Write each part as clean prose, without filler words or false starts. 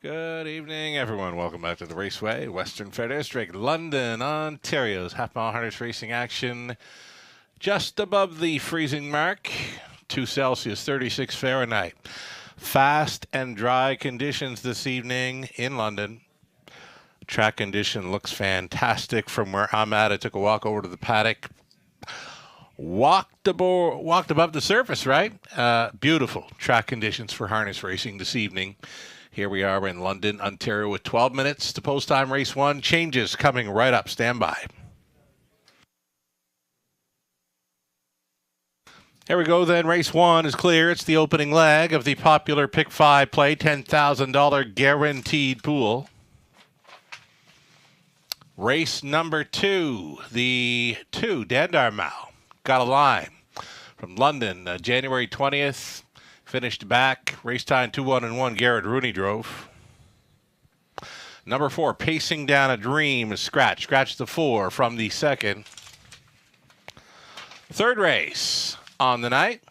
Good evening, everyone. Welcome back to the Raceway, Western Fair District, London, Ontario's half-mile harness racing action. Just above the freezing mark, 2 Celsius, 36 Fahrenheit. Fast and dry conditions this evening in London. Track condition looks fantastic from where I'm at. I took a walk over to the paddock. Walked above the surface, right? Beautiful track conditions for harness racing this evening. Here we are in London, Ontario, with 12 minutes to post time race 1. Changes coming right up. Stand by. Here we go then. Race 1 is clear. It's the opening leg of the popular Pick 5 play, $10,000 guaranteed pool. Race number 2, the 2, Dandarmau. Got a line from London, January 20th. Finished back. Race time 2-1-1. Garrett Rooney drove. Number 4, Pacing Down a Dream is scratch. Scratch the 4 from the second. Third race on the night.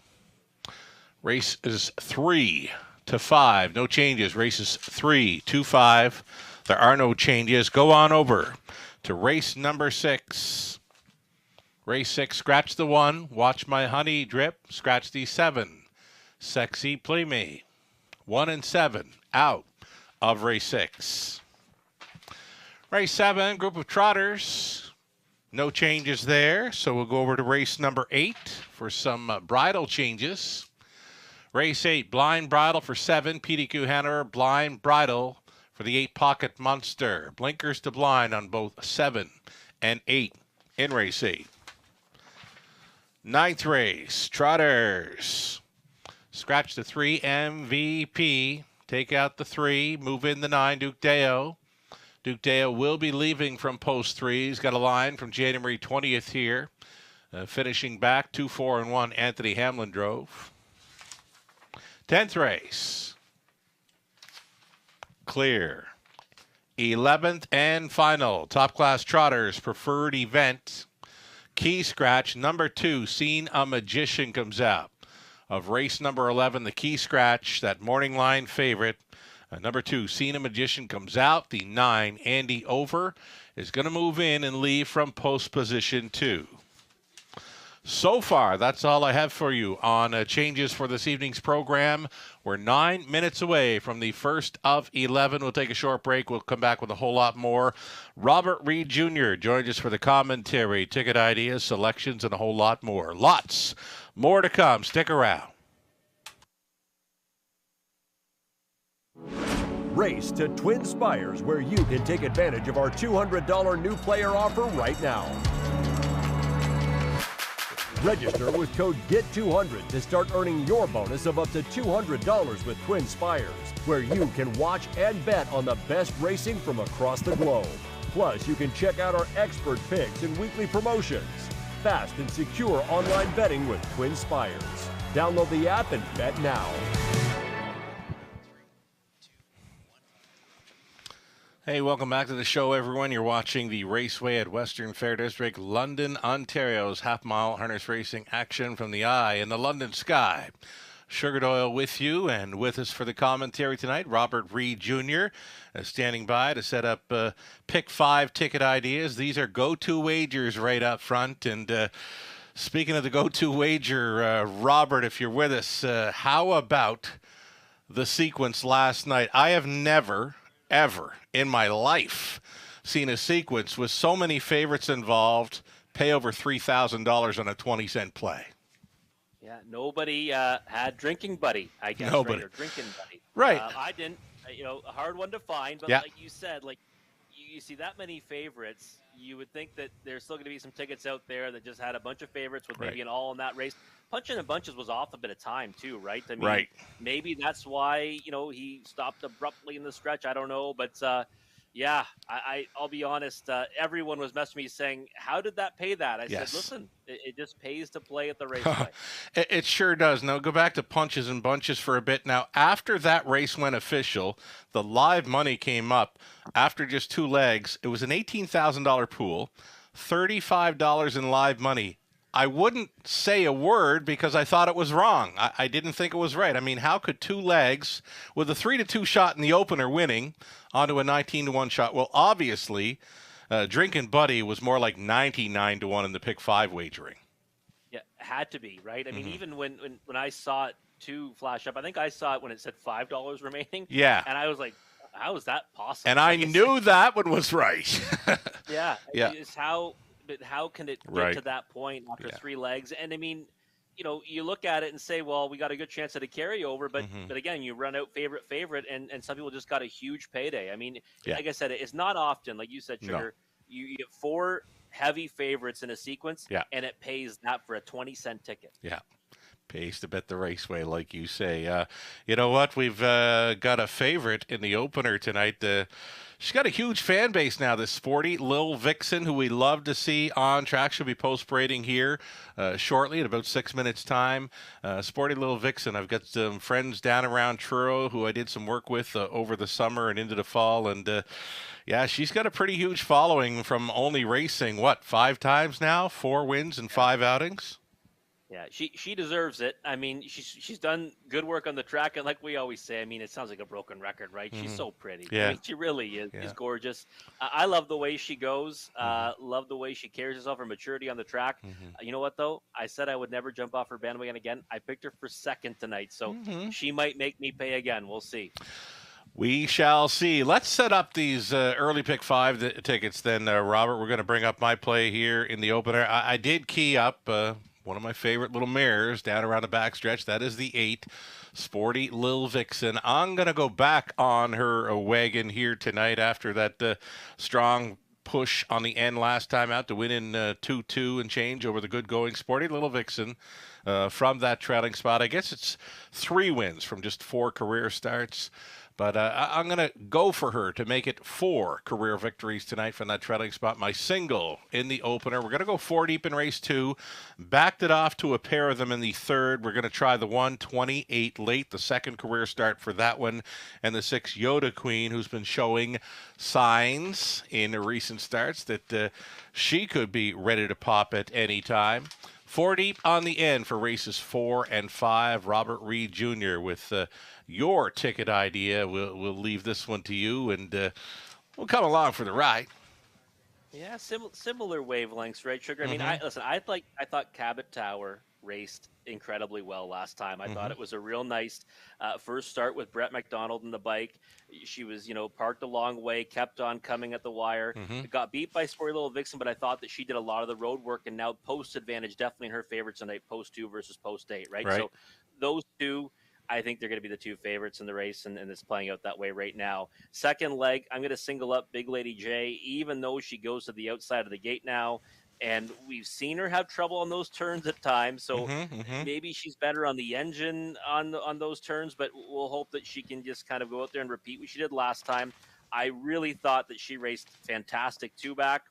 Race is 3 to 5. No changes. Races 3 to 5. There are no changes. Go on over to race number 6. Race 6, scratch the 1. Watch My Honey Drip. Scratch the 7. Sexy Play Me. 1 and 7 out of race 6. Race 7, group of trotters. No changes there, so we'll go over to race number 8 for some bridle changes. Race 8, blind bridle for 7, PDQ Hanover, blind bridle for the 8 Pocket Monster. Blinkers to blind on both 7 and 8 in race 8. Ninth race, trotters. Scratch the 3, MVP. Take out the 3. Move in the 9, Duke Deo. Duke Deo will be leaving from post 3. He's got a line from January 20th here. Finishing back, 2-4-1, Anthony Hamlin drove. 10th race. Clear. 11th and final. Top class trotters preferred event. Key scratch, number 2, Seen a Magician comes out. Of race number 11, the key scratch, that morning line favorite. Number 2, Seen a Magician comes out. The 9, Andy Over, is going to move in and leave from post position 2. So far, that's all I have for you on changes for this evening's program. We're 9 minutes away from the first of 11. We'll take a short break. We'll come back with a whole lot more. Robert Reed Jr. joins us for the commentary, ticket ideas, selections, and a whole lot more. Lots more to come. Stick around. Race to Twin Spires, where you can take advantage of our $200 new player offer right now. Register with code GET200 to start earning your bonus of up to $200 with Twin Spires, where you can watch and bet on the best racing from across the globe. Plus, you can check out our expert picks and weekly promotions. Fast and secure online betting with Twin Spires. Download the app and bet now. Hey, welcome back to the show, everyone. You're watching the Raceway at Western Fair District, London, Ontario's half-mile harness racing action from the eye in the London sky. Sugar Doyle with you, and with us for the commentary tonight, Robert Reed Jr. Standing by to set up Pick 5 ticket ideas. These are go-to wagers right up front. And speaking of the go-to wager, Robert, if you're with us, how about the sequence last night? I have never, ever in my life seen a sequence with so many favorites involved pay over $3,000 on a 20-cent play. Yeah, nobody had Drinking Buddy, I guess. Nobody. Right, or Drinking Buddy. Right. I didn't. A hard one to find, but Yeah. like you said, like you see that many favorites, you would think that there's still going to be some tickets out there that just had a bunch of favorites with maybe an all in that race. Punching in bunches was off a bit of time too, right? I mean, Right. maybe that's why he stopped abruptly in the stretch. I don't know, but yeah, I'll be honest. Everyone was messaging me saying, "How did that pay that?" I Yes. said, "Listen, it just pays to play at the raceway." It sure does. Now, go back to punches and bunches for a bit. Now, after that race went official, the live money came up after just 2 legs. It was an $18,000 pool, $35 in live money. I wouldn't say a word because I thought it was wrong. I didn't think it was right. I mean, how could 2 legs with a 3-2 shot in the opener winning onto a 19-1 shot? Well, obviously, Drinking Buddy was more like 99-1 in the pick 5 wagering. Yeah, had to be, right? I mean, even when I saw it too flash up, I think I saw it when it said $5 remaining. Yeah. And I was like, how is that possible? And I knew that one was right. Yeah. Yeah. It's but how can it get Right. to that point after 3 legs? And I mean, you look at it and say, well, we got a good chance at a carryover, but again, you run out favorite, and some people just got a huge payday. I mean, like I said, it's not often, like you said, Sugar, you get 4 heavy favorites in a sequence, and it pays that for a 20-cent ticket. Yeah. Pays to bet the raceway, like you say. You know what? We've got a favorite in the opener tonight. She's got a huge fan base now, this Sporty Lil Vixen, who we love to see on track. She'll be post-parading here shortly in about 6 minutes' time. Sporty Lil Vixen, I've got some friends down around Truro who I did some work with over the summer and into the fall. And, yeah, she's got a pretty huge following from only racing, 5 times now? 4 wins and 5 outings? Yeah, she deserves it. I mean, she's done good work on the track, and like we always say, I mean, it sounds like a broken record, right? She's so pretty. Yeah. I mean, she really is. She's gorgeous. I love the way she goes. Love the way she carries herself, her maturity on the track. You know what, though? I said I would never jump off her bandwagon again. I picked her for second tonight, so she might make me pay again. We'll see. We shall see. Let's set up these early pick 5 tickets then, Robert. We're going to bring up my play here in the opener. I did key up one of my favorite little mares down around the backstretch. That is the 8, Sporty Lil Vixen. I'm going to go back on her wagon here tonight after that strong push on the end last time out to win in 2-2 and change over the good going Sporty Lil Vixen from that trailing spot. I guess it's 3 wins from just 4 career starts. But I'm going to go for her to make it 4 career victories tonight from that trailing spot. My single in the opener. We're going to go 4 deep in race 2. Backed it off to a pair of them in the third. We're going to try the 128 late, the second career start for that one. And the 6 Yoda Queen, who's been showing signs in recent starts that she could be ready to pop at any time. 4 deep on the end for races 4 and 5. Robert Reed Jr. with your ticket idea. We'll leave this one to you, and we'll come along for the ride. Yeah, similar wavelengths, right, Sugar? I mean, I thought Cabot Tower raced incredibly well last time. I thought it was a real nice first start with Brett McDonald in the bike. She was, parked a long way, kept on coming at the wire. Got beat by Sporty Little Vixen, but I thought that she did a lot of the road work, and now post advantage definitely in her favorites tonight, post 2 versus post 8, right? So those 2, I think they're going to be the 2 favorites in the race, and it's playing out that way right now. Second leg, I'm going to single up Big Lady J, even though she goes to the outside of the gate now. And we've seen her have trouble on those turns at times, so maybe she's better on the engine on those turns, but we'll hope that she can just kind of go out there and repeat what she did last time. I really thought that she raced fantastic 2-back.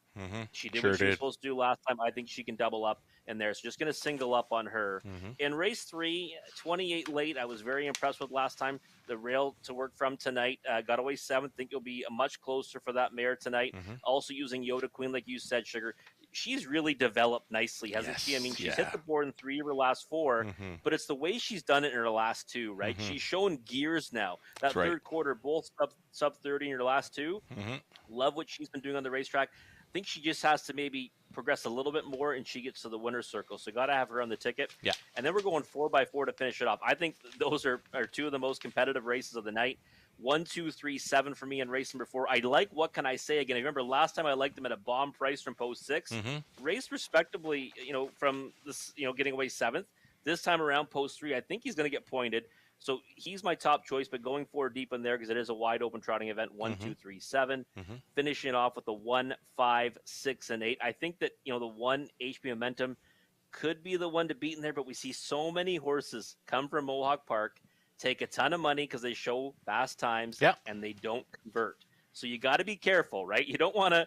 She did what she was supposed to do last time. I think she can double up in there, so just going to single up on her. In race 3, 28 late, I was very impressed with last time. The rail to work from tonight. Got away 7th. Think you'll be much closer for that mare tonight. Also using Yoda Queen, like you said, Sugar. She's really developed nicely, hasn't she? I mean, she's hit the board in 3 of her last 4, but it's the way she's done it in her last 2, right? She's shown gears now. That third quarter, both sub 30 in her last 2. Love what she's been doing on the racetrack. I think she just has to maybe progress a little bit more, and she gets to the winner's circle. So got to have her on the ticket. Yeah. And then we're going 4x4 to finish it off. I think those are 2 of the most competitive races of the night. 1, 2, 3, 7 for me in race number 4. I like What Can I Say Again. I remember last time I liked them at a bomb price from post 6. Raced respectably, from this, getting away 7th. This time around, post 3, I think he's going to get pointed. So he's my top choice, but going 4 deep in there because it is a wide open trotting event. 1, 2, 3, 7. Finishing it off with the 1, 5, 6, and 8. I think that the 1 HP Momentum could be the one to beat in there, but we see so many horses come from Mohawk Park, take a ton of money because they show fast times, and they don't convert. So you got to be careful, right? You don't want to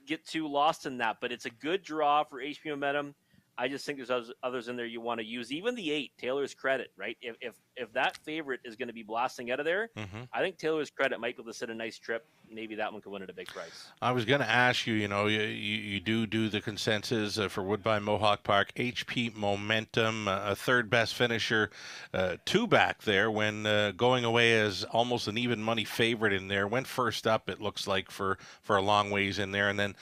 get too lost in that, but it's a good draw for HP Momentum. I just think there's others in there you want to use. Even the 8, Taylor's Credit, right? If that favorite is going to be blasting out of there, I think Taylor's Credit might be able to sit a nice trip. Maybe that one could win at a big price. I was going to ask you, you do the consensus for Woodbine Mohawk Park. HP Momentum, a third best finisher, 2 back there when going away as almost an even money favorite in there. Went first up, it looks like, for a long ways in there, and then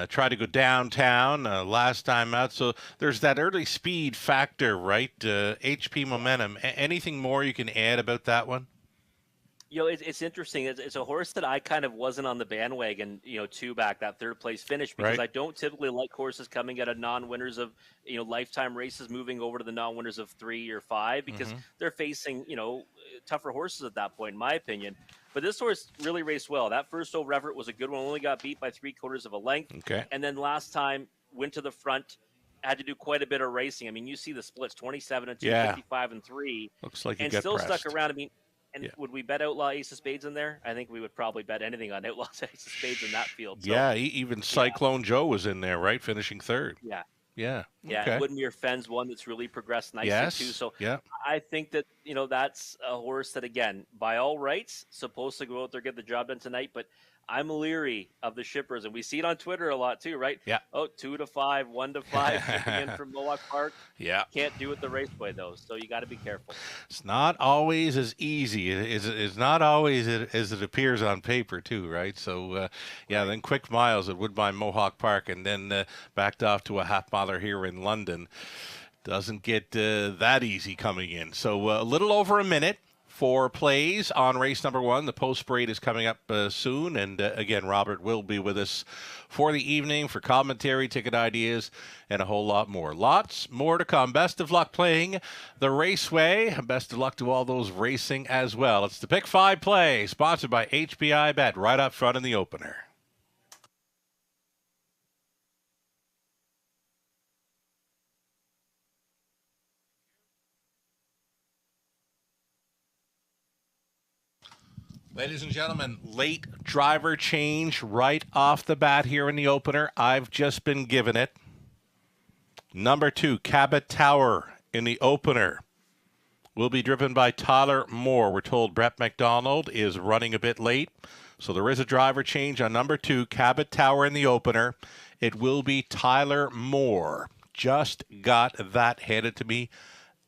tried to go downtown last time out. So there's that early speed factor, right? HP Momentum. Anything more you can add about that one? It's interesting. It's a horse that I kind of wasn't on the bandwagon, 2 back, that third place finish, because I don't typically like horses coming out of non-winners of, lifetime races, moving over to the non-winners of 3 or 5, because they're facing, tougher horses at that point, in my opinion. But this horse really raced well. That first Over Everett was a good one. Only got beat by 3/4 of a length. Okay. And then last time went to the front, had to do quite a bit of racing. I mean, you see the splits, 27 and 2, 55 and 3. Looks like and still stuck around. I mean, would we bet Outlaw Ace of Spades in there? I think we would probably bet anything on Outlaw Ace of Spades in that field. So, even Cyclone Joe was in there, right? Finishing third. Yeah. Okay. Woodmere Fenn's one that's really progressed nicely too. So I think that, that's a horse that, again, by all rights, supposed to go out there, get the job done tonight, but I'm leery of the shippers, and we see it on Twitter a lot too, right? Yeah. Oh, 2 to 5, 1 to 5, shipping in from Mohawk Park. Yeah. Can't do it the raceway though, so you got to be careful. It's not always as easy. It's not always as it appears on paper too, right? So, then quick miles at Woodbine Mohawk Park, and then backed off to a half miler here in London. Doesn't get that easy coming in. So a little over a minute for plays on race number 1. The post parade is coming up soon. And again, Robert will be with us for the evening for commentary, ticket ideas, and a whole lot more. Lots more to come. Best of luck playing the Raceway. Best of luck to all those racing as well. It's the Pick 5 play, sponsored by HPI Bet, right up front in the opener. Ladies and gentlemen, late driver change right off the bat here in the opener. I've just been given it. Number 2, Cabot Tower in the opener will be driven by Tyler Moore. We're told Brett McDonald is running a bit late, so there is a driver change on number 2, Cabot Tower in the opener. It will be Tyler Moore. Just got that handed to me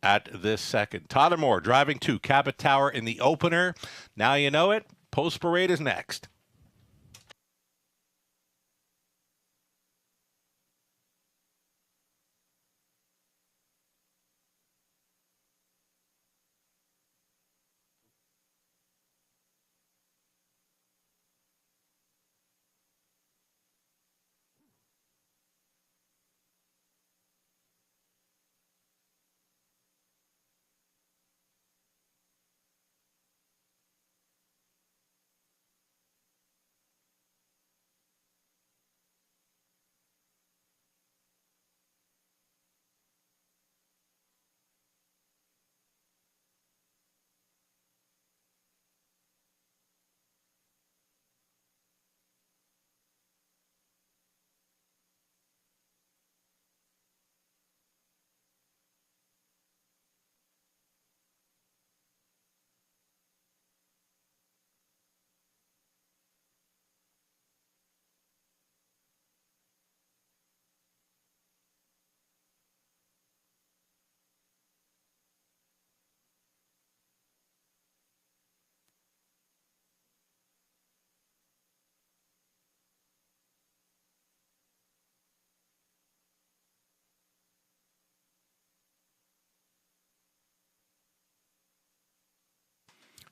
at this second. Tyler Moore driving 2, Cabot Tower in the opener. Now you know it. Post parade is next.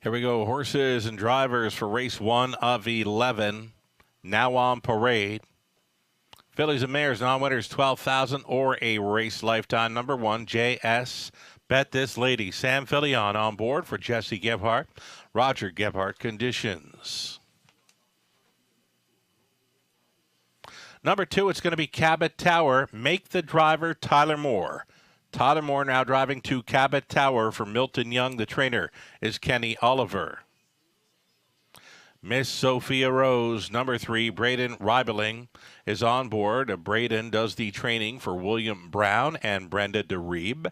Here we go. Horses and drivers for race 1 of 11. Now on parade. Fillies and Mares, non-winners, 12,000 or a race lifetime. Number 1, JS. Bet This Lady. Sam Fillion on board for Jesse Gebhardt. Roger Gebhardt conditions. Number 2, it's going to be Cabot Tower. Make the driver Tyler Moore. Tyler Moore now driving to Cabot Tower for Milton Young. The trainer is Kenny Oliver. Miss Sophia Rose, number 3, Braden Reibeling, is on board. Braden does the training for William Brown and Brenda DeReeb.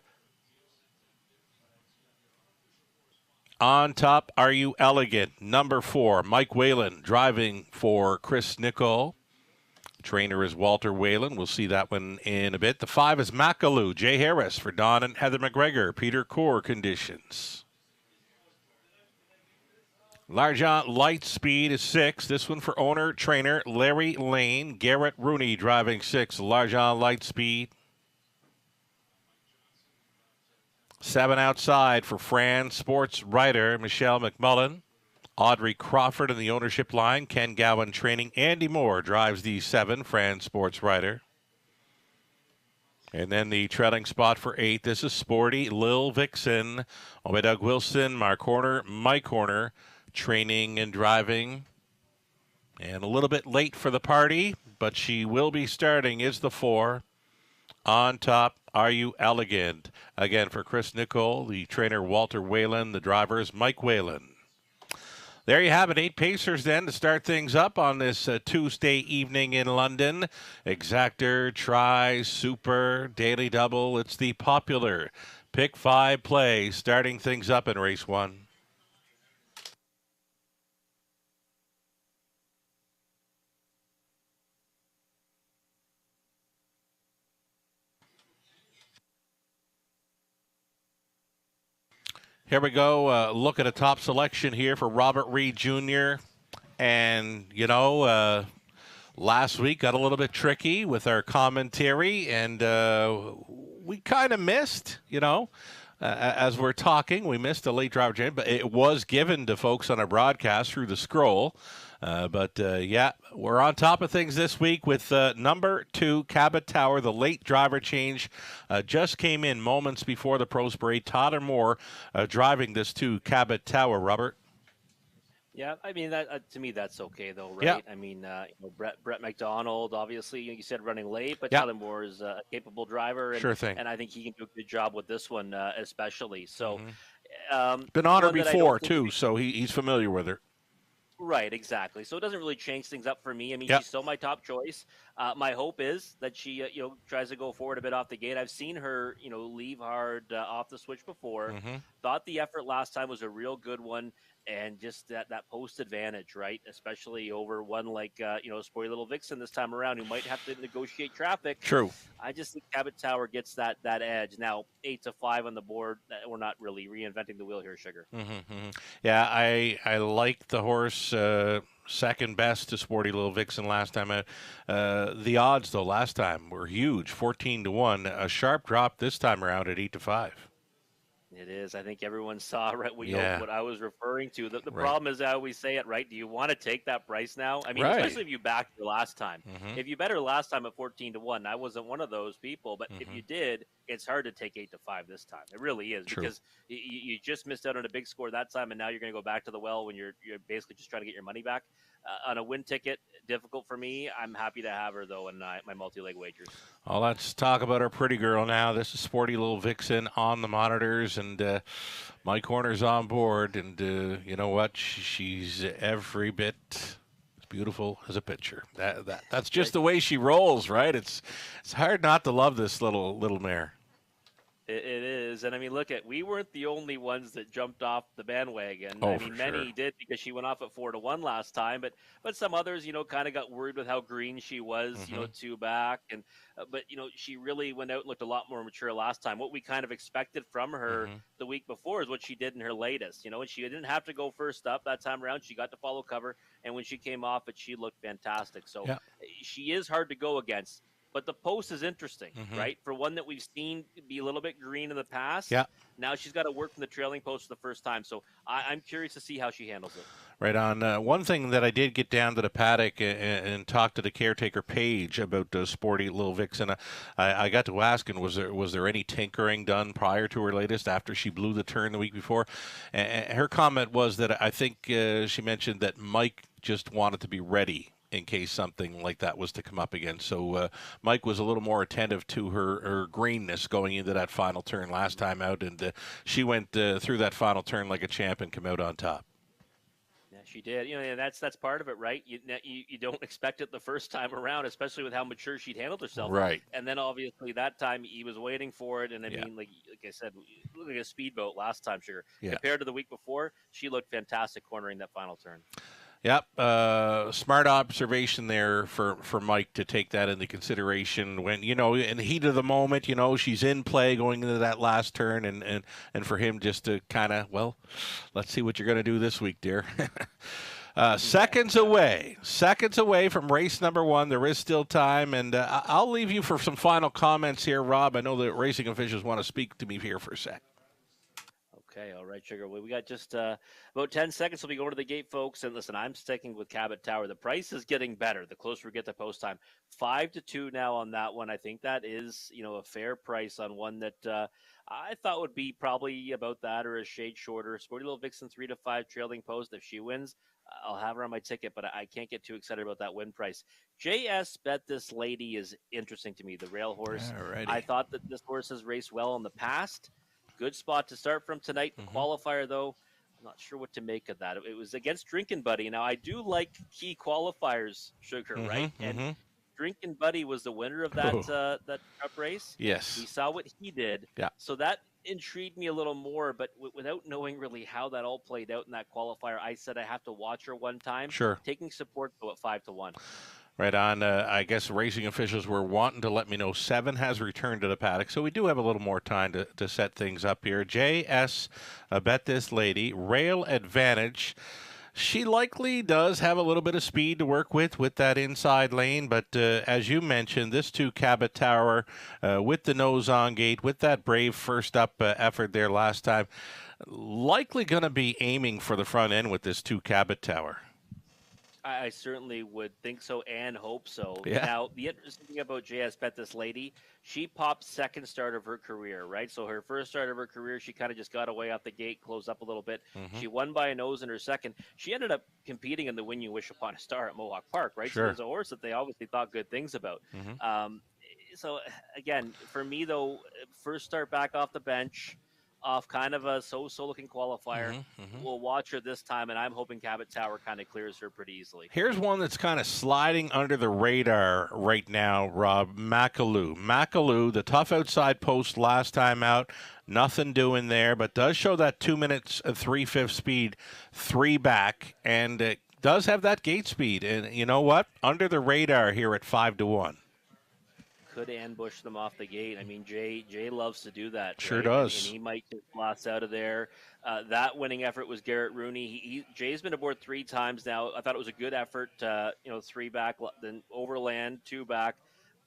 On top, Are You Elegant? Number 4, Mike Whalen, driving for Chris Nicol. Trainer is Walter Whalen. We'll see that one in a bit. The 5 is Makaloo, Jay Harris for Don and Heather McGregor. Peter Core conditions. Largent Lightspeed is 6. This one for owner, trainer Larry Lane. Garrett Rooney driving 6. Largent Lightspeed. 7 outside for Fran Sports Writer Michelle McMullen. Audrey Crawford in the ownership line. Ken Gowan training. Andy Moore drives the 7, Fran Sports Writer. And then the trailing spot for 8. This is Sporty Lil Vixen. Owned by Doug Wilson, Mark Horner, Mike Horner, training and driving. And a little bit late for the party, but she will be starting, is the 4. On top, Are You Elegant? Again, for Chris Nicol, the trainer Walter Whalen, the drivers Mike Whalen. There you have it, 8 Pacers then to start things up on this Tuesday evening in London. Exactor, Try, Super, Daily Double. It's the popular Pick 5 play starting things up in race 1. Here we go. Look at a top selection here for Robert Reed Jr. And, last week got a little bit tricky with our commentary, and we kind of missed, as we're talking, we missed a late driver change, but it was given to folks on our broadcast through the scroll. But we're on top of things this week with number 2, Cabot Tower. The late driver change just came in moments before the Pros Parade. Todd and Moore driving this to Cabot Tower, Robert. Yeah, I mean, that to me, that's okay, though, right? Yeah. I mean, Brett McDonald, obviously, you said running late, but Yeah. Tyler Moore is a capable driver. And, Sure thing. And I think he can do a good job with this one, especially. So, Been on her one that I don't before, think too, so he's familiar with her. Right, exactly. So it doesn't really change things up for me. I mean, Yep. she's still my top choice. My hope is that she, tries to go forward a bit off the gate. I've seen her, leave hard off the switch before. Thought the effort last time was a real good one, and just that post advantage, right? Especially over one like, Sporty Little Vixen this time around, who might have to negotiate traffic. True. I just think Cabot Tower gets that edge. Now, 8-5 on the board. We're not really reinventing the wheel here, Sugar. Yeah, I like the horse second best to Sporty Little Vixen last time. The odds, though, last time were huge, 14-1. A sharp drop this time around at 8-5. It is. I think everyone saw right Yeah. what I was referring to. The Right. problem is I always say it, right? Do you want to take that price now? I mean, Right. especially if you backed her last time. If you bet her last time at 14-1, I wasn't one of those people. But if you did, it's hard to take 8-5 this time. It really is. True. Because you just missed out on a big score that time, and now you're going to go back to the well when you're basically just trying to get your money back. On a win ticket, difficult for me. I'm happy to have her, though, in my multi-leg wagers. Well, let's talk about our pretty girl now. This is Sporty Little Vixen on the monitors, and Mike Horner's on board. And you know what? She's every bit as beautiful as a picture. That's just the way she rolls, right? It's hard not to love this little mare. It is, and I mean, we weren't the only ones that jumped off the bandwagon. Oh, I mean, for many sure. did because she went off at 4-1 last time, but some others, kind of got worried with how green she was, two back, and but she really went out and looked a lot more mature last time. What we kind of expected from her the week before is what she did in her latest, and she didn't have to go first up that time around. She got to follow cover, and when she came off it, she looked fantastic. So she is hard to go against. But the post is interesting, right? For one that we've seen be a little bit green in the past. Yeah. Now she's got to work from the trailing post for the first time. So I'm curious to see how she handles it. Right on. One thing that I did get down to the paddock and talk to the caretaker Paige about Sporty Little Vixen. I got to ask, and was there any tinkering done prior to her latest after she blew the turn the week before? And her comment was that I think she mentioned that Mike just wanted to be ready in case something like that was to come up again. So Mike was a little more attentive to her greenness going into that final turn last time out, and she went through that final turn like a champ and come out on top. Yeah, She did. And that's part of it, right? You don't expect it the first time around, especially with how mature she'd handled herself. Right. And then obviously that time he was waiting for it. And I Yeah. mean, like I said, look like a speedboat last time, Sugar. Yeah. Compared to the week before, she looked fantastic cornering that final turn. Yep. Smart observation there for Mike to take that into consideration when, in the heat of the moment, she's in play going into that last turn and for him just to kind of, well, let's see what you're going to do this week, dear. Seconds away from race number 1. There is still time, and I'll leave you for some final comments here, Rob. I know that racing officials want to speak to me here for a sec. Okay, all right, Sugar. Well, we got just about 10 seconds till we go to the gate, folks. And listen, I'm sticking with Cabot Tower. The price is getting better the closer we get to post time. 5-2 now on that one. I think that is, a fair price on one that I thought would be probably about that or a shade shorter. Sporty Little Vixen 3-5 trailing post. If she wins, I'll have her on my ticket, but I can't get too excited about that win price. JS Bet This Lady is interesting to me, the rail horse. Alrighty. I thought that this horse has raced well in the past. Good spot to start from tonight. Qualifier, though, I'm not sure what to make of that. It was against Drinkin' Buddy. Now, I do like key qualifiers, Sugar, right? And Drinkin' Buddy was the winner of that that cup race. Yes. We saw what he did. Yeah. So that intrigued me a little more, but without knowing really how that all played out in that qualifier, I said I have to watch her one time. Sure. Taking support, though, at 5-1. Right on. I guess racing officials were wanting to let me know 7 has returned to the paddock, so we do have a little more time to set things up here. JS, Bet This Lady, Rail Advantage. She likely does have a little bit of speed to work with that inside lane, but as you mentioned, this too, Cabot Tower, with the nose on gate, with that brave first up effort there last time, likely going to be aiming for the front end with this too, Cabot Tower. I certainly would think so and hope so. Yeah. Now, the interesting thing about JS Bet This Lady, she popped second start of her career, right? So her first start of her career, she kind of just got away off the gate, closed up a little bit. She won by a nose in her second. She ended up competing in the Win You Wish Upon a Star at Mohawk Park, right? Sure. So there's a horse that they obviously thought good things about. So, again, for me, though, first start back off the bench, off kind of a so-so looking qualifier. We'll watch her this time, and I'm hoping Cabot Tower kind of clears her pretty easily. Here's one that's kind of sliding under the radar right now, Rob. Macaloo. Macaloo, the tough outside post last time out. Nothing doing there, but does show that 2 minutes, 3/5 speed, 3 back, and it does have that gate speed. And you know what? Under the radar here at 5-1. Could ambush them off the gate. I mean, Jay loves to do that. Sure right? does. And he might just blast out of there. That winning effort was Garrett Rooney. Jay's been aboard 3 times now. I thought it was a good effort. 3 back, then overland, 2 back.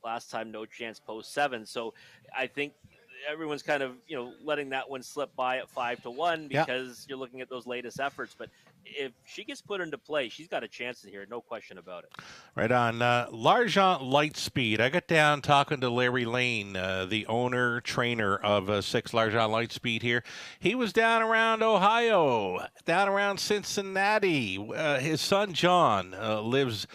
Last time, no chance, post 7. So I think everyone's kind of letting that one slip by at 5-1 because you're looking at those latest efforts. But if she gets put into play, she's got a chance here, no question about it. Right on. L'Argent Lightspeed. I got down talking to Larry Lane, the owner, trainer of 6 L'Argent Lightspeed here. He was down around Ohio, down around Cincinnati. His son, John, lives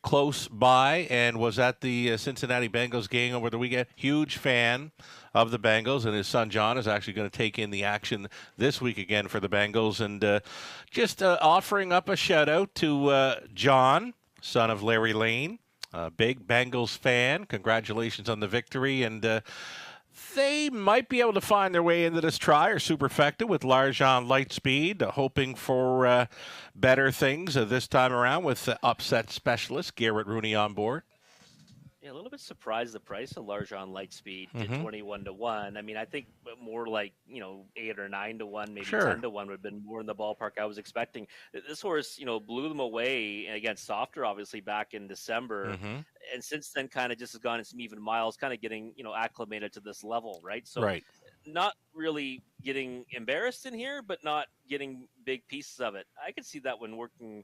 close by and was at the Cincinnati Bengals game over the weekend. Huge fan of the Bengals, and his son John is actually going to take in the action this week again for the Bengals. And just offering up a shout out to John, son of Larry Lane, a big Bengals fan. Congratulations on the victory, and they might be able to find their way into this try or superfecta with L'Argent Lightspeed, hoping for better things this time around with upset specialist Garrett Rooney on board. A little bit surprised the price of L'Argent Lightspeed to 21-1. I mean, I think more like 8 or 9-1, maybe 10-1 would have been more in the ballpark I was expecting. This horse, blew them away against Softer, obviously back in December, and since then kind of just has gone in some even miles, kind of getting acclimated to this level, right? So not really getting embarrassed in here, but not getting big pieces of it. I could see that one working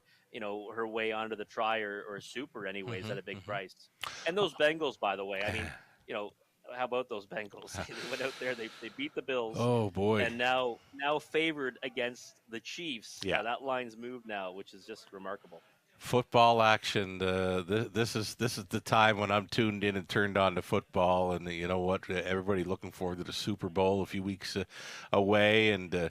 her way onto the try or super anyways at a big price. And those Bengals, by the way, I mean, how about those Bengals? They went out there, they beat the Bills. Oh, boy. And now favored against the Chiefs. Yeah. That line's moved now, which is just remarkable. Football action. This is the time when I'm tuned in and turned on to football, and you know what? Everybody looking forward to the Super Bowl a few weeks away, and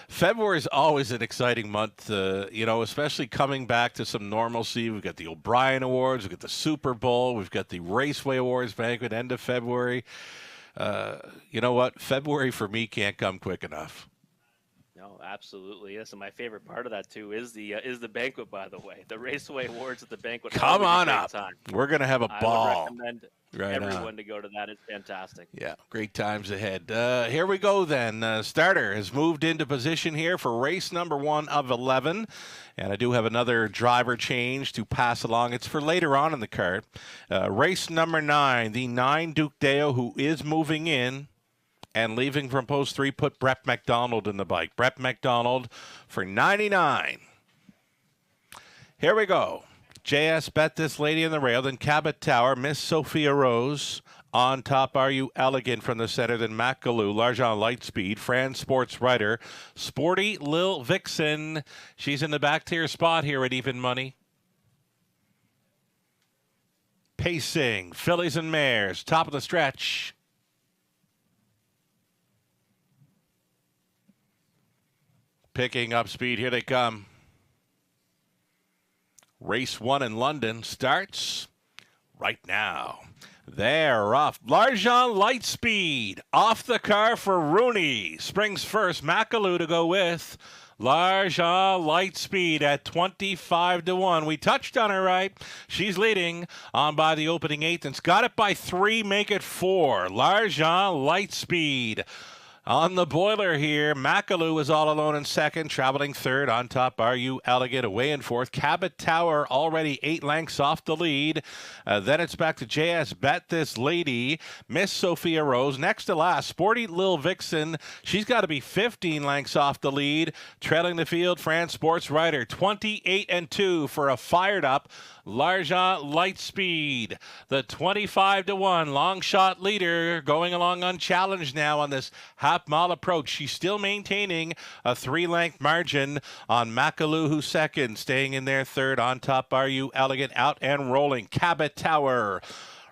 February is always an exciting month. Especially coming back to some normalcy. We've got the O'Brien Awards, we've got the Super Bowl, we've got the Raceway Awards banquet end of February. You know what? February for me can't come quick enough. No, absolutely. Yes, and my favorite part of that too is the banquet. By the way, the Raceway Awards at the banquet. Come Always a on great up. time. We're gonna have a ball. I would recommend Right everyone to go to that. It's fantastic. Yeah, great times ahead. Here we go then. Starter has moved into position here for race number 1 of 11. And I do have another driver change to pass along. It's for later on in the card. Race number 9, the 9 Duke Deo, who is moving in. And leaving from post 3, put Brett McDonald in the bike. Brett McDonald for 99. Here we go. JS Bet This Lady in the rail. Then Cabot Tower. Miss Sophia Rose. On top, Are You Elegant from the center. Then Macalou. Largent Lightspeed. Fran Sports Rider. Sporty Lil Vixen. She's in the back tier spot here at even money. Pacing. Fillies and Mares. Top of the stretch. Picking up speed. Here they come. Race 1 in London starts right now. They're off. Largent Lightspeed off the car for Rooney. Springs first. Macalou to go with Largent Lightspeed at 25-1. We touched on her right. She's leading on by the opening 8th and's got it by 3. Make it 4. Largent Lightspeed. On the boiler here, Macalou is all alone in second, traveling third. On top, Are You Elegant away in fourth. Cabot Tower already 8 lengths off the lead. Then it's back to JS Bet This Lady. Miss Sophia Rose. Next to last, Sporty Lil Vixen. She's got to be 15 lengths off the lead. Trailing the field, Fran Sports Rider. 28-2 for a fired up Largent Lightspeed. The 25-1 long shot leader going along unchallenged now on this half-mile approach. She's still maintaining a 3-length margin on Macalou, who's second. Staying in there third. On top, Are You Elegant out and rolling. Cabot Tower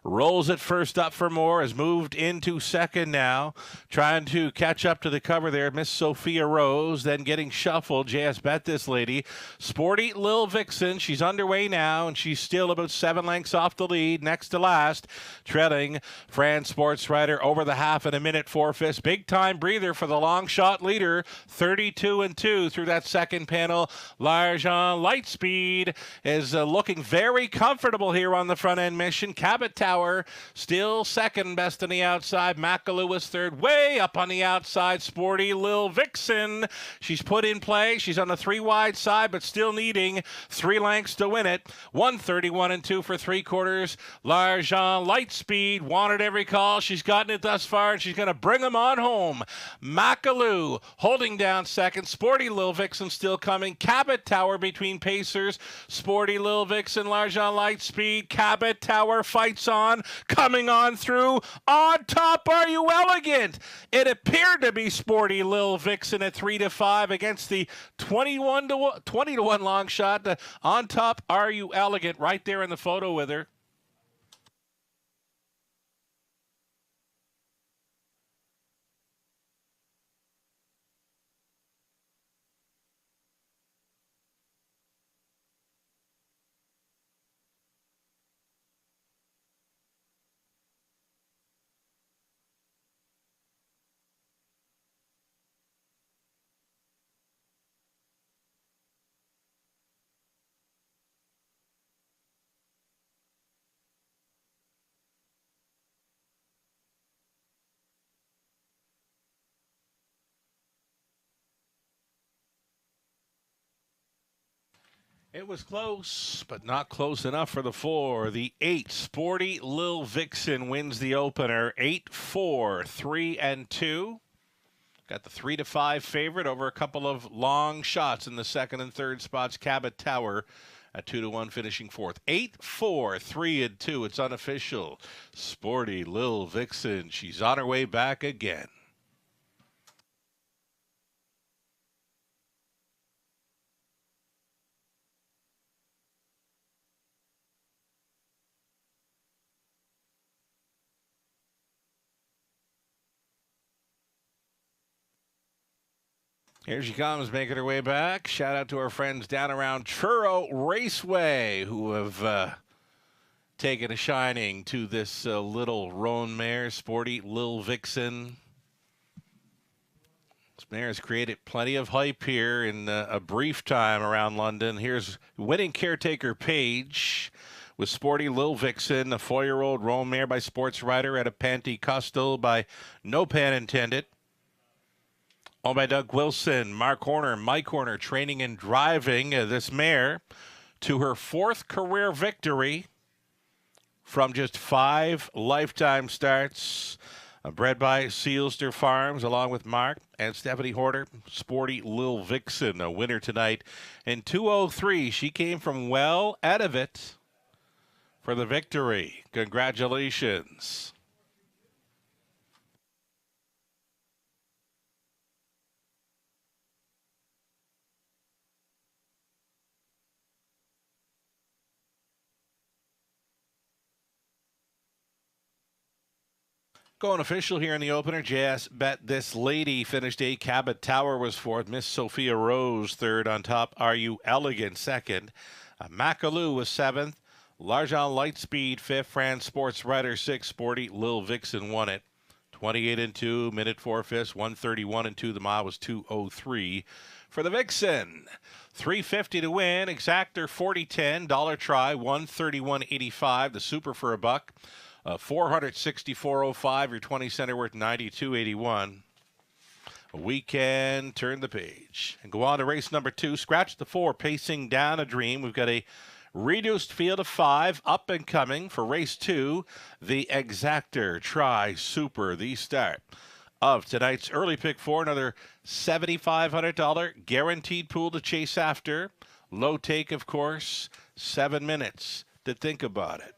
rolls it first up for more, has moved into second now. Trying to catch up to the cover there. Miss Sophia Rose, then getting shuffled. JS Bet This Lady. Sporty Lil Vixen, she's underway now, and she's still about 7 lengths off the lead. Next to last, trailing Fran Sports Rider over the half in a minute 4/5. Big time breather for the long shot leader. 32-2 through that second panel. Largent Lightspeed is looking very comfortable here on the front end mission. Cabot Tower still second best on the outside. Macalou was third. Way up on the outside, Sporty Lil Vixen. She's put in play. She's on the 3 wide side, but still needing 3 lengths to win it. 131-2 for 3/4. Largent Lightspeed wanted every call. She's gotten it thus far, and she's going to bring them on home. Macalou holding down second. Sporty Lil Vixen still coming. Cabot Tower between pacers. Sporty Lil Vixen, Largent Lightspeed. Cabot Tower fights on. Coming on through. On top, Are You Elegant? It appeared to be Sporty Lil Vixen at 3-5 against the 20-1 long shot. On top, Are You Elegant? Right there in the photo with her. It was close, but not close enough for the 4. The 8, Sporty Lil Vixen, wins the opener. 8-4, 3-2. Got the 3-5 favorite over a couple of long shots in the second and third spots. Cabot Tower at 2-1, finishing fourth. 8-4, 3-2. It's unofficial. Sporty Lil Vixen. She's on her way back again. Here she comes, making her way back. Shout out to our friends down around Truro Raceway who have taken a shining to this little roan mare, Sporty Lil Vixen. This mare has created plenty of hype here in a brief time around London. Here's winning caretaker Paige with Sporty Lil Vixen, a 4-year-old roan mare by Sports Rider at a Panty Custal by no pan intended. Owned by Doug Wilson, Mark Horner, Mike Horner, training and driving this mare to her 4th career victory from just 5 lifetime starts. Bred by Sealster Farms, along with Mark and Stephanie Horner. Sporty Lil Vixen, a winner tonight in 2:03. She came from well out of it for the victory. Congratulations. Going official here in the opener, JS Bet This Lady finished 8. Cabot Tower was 4th. Miss Sophia Rose 3rd. On top, Are You Elegant 2nd. Macaloo was 7th. Largent Lightspeed 5th. France Sports Rider 6th. Sporty Lil Vixen won it. 28 and 2, minute 4/5, 131 and 2. The mile was 2:03 for the Vixen. $3.50 to win. Exactor 40.10. Dollar try 131.85. The super for a buck. 464.05. Your 20 center worth 92.81. We can turn the page and go on to race number 2. Scratch the 4, Pacing Down a Dream. We've got a reduced field of 5 up and coming for race 2. The Exactor Try Super, the start of tonight's early pick 4. Another $7,500 guaranteed pool to chase after. Low take, of course. 7 minutes to think about it.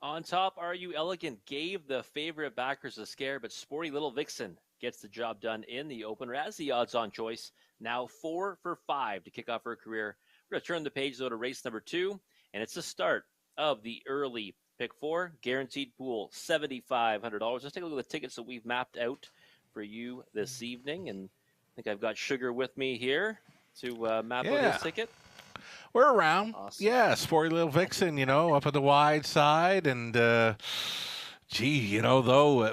On top, Are You Elegant gave the favorite backers a scare, but Sporty Little Vixen gets the job done in the opener as the odds-on choice. Now 4 for 5 to kick off her career. We're going to turn the page, though, to race number 2, and it's the start of the early pick 4. Guaranteed pool, $7,500. Let's take a look at the tickets that we've mapped out for you this evening, and I think I've got Sugar with me here to map out his ticket. We're around. Awesome. Yeah, Sporty Little Vixen, up on the wide side. And, though,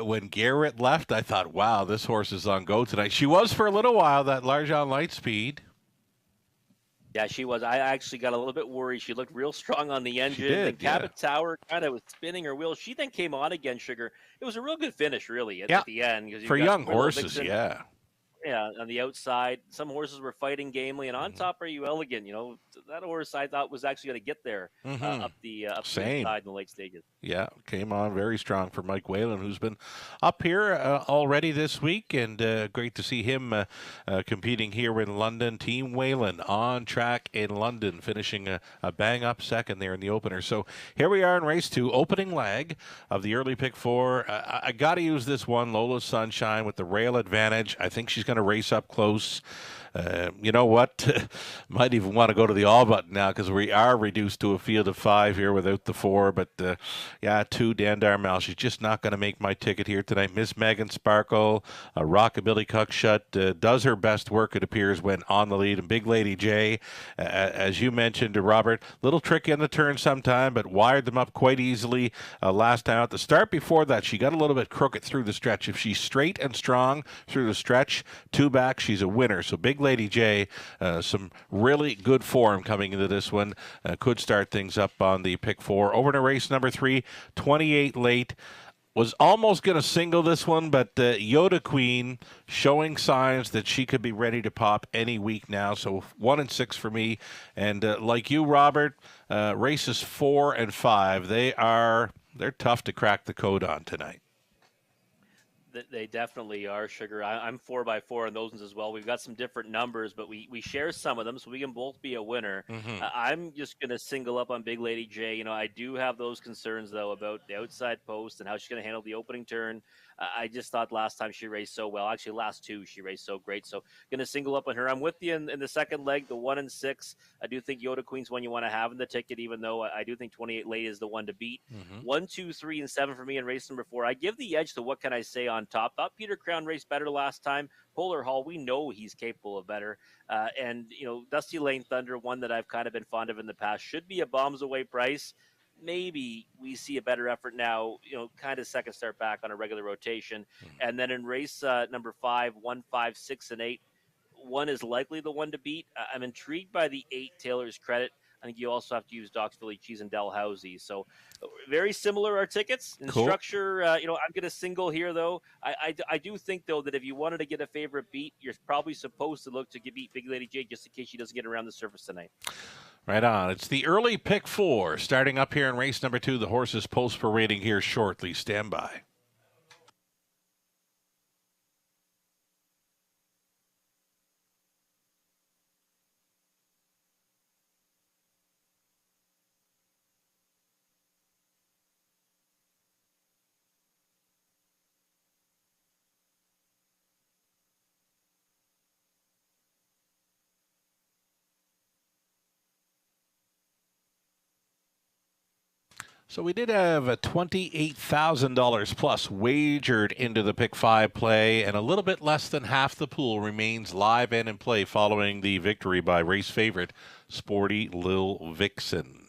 when Garrett left, I thought, wow, this horse is on go tonight. She was for a little while, that Largent Lightspeed. Yeah, she was. I actually got a little bit worried. She looked real strong on the engine. She did, and Cabot Tower kind of was spinning her wheels. She then came on again, Sugar. It was a real good finish, really, at the end. For young horses, Yeah, on the outside, some horses were fighting gamely, and on top, Are You Elegant? That horse I thought was actually going to get there up the side in the late stages. Yeah, came on very strong for Mike Whalen, who's been up here already this week, and great to see him competing here in London. Team Whalen on track in London, finishing a bang-up second there in the opener. So here we are in race 2, opening leg of the early pick 4. I got to use this one, Lola Sunshine, with the rail advantage. I think she's going to race up close. You know what? Might even want to go to the all button now because we are reduced to a field of 5 here without the 4. But 2, Dan Darmel. She's just not going to make my ticket here tonight. Miss Megan Sparkle, Rockabilly Cuckshut does her best work, it appears, when on the lead. And Big Lady J, as you mentioned, Robert, little tricky on the turn sometime, but wired them up quite easily last time at the start. Before that, she got a little bit crooked through the stretch. If she's straight and strong through the stretch, 2 back, she's a winner. So Big Lady J, some really good form coming into this one. Could start things up on the pick 4. Over to race number 3, 28 late. Was almost going to single this one, but Yoda Queen showing signs that she could be ready to pop any week now. So 1 and 6 for me. And like you, Robert, races 4 and 5, they're tough to crack the code on tonight. They definitely are, Sugar. I'm 4x4 on those ones as well. We've got some different numbers, but we share some of them, so we can both be a winner. I'm just going to single up on Big Lady J. I do have those concerns, though, about the outside post and how she's going to handle the opening turn. I just thought last time she raced so well. Actually, last 2 she raced so great. So going to single up on her. I'm with you in the second leg, the 1 and 6. I do think Yoda Queen's one you want to have in the ticket, even though I do think 28 late is the one to beat. 1, 2, 3, and 7 for me in race number 4. I give the edge to What Can I Say on top. Thought Peter Crown raced better last time. Polar Hall, we know he's capable of better. And Dusty Lane Thunder, one that I've kind of been fond of in the past, should be a bombs away price. Maybe we see a better effort now, kind of second start back on a regular rotation. And then in race number 5, 1, 5, 6, and 8, 1 is likely the one to beat. I'm intrigued by the 8, Taylor's Credit. I think you also have to use Doc's Philly Cheese and Dalhousie. So very similar our tickets in structure. I'm going to single here, though. I do think, though, that if you wanted to get a favorite beat, you're probably supposed to look to beat Big Lady J just in case she doesn't get around the surface tonight. Right on. It's the early pick 4, starting up here in race number 2. The horses post for rating here shortly. Stand by. So we did have a $28,000 plus wagered into the pick 5 play, and a little bit less than half the pool remains live and in play following the victory by race favorite Sporty Lil Vixen.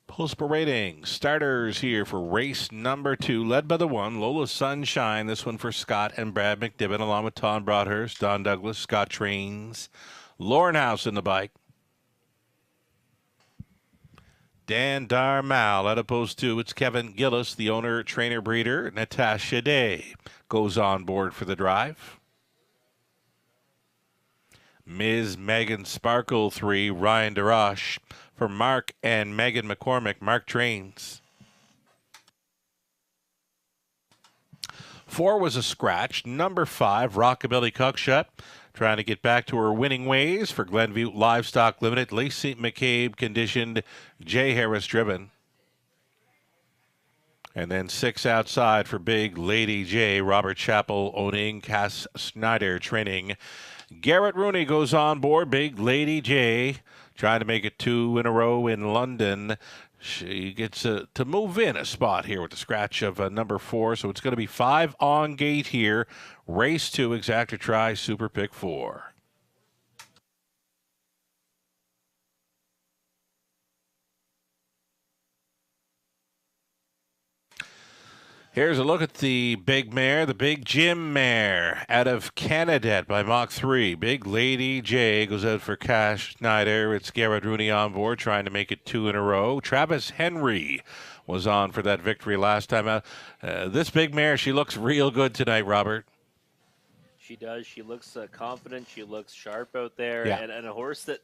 Post rating starters here for race number 2, led by the 1, Lola Sunshine. This one for Scott and Brad McDibbin, along with Tom Broadhurst, Don Douglas, Scott Trains, Lauren House in the bike, Dan Darmal, as opposed to it's Kevin Gillis, the owner, trainer, breeder. Natasha Day goes on board for the drive. Ms. Megan Sparkle 3, Ryan DeRoche. For Mark and Megan McCormick, Mark Trains. 4 was a scratch. Number 5, Rockabilly Cockshut. Trying to get back to her winning ways for Glenview Livestock Limited. Lacey McCabe conditioned, Jay Harris driven. And then 6 outside for Big Lady J, Robert Chappell owning, Cass Snyder training. Garrett Rooney goes on board, Big Lady J, trying to make it 2 in a row in London. She gets to move in a spot here with the scratch of number 4, so it's going to be 5 on gate here. Race 2, Exacta Tri, Super Pick 4. Here's a look at the big mare, the Big Jim mare, out of Canada by Mach 3. Big Lady J goes out for Cash Snyder. It's Garrett Rooney on board, trying to make it 2 in a row. Travis Henry was on for that victory last time out. This big mare, she looks real good tonight, Robert. She does. She looks confident. She looks sharp out there. Yeah. And a horse that,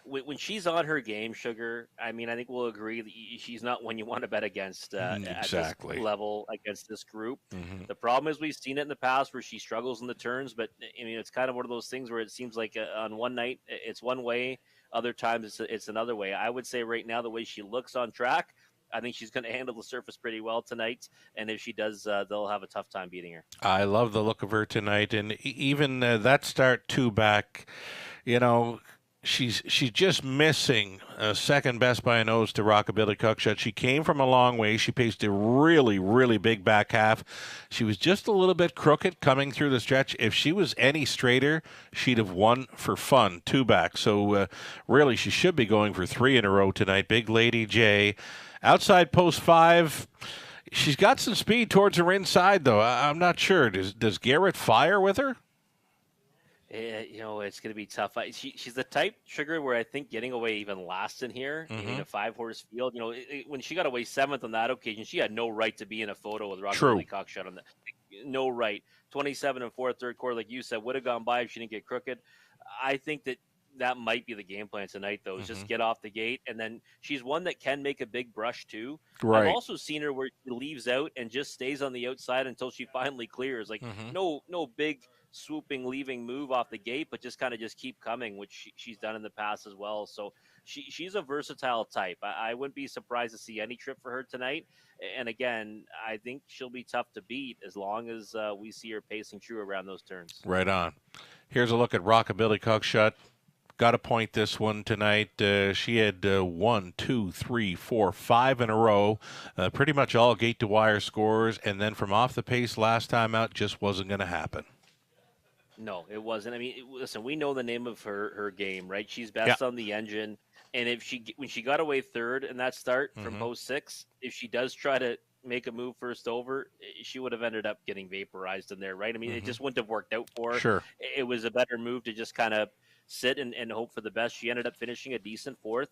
when she's on her game, Sugar, I mean, I think we'll agree that she's not one you want to bet against Exactly. at this level against this group. Mm-hmm. The problem is we've seen it in the past where she struggles in the turns, but I mean, it's kind of one of those things where it seems like on one night it's one way, other times it's another way. I would say right now the way she looks on track, I think she's going to handle the surface pretty well tonight, and if she does, they'll have a tough time beating her. I love the look of her tonight, and even that start 2 back, you know, she's just missing second best by a nose to Rockabilly Cockshut. She came from a long way. She paced a really, really big back half. She was just a little bit crooked coming through the stretch. If she was any straighter, she'd have won for fun 2 back. So really, she should be going for 3 in a row tonight. Big Lady J. Outside post 5, she's got some speed towards her inside, though. I'm not sure. Does Garrett fire with her? You know, it's going to be tough. She's the type, Sugar, where I think getting away even last in here in a 5-horse field. You know, when she got away 7th on that occasion, she had no right to be in a photo with Rockabilly Cockshut on that. No right. 27 and 4th, third quarter, like you said, would have gone by if she didn't get crooked. I think that might be the game plan tonight, though, is just get off the gate. And then she's one that can make a big brush, too. Right. I've also seen her where she leaves out and just stays on the outside until she finally clears. Like, no big swooping, leaving move off the gate, but just kind of just keep coming, which she's done in the past as well. So she's a versatile type. I wouldn't be surprised to see any trip for her tonight. And again, I think she'll be tough to beat as long as we see her pacing true around those turns. Right on. Here's a look at Rockabilly Cockshut. Got to point this one tonight. She had 1, 2, 3, 4, 5 in a row. Pretty much all gate to wire scores. And then from off the pace last time out, just wasn't going to happen. No, it wasn't. I mean, listen, we know the name of her game, right? She's best on the engine. And when she got away 3rd in that start from post 6, if she does try to make a move first over, she would have ended up getting vaporized in there, right? I mean, it just wouldn't have worked out for her. Sure. It was a better move to just kind of sit and hope for the best. She ended up finishing a decent 4th.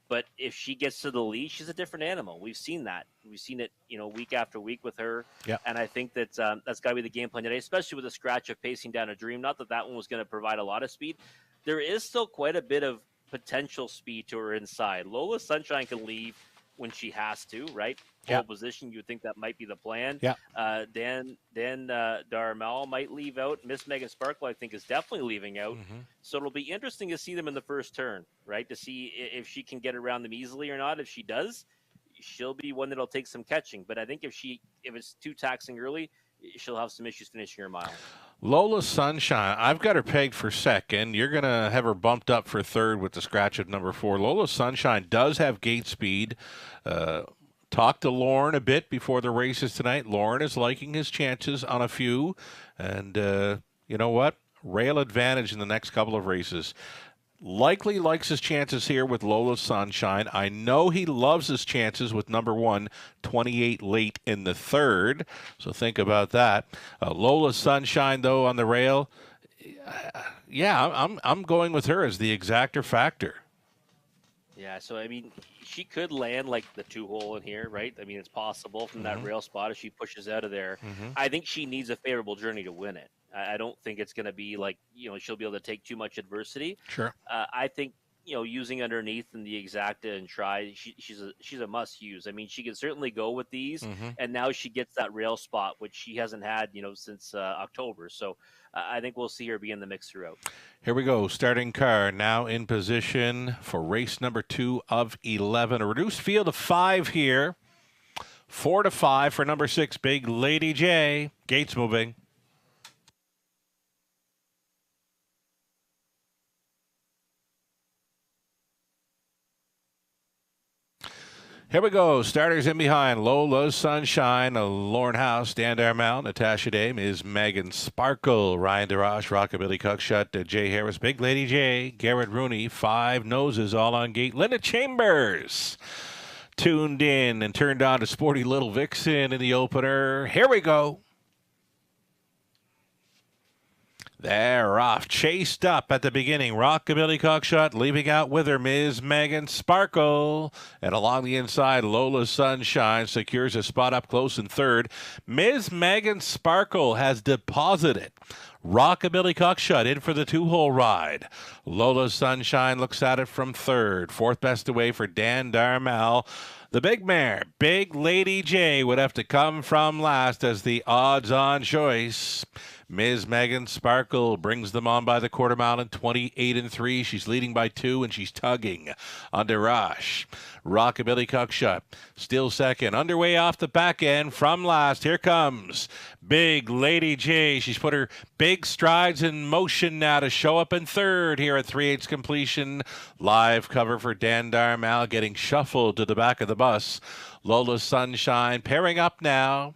But if she gets to the lead, she's a different animal. We've seen that. We've seen it, you know, week after week with her. Yeah. And I think that's got to be the game plan today, especially with the scratch of pacing down a dream. Not that one was going to provide a lot of speed. There is still quite a bit of potential speed to her inside. Lola Sunshine can leave when she has to, right? Pole position, you would think that might be the plan. Yeah. Dan Darmel might leave out. Miss Megan Sparkle, I think, is definitely leaving out. So it'll be interesting to see them in the first turn, right? To see if she can get around them easily or not. If she does, she'll be one that'll take some catching. But I think if it's too taxing early, she'll have some issues finishing her mile. Lola Sunshine, I've got her pegged for 2nd. You're going to have her bumped up for 3rd with the scratch of number 4. Lola Sunshine does have gate speed. Talked to Lauren a bit before the races tonight. Lauren is liking his chances on a few. And you know what? Rail advantage in the next couple of races. Likely likes his chances here with Lola Sunshine. I know he loves his chances with number 1, 28 late in the 3rd. So think about that. Lola Sunshine, though, on the rail. I'm going with her as the exactor factor. Yeah, so I mean, she could land like the 2-hole in here, right? I mean, it's possible from that rail spot if she pushes out of there. I think she needs a favorable journey to win it. I don't think it's going to be like, she'll be able to take too much adversity. Sure. I think, using underneath and the exacta and try, she's a must use. I mean, she can certainly go with these, and now she gets that rail spot, which she hasn't had, since October. So I think we'll see her be in the mix throughout. Here we go. Starting car now in position for race number 2 of 11. A reduced field of 5 here. 4 to 5 for number 6, Big Lady J. Gates moving. Here we go. Starters in behind. Lola's Sunshine, Lauren House, Dan Darmel, Natasha Day, Ms. Megan Sparkle, Ryan DeRoche, Rockabilly Cockshot, Jay Harris, Big Lady J, Garrett Rooney, Five Noses, all on gate. Linda Chambers tuned in and turned on to Sporty Little Vixen in the opener. Here we go. They're off. Chased up at the beginning. Rockabilly Cockshot leaving out with her, Ms. Megan Sparkle. And along the inside, Lola Sunshine secures a spot up close in third. Ms. Megan Sparkle has deposited Rockabilly Cockshot in for the 2-hole ride. Lola Sunshine looks at it from third. Fourth best away for Dan Darmel. The big mare, Big Lady J, would have to come from last as the odds-on choice. Ms. Megan Sparkle brings them on by the quarter mile in 28-3. She's leading by 2, and she's tugging on DeRoche. Rockabilly Cockshot still second. Underway off the back end from last. Here comes Big Lady J. She's put her big strides in motion now to show up in third here at 3/8 completion. Live cover for Dan Darmel getting shuffled to the back of the bus. Lola Sunshine pairing up now.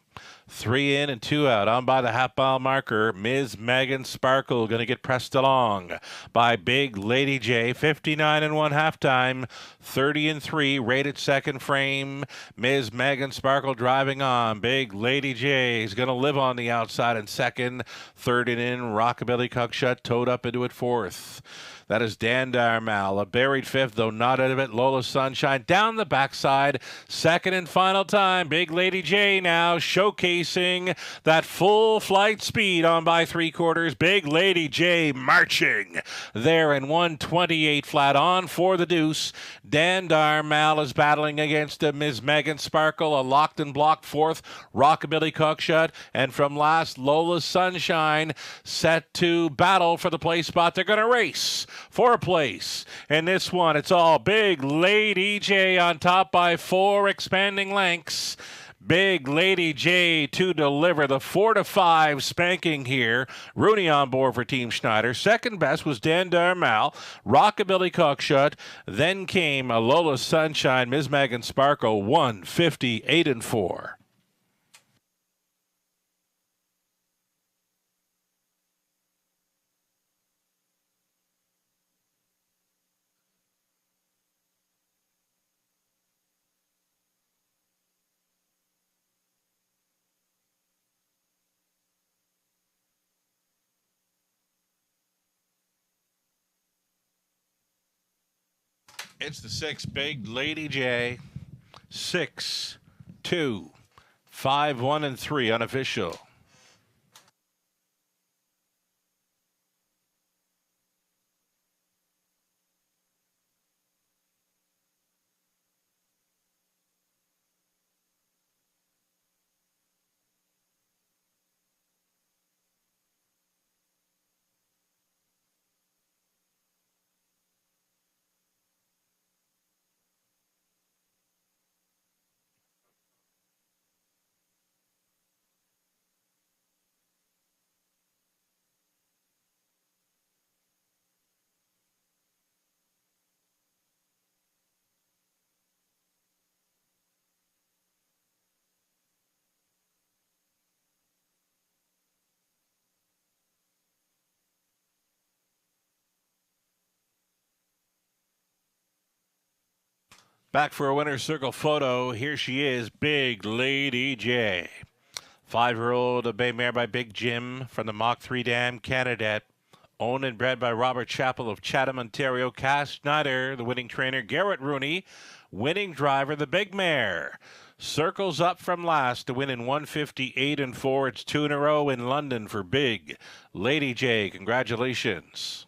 3 in and 2 out on by the half-mile marker. Ms. Megan Sparkle going to get pressed along by Big Lady J. 59-1 halftime. 30-3 rated second frame. Ms. Megan Sparkle driving on. Big Lady J is going to live on the outside in second. Third and in. Rockabilly Cockshot towed up into it fourth. That is Dan Darmel. A buried fifth, though not out of it. Lola Sunshine down the backside. Second and final time. Big Lady J now showcasing that full flight speed on by 3/4. Big Lady J marching there in 128 flat on for the deuce. Dan Darmel is battling against Ms. Megan Sparkle. A locked and blocked fourth. Rockabilly Cockshot. And from last, Lola Sunshine set to battle for the place spot. They're going to race for a place. In this one, it's all Big Lady J on top by 4 expanding lengths. Big Lady J to deliver the 4 to 5 spanking here. Rooney on board for Team Schneider. Second best was Dan Darmel. Rockabilly Cockshot. Then came a Lola Sunshine. Ms. Megan Sparkle 158-4. It's the 6, Big Lady J. 6, 2, 5, 1, and 3 unofficial. Back for a winner's circle photo. Here she is, Big Lady J. 5-year-old bay mare by Big Jim from the Mach 3 Dam Candidate. Owned and bred by Robert Chappell of Chatham, Ontario. Cass Schneider, the winning trainer. Garrett Rooney, winning driver, the big mare. Circles up from last to win in 158 and 4. It's 2 in a row in London for Big Lady J. Congratulations.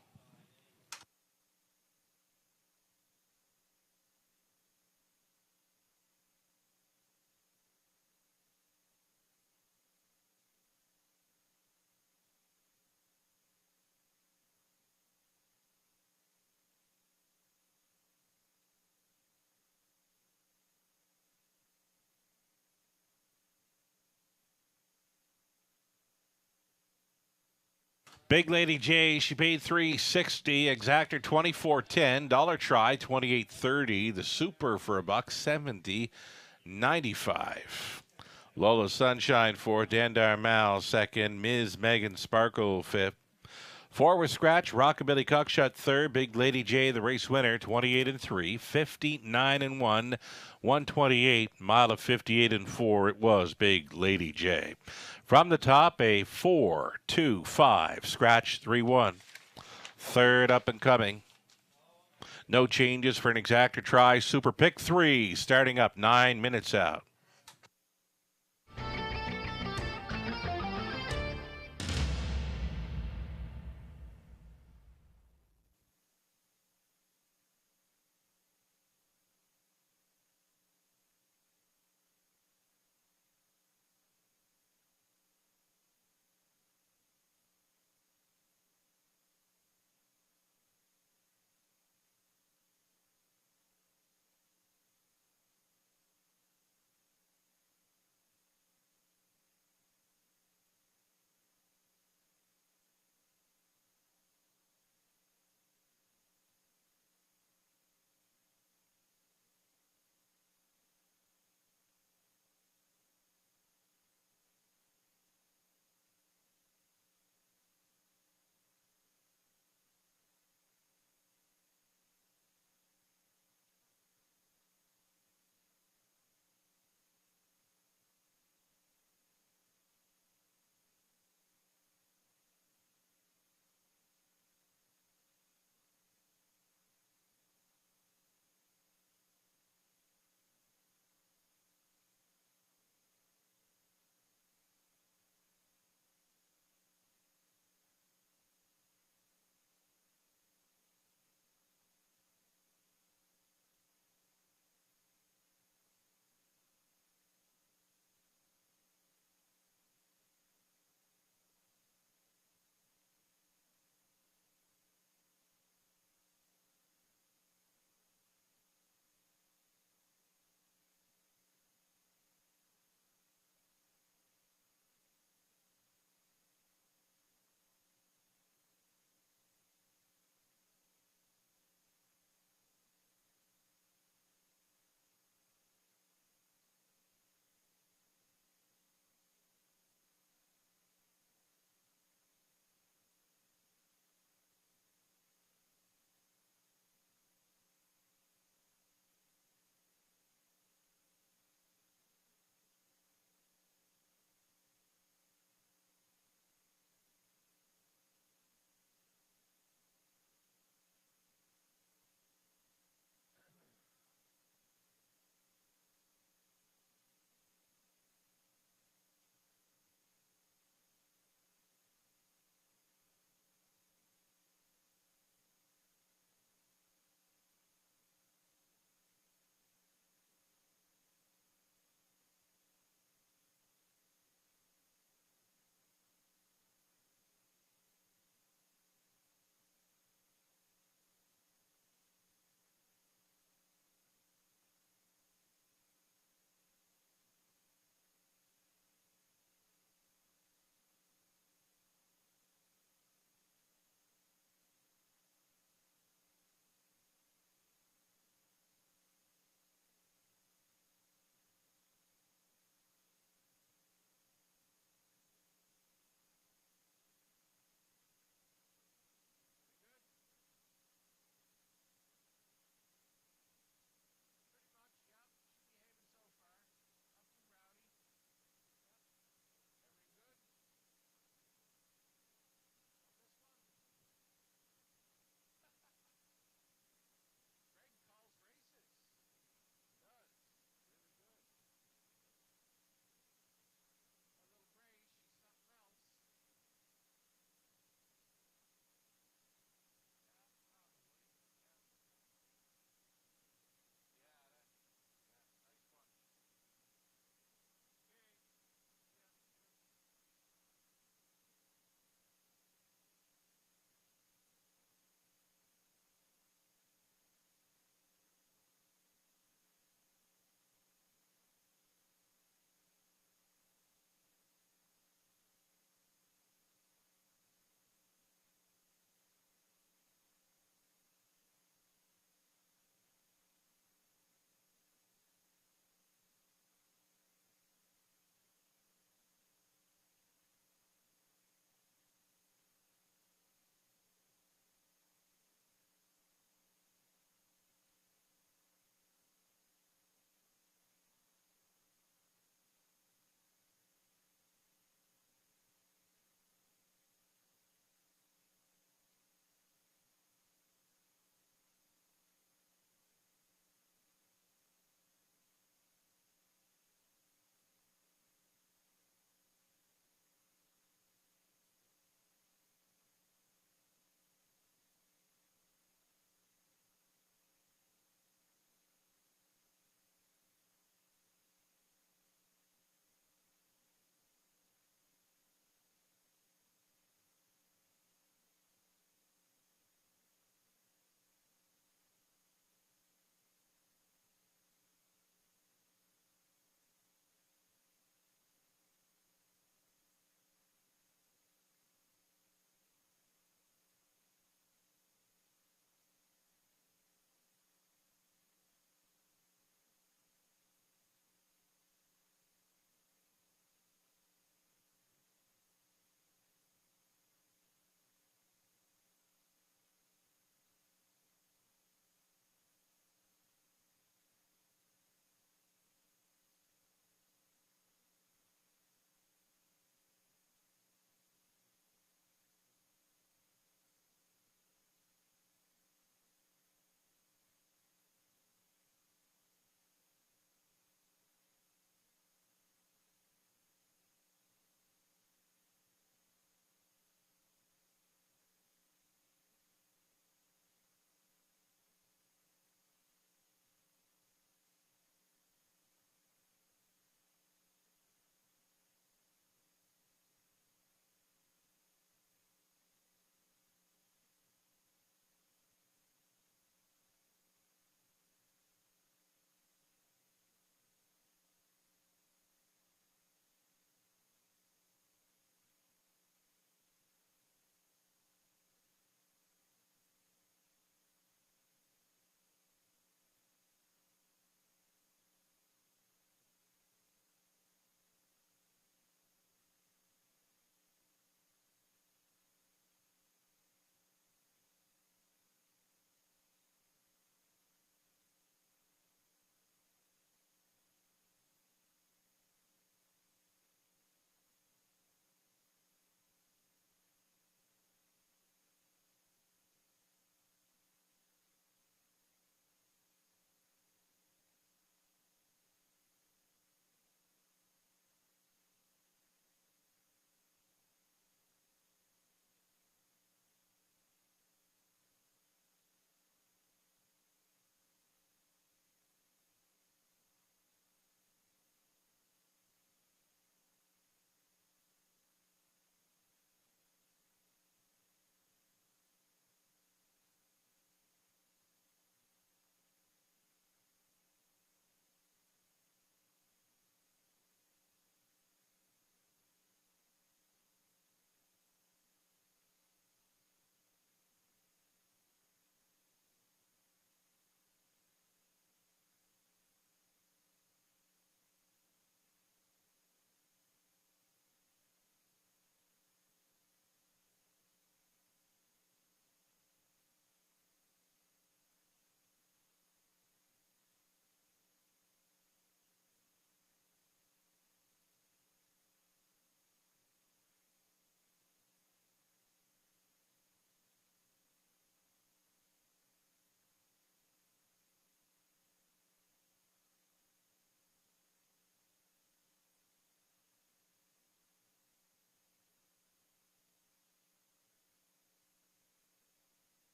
Big Lady J, she paid $360. Exactor $24.10. Dollar Try $28.30. The Super for $170.95. Lola Sunshine fourth. Dandar Mal second. Ms. Megan Sparkle fifth. Forward Scratch, Rockabilly Cockshot third. Big Lady J, the race winner, 28 and 3, 59 and 1, 128. Mile of 58 and 4. It was Big Lady J. From the top, a 4-2-5. Scratch 3-1. Third up and coming. No changes for an Exactor Try. Super Pick 3 starting up 9 minutes out.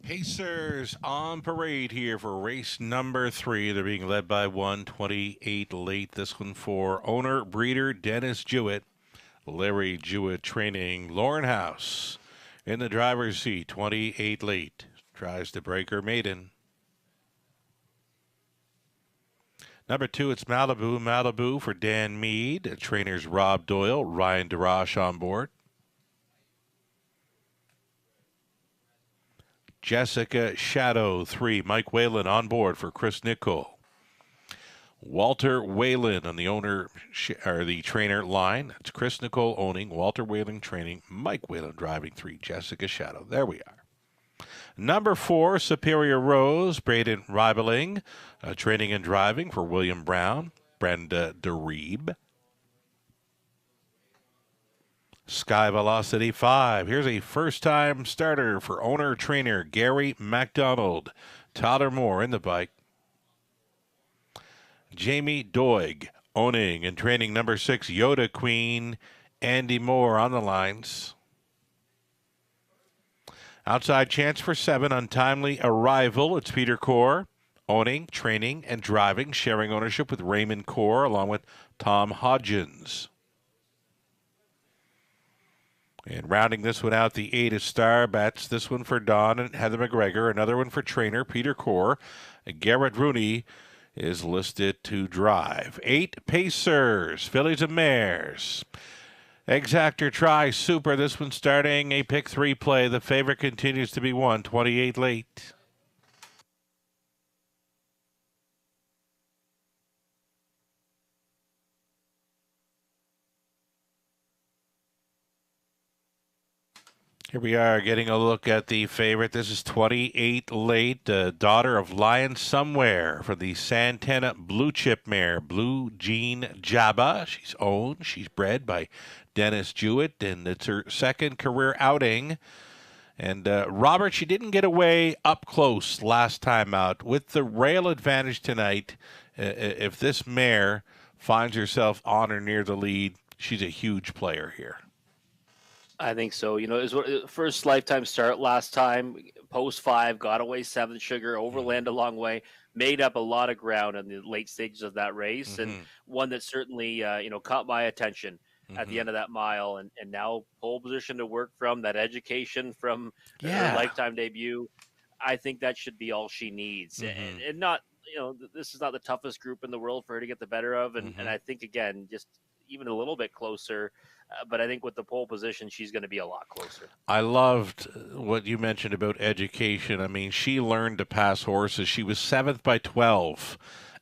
Pacers on parade here for race number 3. They're being led by 128 late. This one for owner, breeder Dennis Jewett. Larry Jewett training Lauren House in the driver's seat, 28 late. Tries to break her maiden. Number 2, it's Malibu. Malibu for Dan Mead. Trainers Rob Doyle, Ryan DeRoche on board. Jessica Shadow, 3. Mike Whalen on board for Chris Nicol. Walter Whalen on the owner or the trainer line. It's Chris Nicol owning, Walter Whalen training, Mike Whalen driving 3. Jessica Shadow. There we are. Number 4, Superior Rose, Braden Reibeling, training and driving for William Brown, Brenda DeReeb. Sky Velocity 5. Here's a first-time starter for owner-trainer Gary MacDonald. Tyler Moore in the bike. Jamie Doig owning and training number 6, Yoda Queen. Andy Moore on the lines. Outside chance for 7, Untimely Arrival. It's Peter Core owning, training, and driving, sharing ownership with Raymond Core along with Tom Hodgins. And rounding this one out, the 8 is Star Bets. This one for Don and Heather McGregor. Another one for trainer Peter Core. Garrett Rooney is listed to drive. 8 Pacers, Fillies and Mares. Exactor Try Super. This one starting a pick 3 play. The favorite continues to be 128 late. Here we are getting a look at the favorite. This is 28 late, daughter of Lion Somewhere for the Santana Blue Chip mare, Blue Jean Jabba. She's owned. She's bred by Dennis Jewett, and it's her second career outing. And Robert, she didn't get away up close last time out. With the rail advantage tonight, if this mare finds herself on or near the lead, she's a huge player here. I think so. You know, it was first lifetime start last time. Post 5, got away 7 Sugar, overland a long way, made up a lot of ground in the late stages of that race, and one that certainly caught my attention at the end of that mile, and now pole position to work from, that education from her lifetime debut. I think that should be all she needs, and not, this is not the toughest group in the world for her to get the better of, and I think again, just even a little bit closer. But I think with the pole position, she's going to be a lot closer. I loved what you mentioned about education. I mean, she learned to pass horses. She was 7th by 12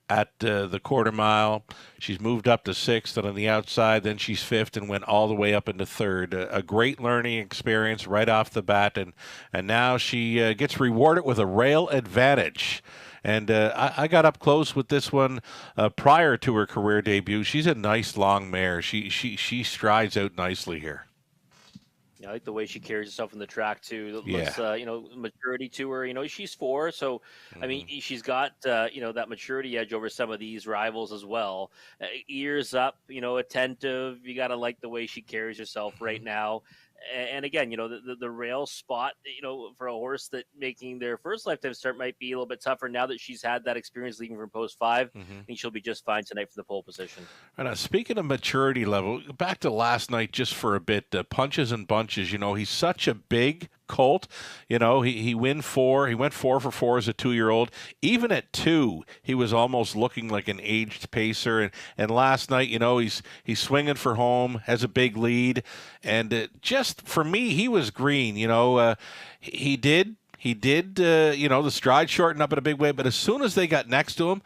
at the quarter mile. She's moved up to 6th, and on the outside, then she's 5th and went all the way up into 3rd. A great learning experience right off the bat, and now she gets rewarded with a rail advantage. And I got up close with this one prior to her career debut. She's a nice long mare. She strides out nicely here. Yeah, I like the way she carries herself in the track too. Yeah. Looks, maturity to her. She's 4, so I mean, she's got that maturity edge over some of these rivals as well. Ears up, attentive. You got to like the way she carries herself right now. And again, the rail spot, for a horse that making their first lifetime start might be a little bit tougher now that she's had that experience leaving from post 5. I think she'll be just fine tonight for the pole position. Right, speaking of maturity level, back to last night just for a bit, Punches and Bunches, he's such a big colt. He went 4 for 4 as a 2-year-old. Even at 2, he was almost looking like an aged pacer. And last night, he's swinging for home, has a big lead. And just for me, he was green. He did. The stride shortened up in a big way. But as soon as they got next to him,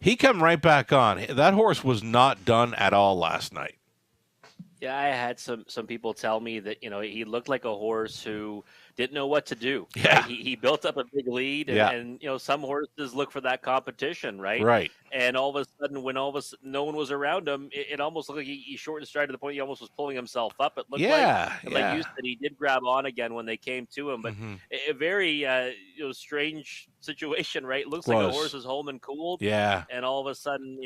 he come right back on. That horse was not done at all last night. Yeah, I had some people tell me that he looked like a horse who didn't know what to do. Yeah, right? He built up a big lead, and some horses look for that competition, right? Right. And all of a sudden, when no one was around him, it almost looked like he shortened stride to the point he almost was pulling himself up. It looked like you said, he did grab on again when they came to him, but a very strange situation, right? It looks like a horse is home and cooled. Yeah. And all of a sudden,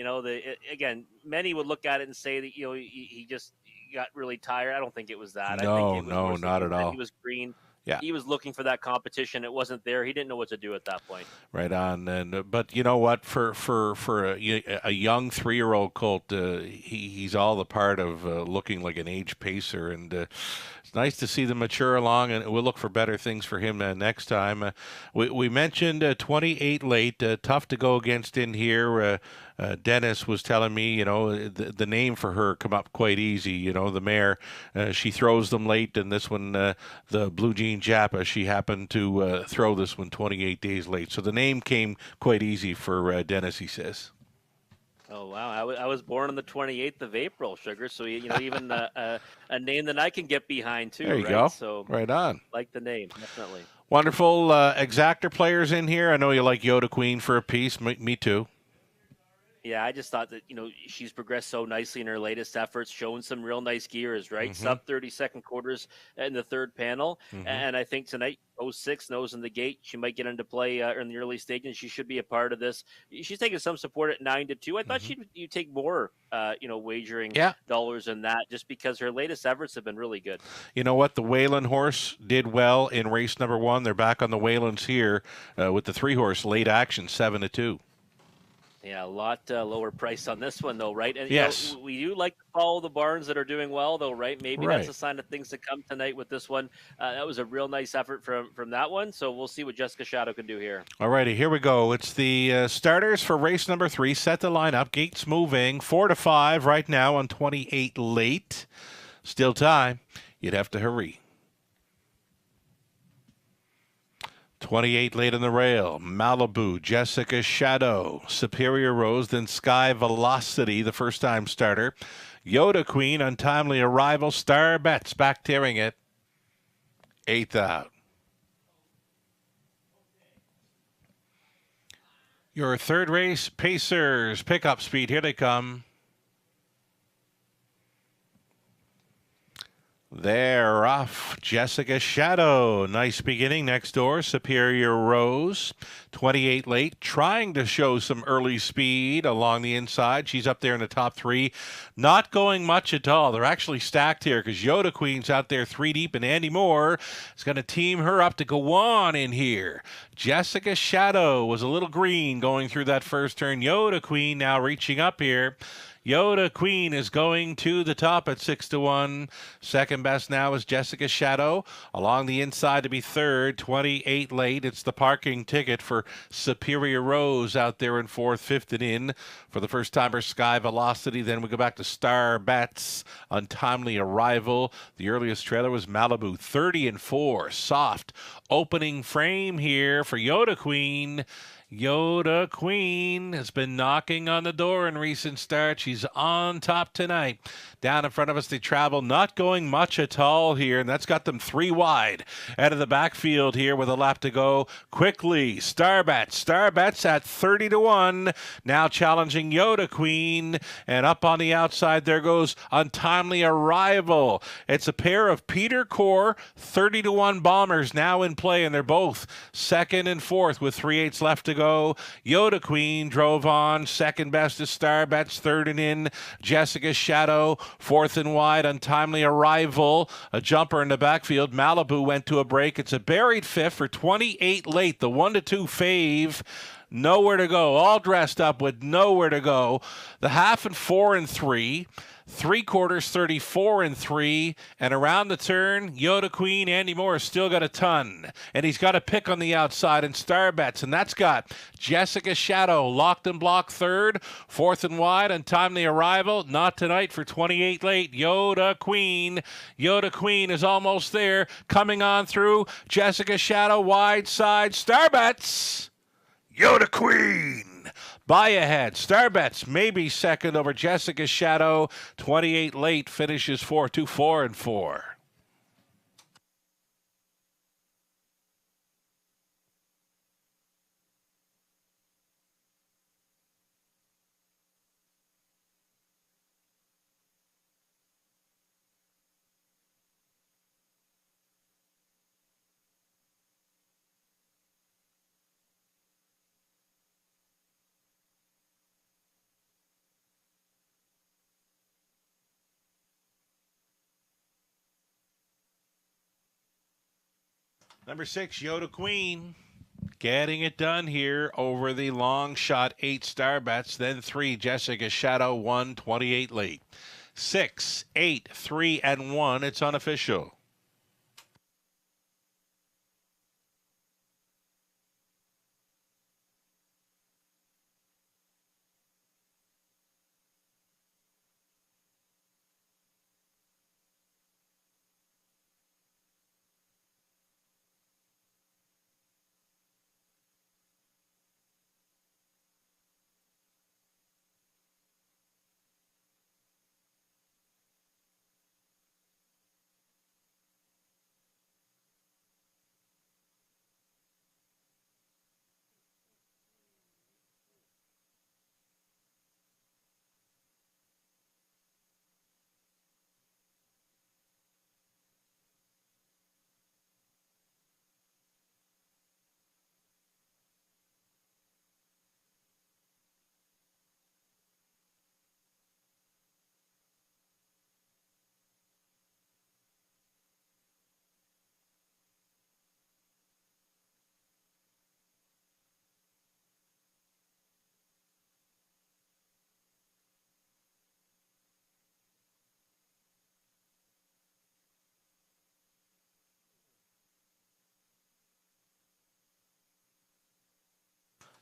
again, many would look at it and say that he just got really tired. I don't think it was that. No, I think it was not at all. He was green. Yeah. he was looking for that competition. It wasn't there. He didn't know what to do at that point. Right on. And but you know what? For a young 3-year-old colt, he's all the part of looking like an age pacer, and it's nice to see them mature along. And we'll look for better things for him next time. We mentioned 28 late, tough to go against in here. Dennis was telling me, you know, the name for her come up quite easy. You know, the mare, she throws them late, and this one, the Blue Jean Japa, she happened to throw this one 28 days late. So the name came quite easy for Dennis, he says. Oh wow! I was born on the 28th of April, Sugar. So you know, even a name that I can get behind too. There you right? go. So right on. like the name, definitely. Wonderful exactor players in here. I know you like Yoda Queen for a piece. Me too. Yeah, I just thought that, you know, she's progressed so nicely in her latest efforts, showing some real nice gears, right? Mm-hmm. Sub 30-second quarters in the third panel. Mm-hmm. And I think tonight, 06 nose in the gate. She might get into play in the early stages. She should be a part of this. She's taking some support at 9-2. I thought you'd take more, wagering dollars in that, just because her latest efforts have been really good. You know what? The Whalen horse did well in race number 1. They're back on the Whalens here with the 3-horse late action, 7-2. Yeah, a lot lower price on this one, though, right? And yes, you know, we do like to follow the barns that are doing well, though, right? Maybe that's a sign of things to come tonight with this one. That was a real nice effort from that one, so we'll see what Jessica Shadow can do here. All righty, here we go. It's the starters for race number 3. Set the lineup. Gates moving 4-5 right now on 28 late. Still time. You'd have to hurry. 28 late in the rail. Malibu, Jessica Shadow, Superior Rose, then Sky Velocity, the first-time starter. Yoda Queen, Untimely Arrival, Star Bets, back tearing it. 8th out. Your third race, Pacers, pickup speed. Here they come. They're off. Jessica Shadow. Nice beginning next door. Superior Rose. 28 late. Trying to show some early speed along the inside. She's up there in the top 3. Not going much at all. They're actually stacked here because Yoda Queen's out there 3 deep, and Andy Moore is going to team her up to go on in here. Jessica Shadow was a little green going through that first turn. Yoda Queen now reaching up here. Yoda Queen is going to the top at 6-1. Second best now is Jessica Shadow. Along the inside to be third, 28 late. It's the parking ticket for Superior Rose out there in fourth, fifth and in. For the first timer, Sky Velocity. Then we go back to Star Bets, Untimely Arrival. The earliest trailer was Malibu, 30-4. Soft opening frame here for Yoda Queen. Yoda Queen has been knocking on the door in recent starts. She's on top tonight. Down in front of us, they travel, not going much at all here, and that's got them 3 wide out of the backfield here with a lap to go. Quickly, Starbets at 30-1. Now challenging Yoda Queen, and up on the outside there goes Untimely Arrival. It's a pair of Peter Core 30-1 bombers now in play, and they're both second and fourth with 3/8 left to go. Yoda Queen drove on. Second best is Starbets. Third and in, Jessica Shadow. Fourth and wide, Untimely Arrival. A jumper in the backfield. Malibu went to a break. It's a buried fifth for 28 late. The 1-2 fave. Nowhere to go. All dressed up with nowhere to go. The half and 4-3. 3/4, 34-3, and around the turn, Yoda Queen, Andy Moore has still got a ton, and he's got a pick on the outside and Star Bets, and that's got Jessica Shadow locked and blocked third, fourth and wide, Untimely Arrival, not tonight for 28 late, Yoda Queen. Yoda Queen is almost there, coming on through, Jessica Shadow wide side, Star Bets, Yoda Queen. By ahead. Starbets maybe second over Jessica Shadow. 28 late finishes 4-4-4. Number 6, Yoda Queen. Getting it done here over the long shot 8 star bets. Then 3, Jessica Shadow 128 late. 6, 8, 3, and 1. It's unofficial.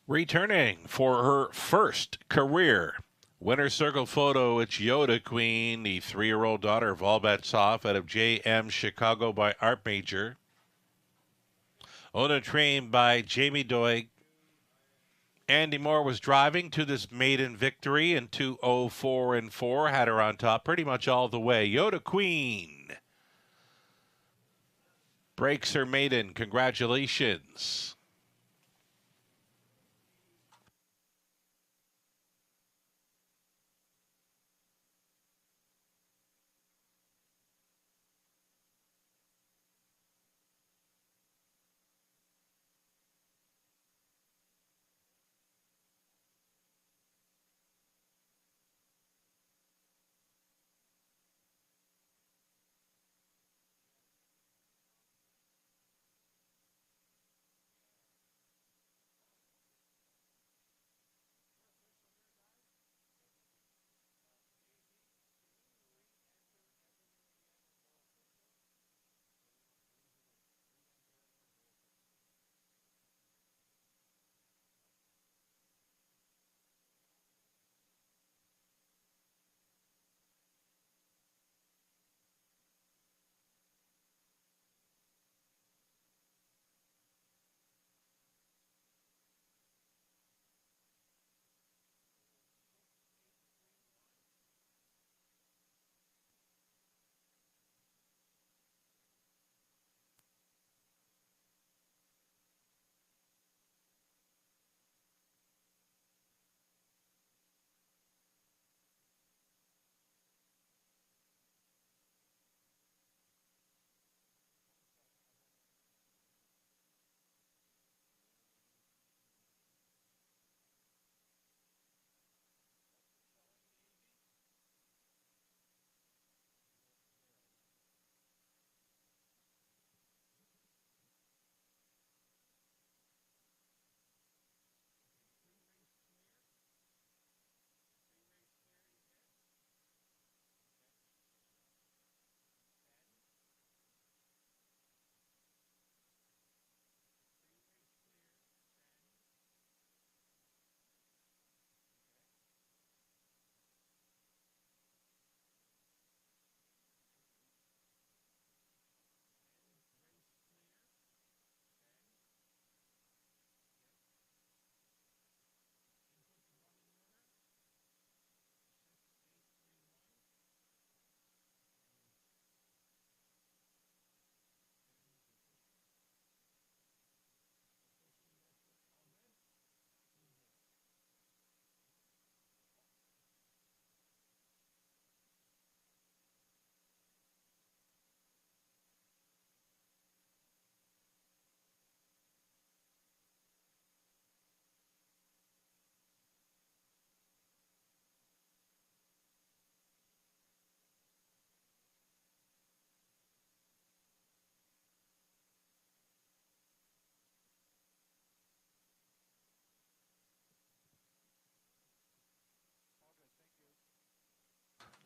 Returning for her first career winner circle photo, it's Yoda Queen, the 3-year-old daughter of All Bets Off out of JM Chicago by Art Major. Owned and trained by Jamie Doig. Andy Moore was driving to this maiden victory in 2:04 and 4. Had her on top pretty much all the way. Yoda Queen breaks her maiden. Congratulations.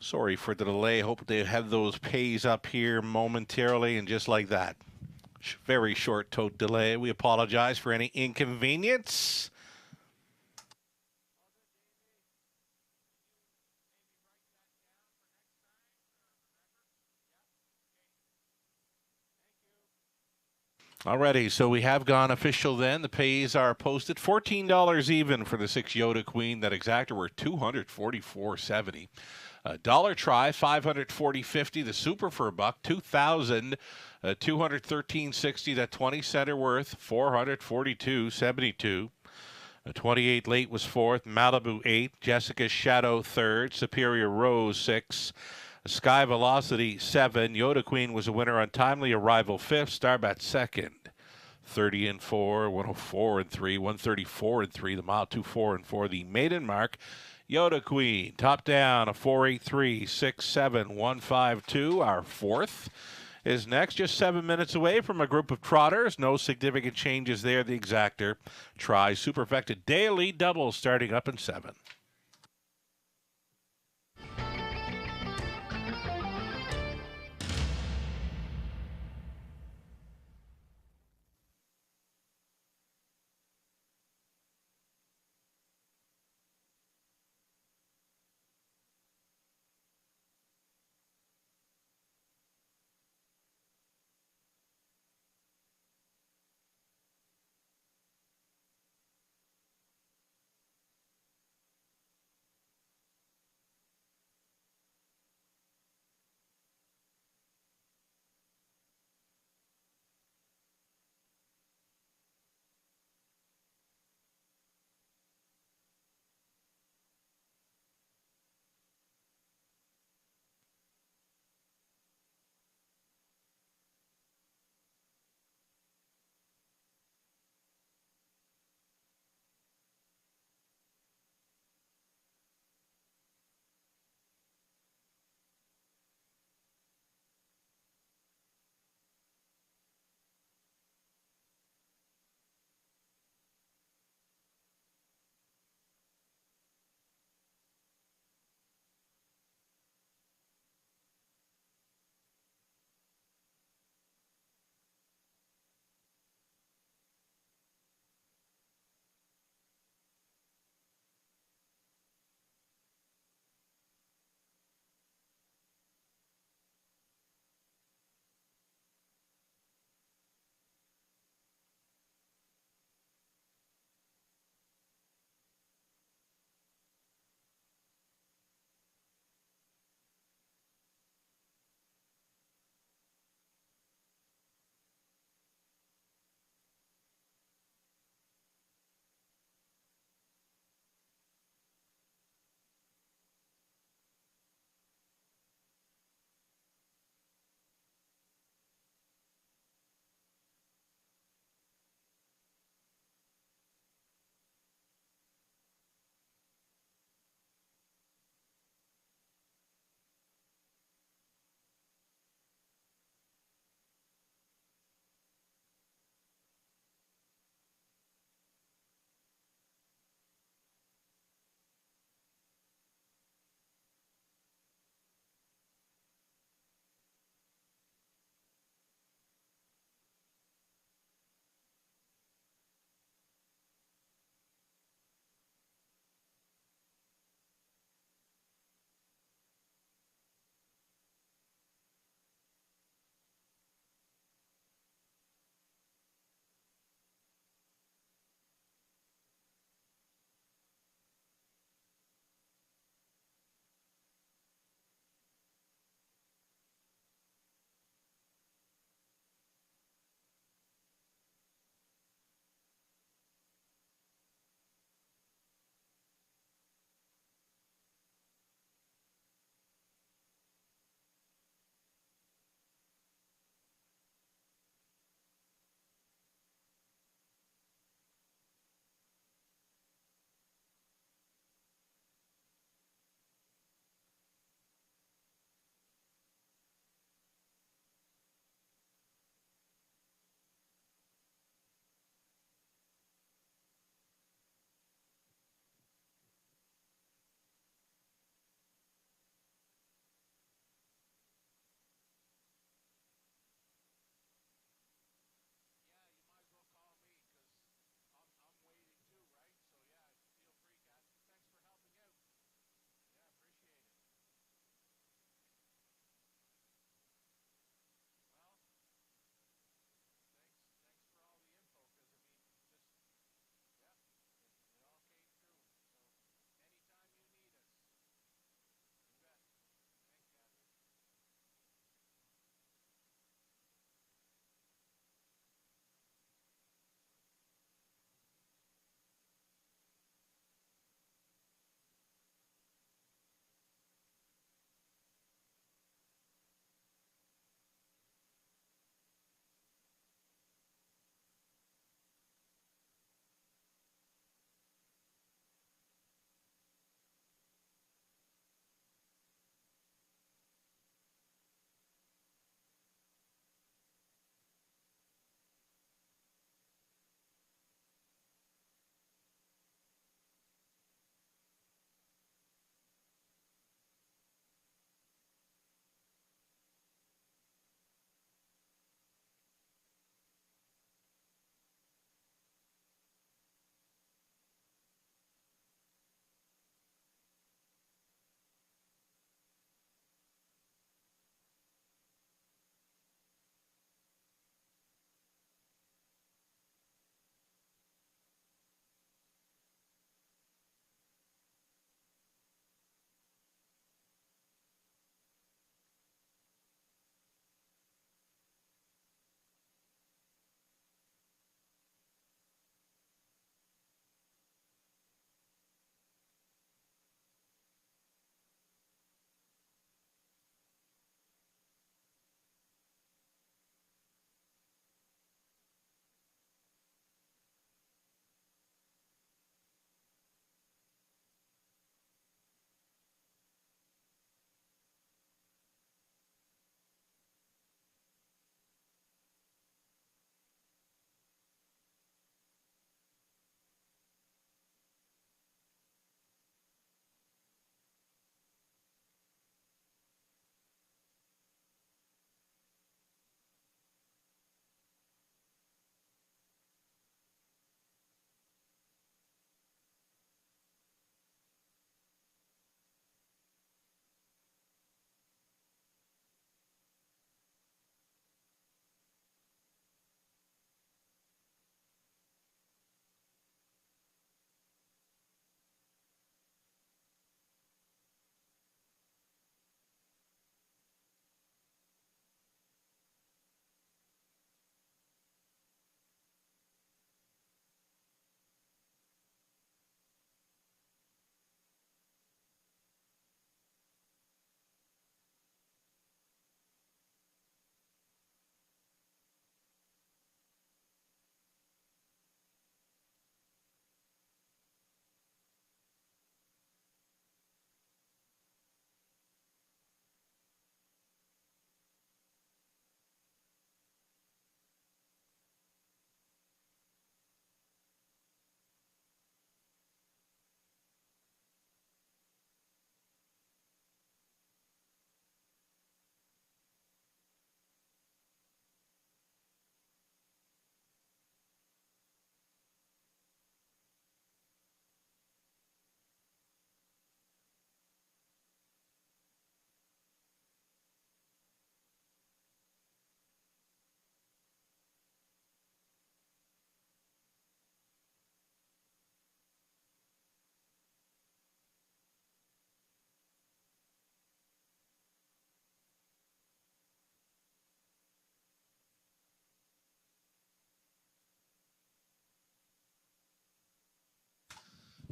Sorry for the delay. Hope they have those pays up here momentarily, and just like that. Very short tote delay. We apologize for any inconvenience. Alrighty, so we have gone official then. The pays are posted. $14 even for the 6 Yoda Queen. That exactor were $244.70. Dollar try, $540.50. The super for $1, $213.60. That 20 center worth, $442.72. 28 late was 4th, Malibu 8, Jessica's Shadow 3rd, Superior Rose 6, Sky Velocity 7, Yoda Queen was a winner on Timely Arrival 5th, Starbat 2nd. 30 and 4, 104 and 3, 134 and 3, the mile 24 and 4, the maiden mark. Yoda Queen, top down, a 483, 67, 152, our 4th. Is next, just 7 minutes away from a group of trotters. No significant changes there. The exactor try Superfecta daily double starting up in 7.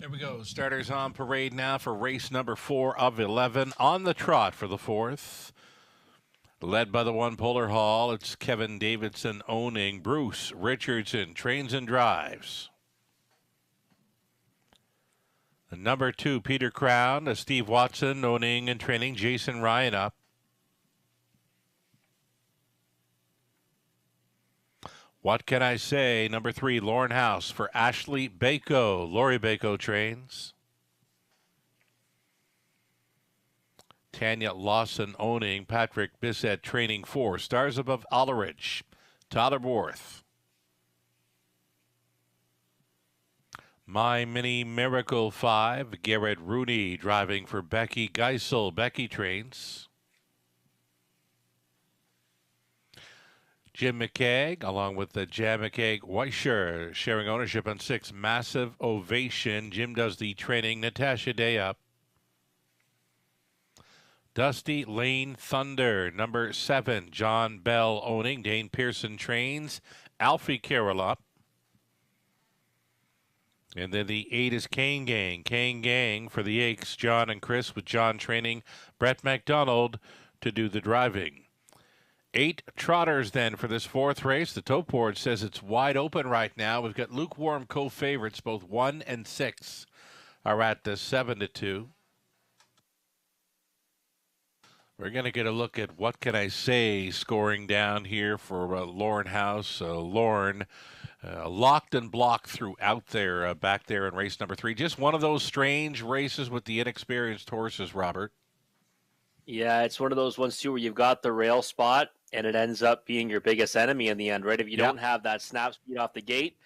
There we go. Starters on parade now for race number 4 of 11 on the trot for the 4th. Led by the one Polar Hall, it's Kevin Davidson owning Bruce Richardson, trains and drives. The number 2, Peter Crown, Steve Watson owning and training Jason Ryan up. What Can I Say? Number 3, Lauren House for Ashley Bako. Lori Bako trains. Tanya Lawson owning, Patrick Bissett training 4. Stars Above Alleridge, Tyler Borth. My Mini Miracle 5, Garrett Rooney driving for Becky Geisel. Becky trains. Jim McKeag, along with the Jam McKeag Weischer, sharing ownership on 6, Massive Ovation. Jim does the training. Natasha Day up. Dusty Lane Thunder, number 7, John Bell owning. Dane Pearson trains. Alfie Carroll up. And then the 8 is Kane Gang. Kane Gang for the Aches, John and Chris, with John training Brett McDonald to do the driving. 8 trotters then for this 4th race. The tote board says it's wide open right now. We've got lukewarm co-favorites. Both 1 and 6 are at the 7-2. We're going to get a look at What Can I Say scoring down here for Lauren House. Lauren locked and blocked throughout there, back there in race number 3. Just one of those strange races with the inexperienced horses, Robert. Yeah, it's one of those ones, too, where you've got the rail spot, and it ends up being your biggest enemy in the end, right? If you don't have that snap speed off the gate,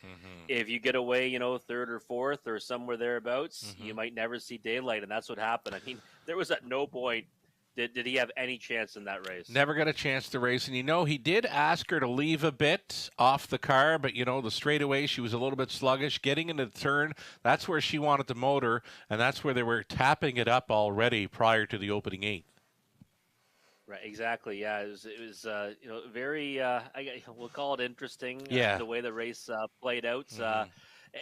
if you get away, 3rd or 4th or somewhere thereabouts, you might never see daylight, and that's what happened. I mean, there was at no point did he have any chance in that race. Never got a chance to race, and he did ask her to leave a bit off the car, but the straightaway, she was a little bit sluggish. Getting into the turn, that's where she wanted the motor, and that's where they were tapping it up already prior to the opening 8. Right, exactly. Yeah, it was very, we'll call it interesting. Yeah. The way the race played out.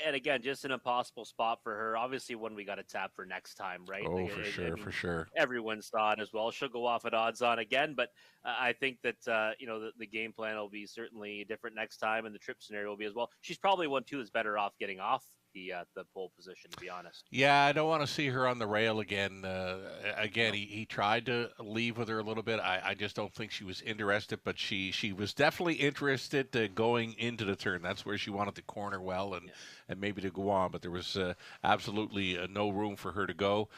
And again, just an impossible spot for her. Obviously, one we got to tap for next time, right? Oh, for sure. Everyone saw it as well. She'll go off at odds on again, but I think that the game plan will be certainly different next time, and the trip scenario will be as well. She's probably one too that's better off getting off the pole position, to be honest. Yeah, I don't want to see her on the rail again. He tried to leave with her a little bit. I just don't think she was interested, but she was definitely interested going into the turn. That's where she wanted to corner well and maybe to go on, but there was absolutely no room for her to go.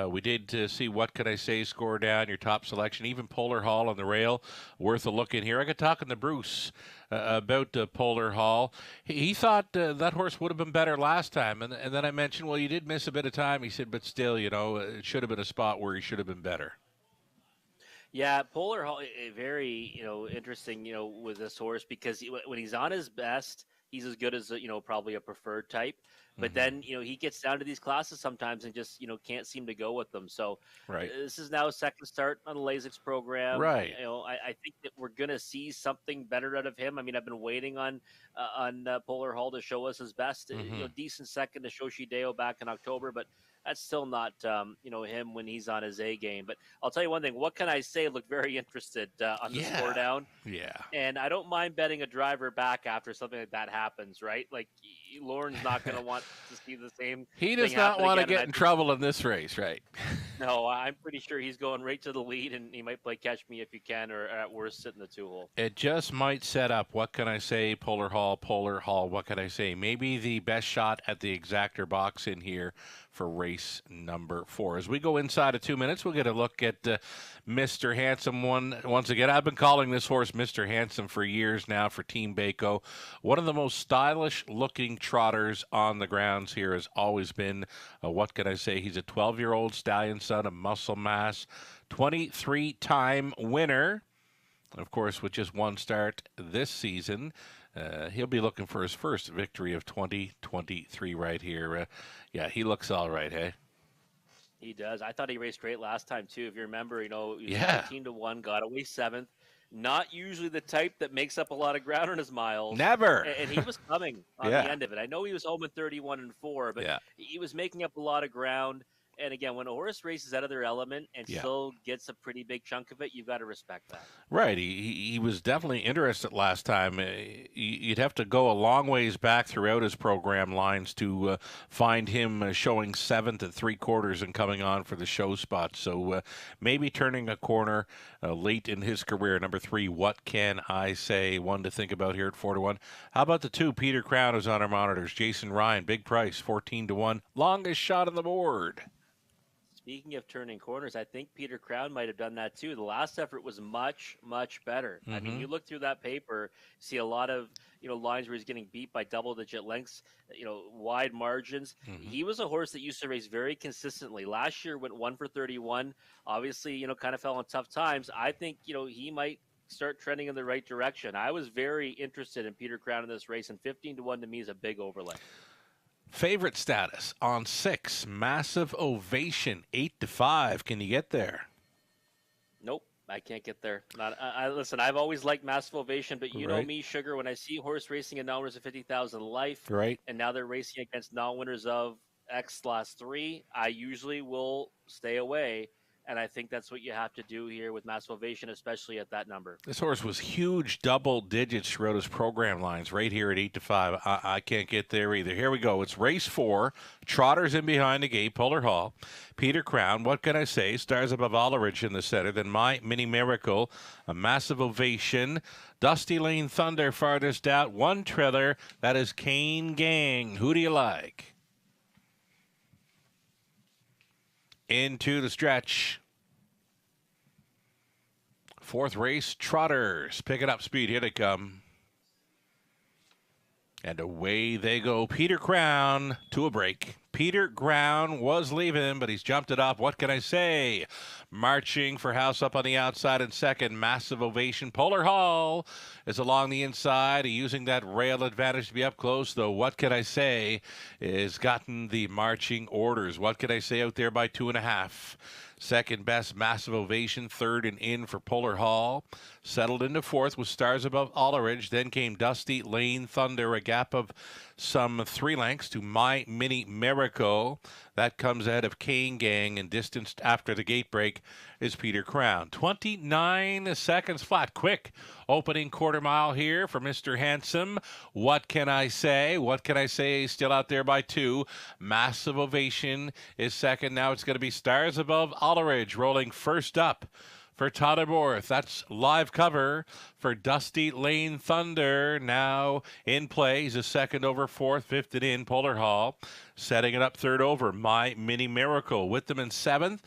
We did see What Can I Say score down, your top selection, even Polar Hall on the rail, worth a look in here. I got talking to Bruce about Polar Hall. He thought that horse would have been better last time, and then I mentioned, well, you did miss a bit of time. He said, but still, it should have been a spot where he should have been better. Yeah, Polar Hall, very interesting, with this horse, because when he's on his best, he's as good as probably a preferred type. But then he gets down to these classes sometimes and just can't seem to go with them. So this is now a second start on the Lasix program. Right. I think that we're gonna see something better out of him. I mean, I've been waiting on Polar Hall to show us his best. Decent second to Shoshi Deo back in October, but that's still not him when he's on his A game. But I'll tell you one thing. What Can I Say? Look very interested on the score down. Yeah. And I don't mind betting a driver back after something like that happens, right? Like Lauren's not going to want to see the same. He does not want to get in trouble in this race, right? No, I'm pretty sure he's going right to the lead, and he might play Catch Me If You Can, or at worst sit in the 2-hole. It just might set up What Can I Say, Polar Hall, What Can I Say? Maybe the best shot at the exactor box in here for race number 4. As we go inside of 2 minutes, we'll get a look at Mr. Handsome once again. I've been calling this horse Mr. Handsome for years now for Team Bako. One of the most stylish-looking trotters on the grounds here has always been, What Can I Say? He's a 12-year-old stallion son of muscle mass, 23-time winner. Of course, with just one start this season, he'll be looking for his first victory of 2023 right here. Yeah, he looks all right, hey? He does. I thought he raced great last time, too. If you remember, he was 19-1, got away 7th. not usually the type that makes up a lot of ground on his miles. Never. And he was coming on Yeah. the end of it. I know he was home in 31-4, but Yeah. he was making up a lot of ground. And again, when a horse races out of their element and Yeah. still gets a pretty big chunk of it, you've got to respect that. Right. He was definitely interested last time. You'd have to go a long ways back throughout his program lines to find him showing 7th at 3/4 and coming on for the show spot. So maybe turning a corner late in his career. Number 3, What Can I Say? One to think about here at 4-1. How about the 2? Peter Crown is on our monitors. Jason Ryan, big price, 14-1. Longest shot on the board. Speaking of turning corners, I think Peter Crown might have done that too. The last effort was much, much better. I mean, you look through that paper, see a lot of lines where he's getting beat by double-digit lengths, wide margins. He was a horse that used to race very consistently. Last year went 1 for 31. Obviously, kind of fell on tough times. I think he might start trending in the right direction. I was very interested in Peter Crown in this race, and 15-1 to me is a big overlay. Favorite status on 6, Massive Ovation, 8-5. Can you get there? Nope, I can't get there. Listen, I've always liked Massive Ovation, but you know Right. me, Sugar. When I see horse racing in non-winners of 50,000 life, Right. and now they're racing against non-winners of X/3, I usually will stay away. And I think that's what you have to do here with Massive Ovation, especially at that number. This horse was huge double digits throughout his program lines right here at 8-5. I can't get there either. Here we go. It's race 4. Trotters in behind the gate. Polar Hall. Peter Crown. What can I say? Stars Above Alleridge in the center. Then My Mini Miracle. A Massive Ovation. Dusty Lane Thunder farthest out. One trailer. That is Kane Gang. Who do you like? Into the stretch. 4th race, Trotters. Picking up speed. Here they come. And away they go. Peter Crown to a break. Peter Crown was leaving, but he's jumped it up. What can I say? Marching for House up on the outside in 2nd. Massive Ovation. Polar Hall is along the inside, using that rail advantage to be up close, though. What can I say? Is gotten the marching orders. What can I say out there by 2.5? Second best, Massive Ovation. 3rd and in for Polar Hall. Settled into 4th with Stars Above Alleridge. Then came Dusty Lane Thunder, a gap of some 3 lengths to My Mini Miracle. That comes ahead of Kane Gang, and distanced after the gate break is Peter Crown. 29 seconds flat. Quick opening quarter mile here for Mr. Handsome. What can I say? What can I say? Still out there by 2. Massive Ovation is 2nd. Now it's going to be Stars Above Alleridge rolling first up for Todderborth. That's live cover for Dusty Lane Thunder. Now in play. He's a 2nd over 4th, 5th and in. Polar Hall setting it up 3rd over. My Mini Miracle with them in 7th.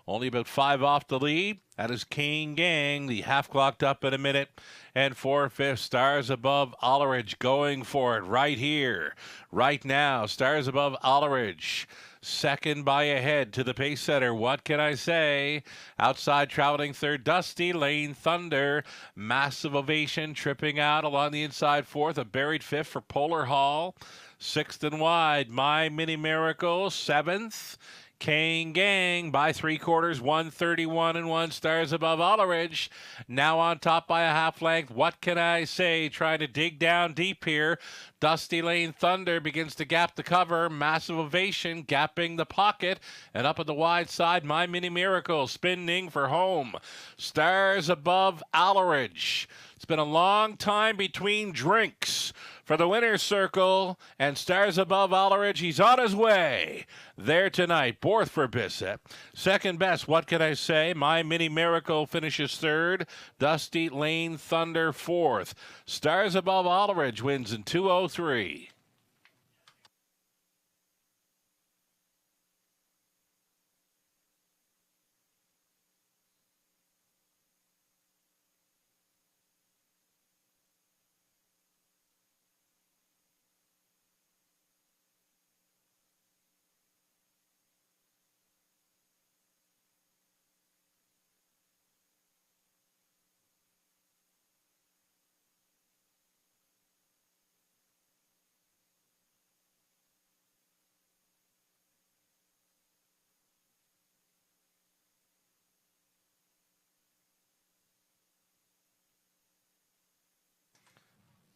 Only about 5 off the lead. That is Kane Gang. The half clocked up in a minute. And 4/5, Stars Above Alleridge going for it right here, right now. Stars Above Alleridge. 2nd by a head to the pace setter. What can I say? Outside traveling 3rd, Dusty Lane Thunder. Massive Ovation tripping out along the inside 4th. A buried 5th for Polar Hall. 6th and wide, My Mini Miracle. 7th. Kane Gang by 3/4, 131 and 1. Stars Above Alleridge now on top by a half length. What can I say? Trying to dig down deep here. Dusty Lane Thunder begins to gap the cover. Massive Ovation gapping the pocket. And up at the wide side, My Mini Miracle spinning for home. Stars Above Alleridge. It's been a long time between drinks for the winner's circle, and Stars Above Alleridge. He's on his way there tonight. 4th for Bissett. 2nd best, What Can I Say? My Mini Miracle finishes 3rd. Dusty Lane Thunder 4th. Stars Above Alleridge wins in 2:03.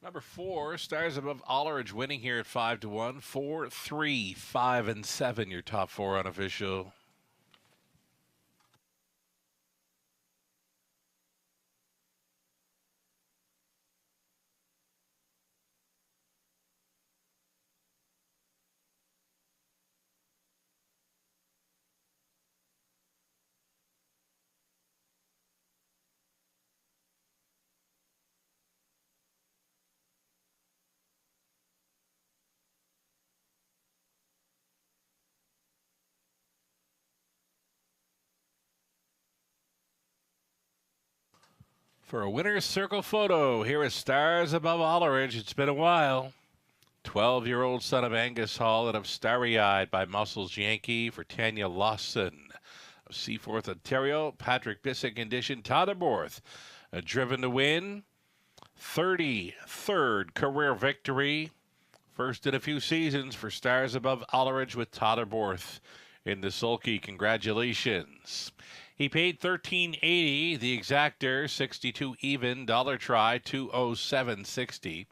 Number 4, Stars Above Alleridge winning here at 5-1. 4, 3, 5, and 7. Your top 4 unofficial. For a winner's circle photo, here is Stars Above Alleridge. It's been a while. 12-year-old son of Angus Hall and of Starry Eyed by Muscles Yankee for Tanya Lawson of Seaforth, Ontario. Patrick Bissick condition. Todderborth, driven to win. 33rd career victory. First in a few seasons for Stars Above Alleridge with Todderborth in the sulky. Congratulations. He paid $13.80. The exactor 62 even. Dollar try 207.60.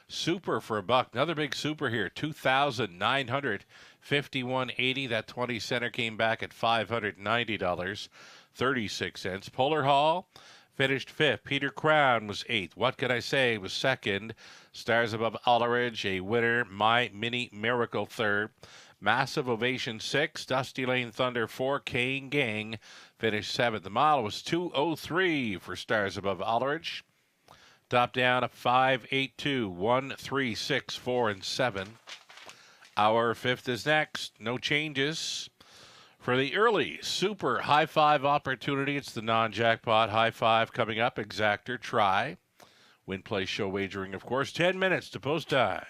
Super for $1. Another big super here. $2,951.80. That 20 center came back at $590. 36 cents. Polar Hall finished 5th. Peter Crown was 8th. What Can I Say was 2nd. Stars Above Alleridge, a winner. My Mini Miracle 3rd. Massive Ovation 6th. Dusty Lane Thunder 4. Kane Gang finished 7th. The mile was 2:03 for Stars Above Alleridge. Top down at 5.82, 1, 3, 6, 4, and 7. Our 5th is next. No changes. For the early super high five opportunity, it's the non-jackpot high five coming up. Exactor try. Win, play, show wagering, of course. 10 minutes to post time.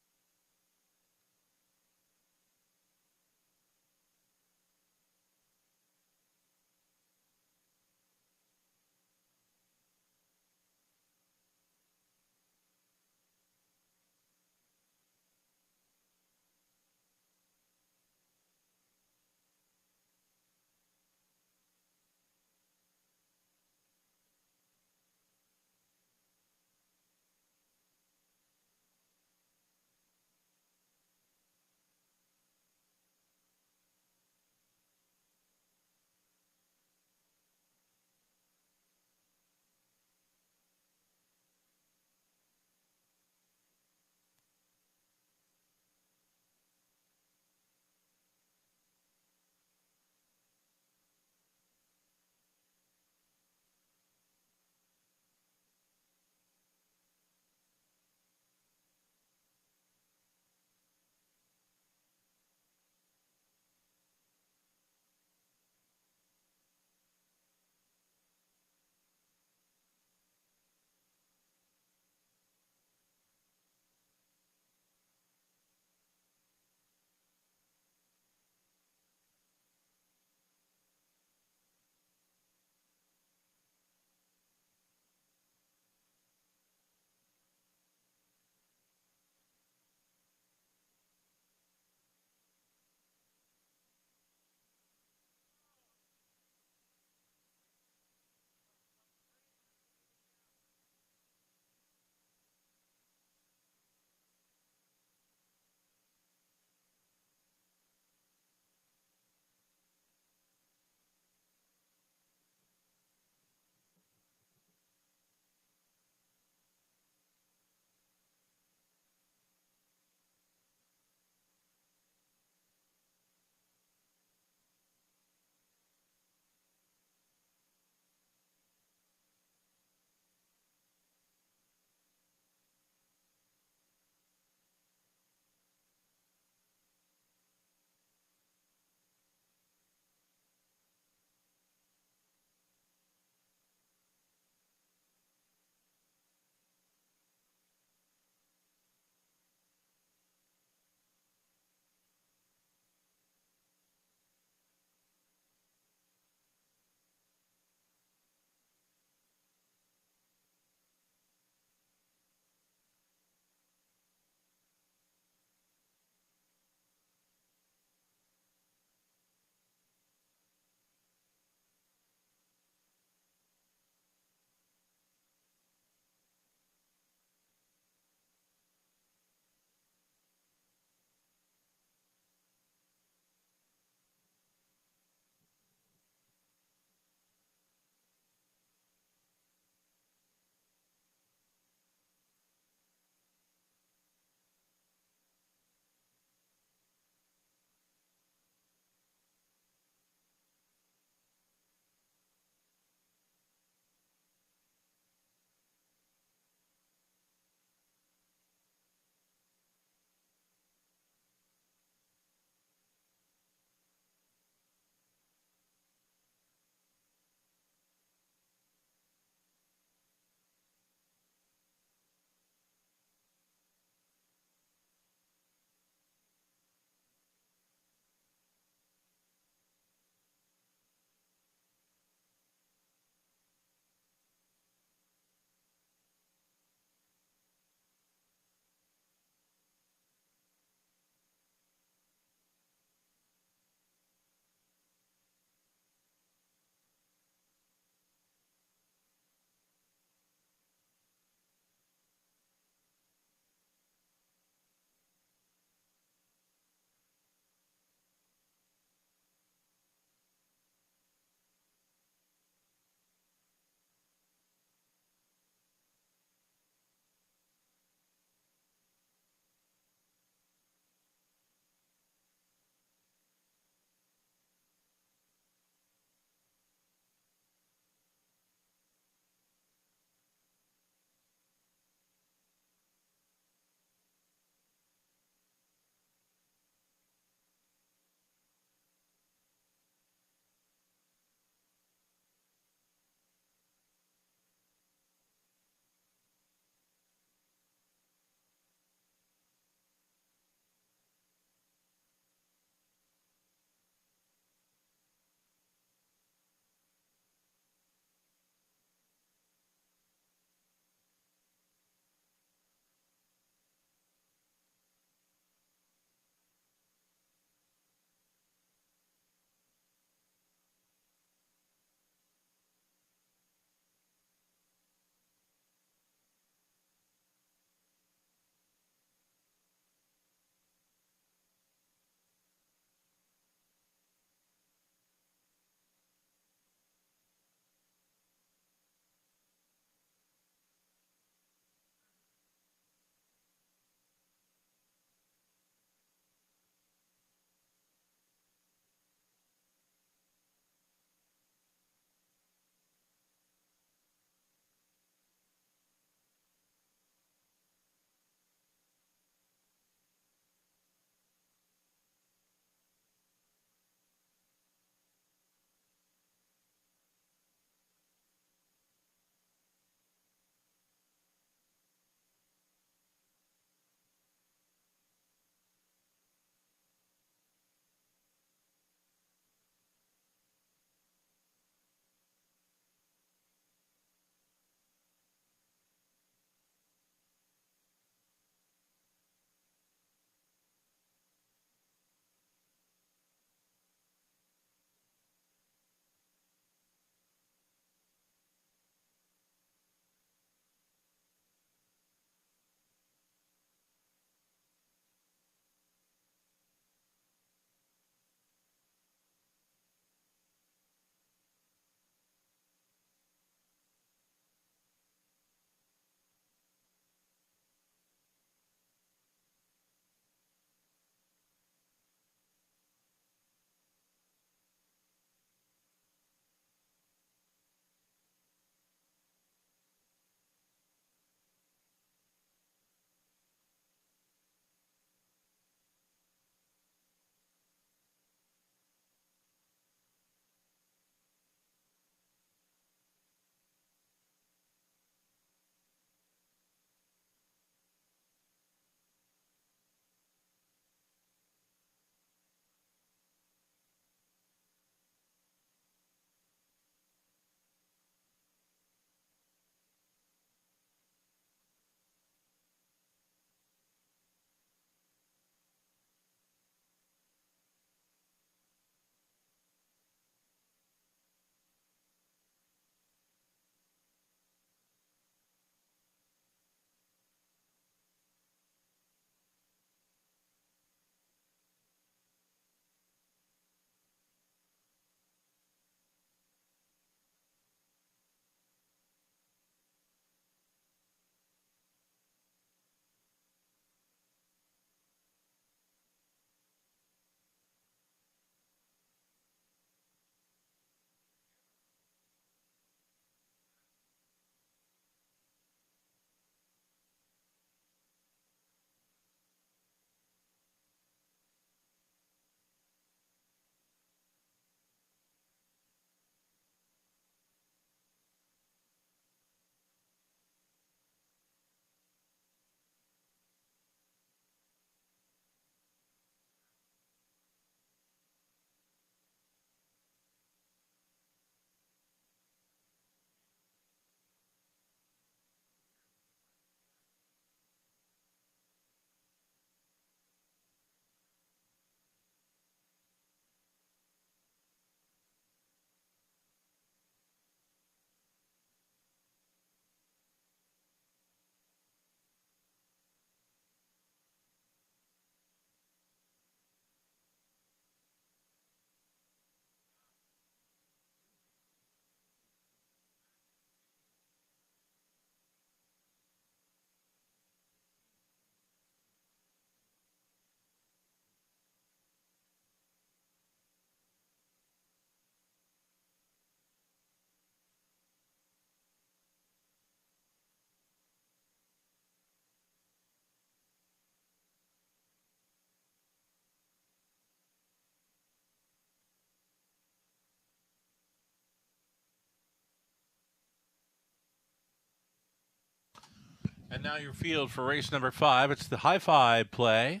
And now your field for race number 5. It's the high five play.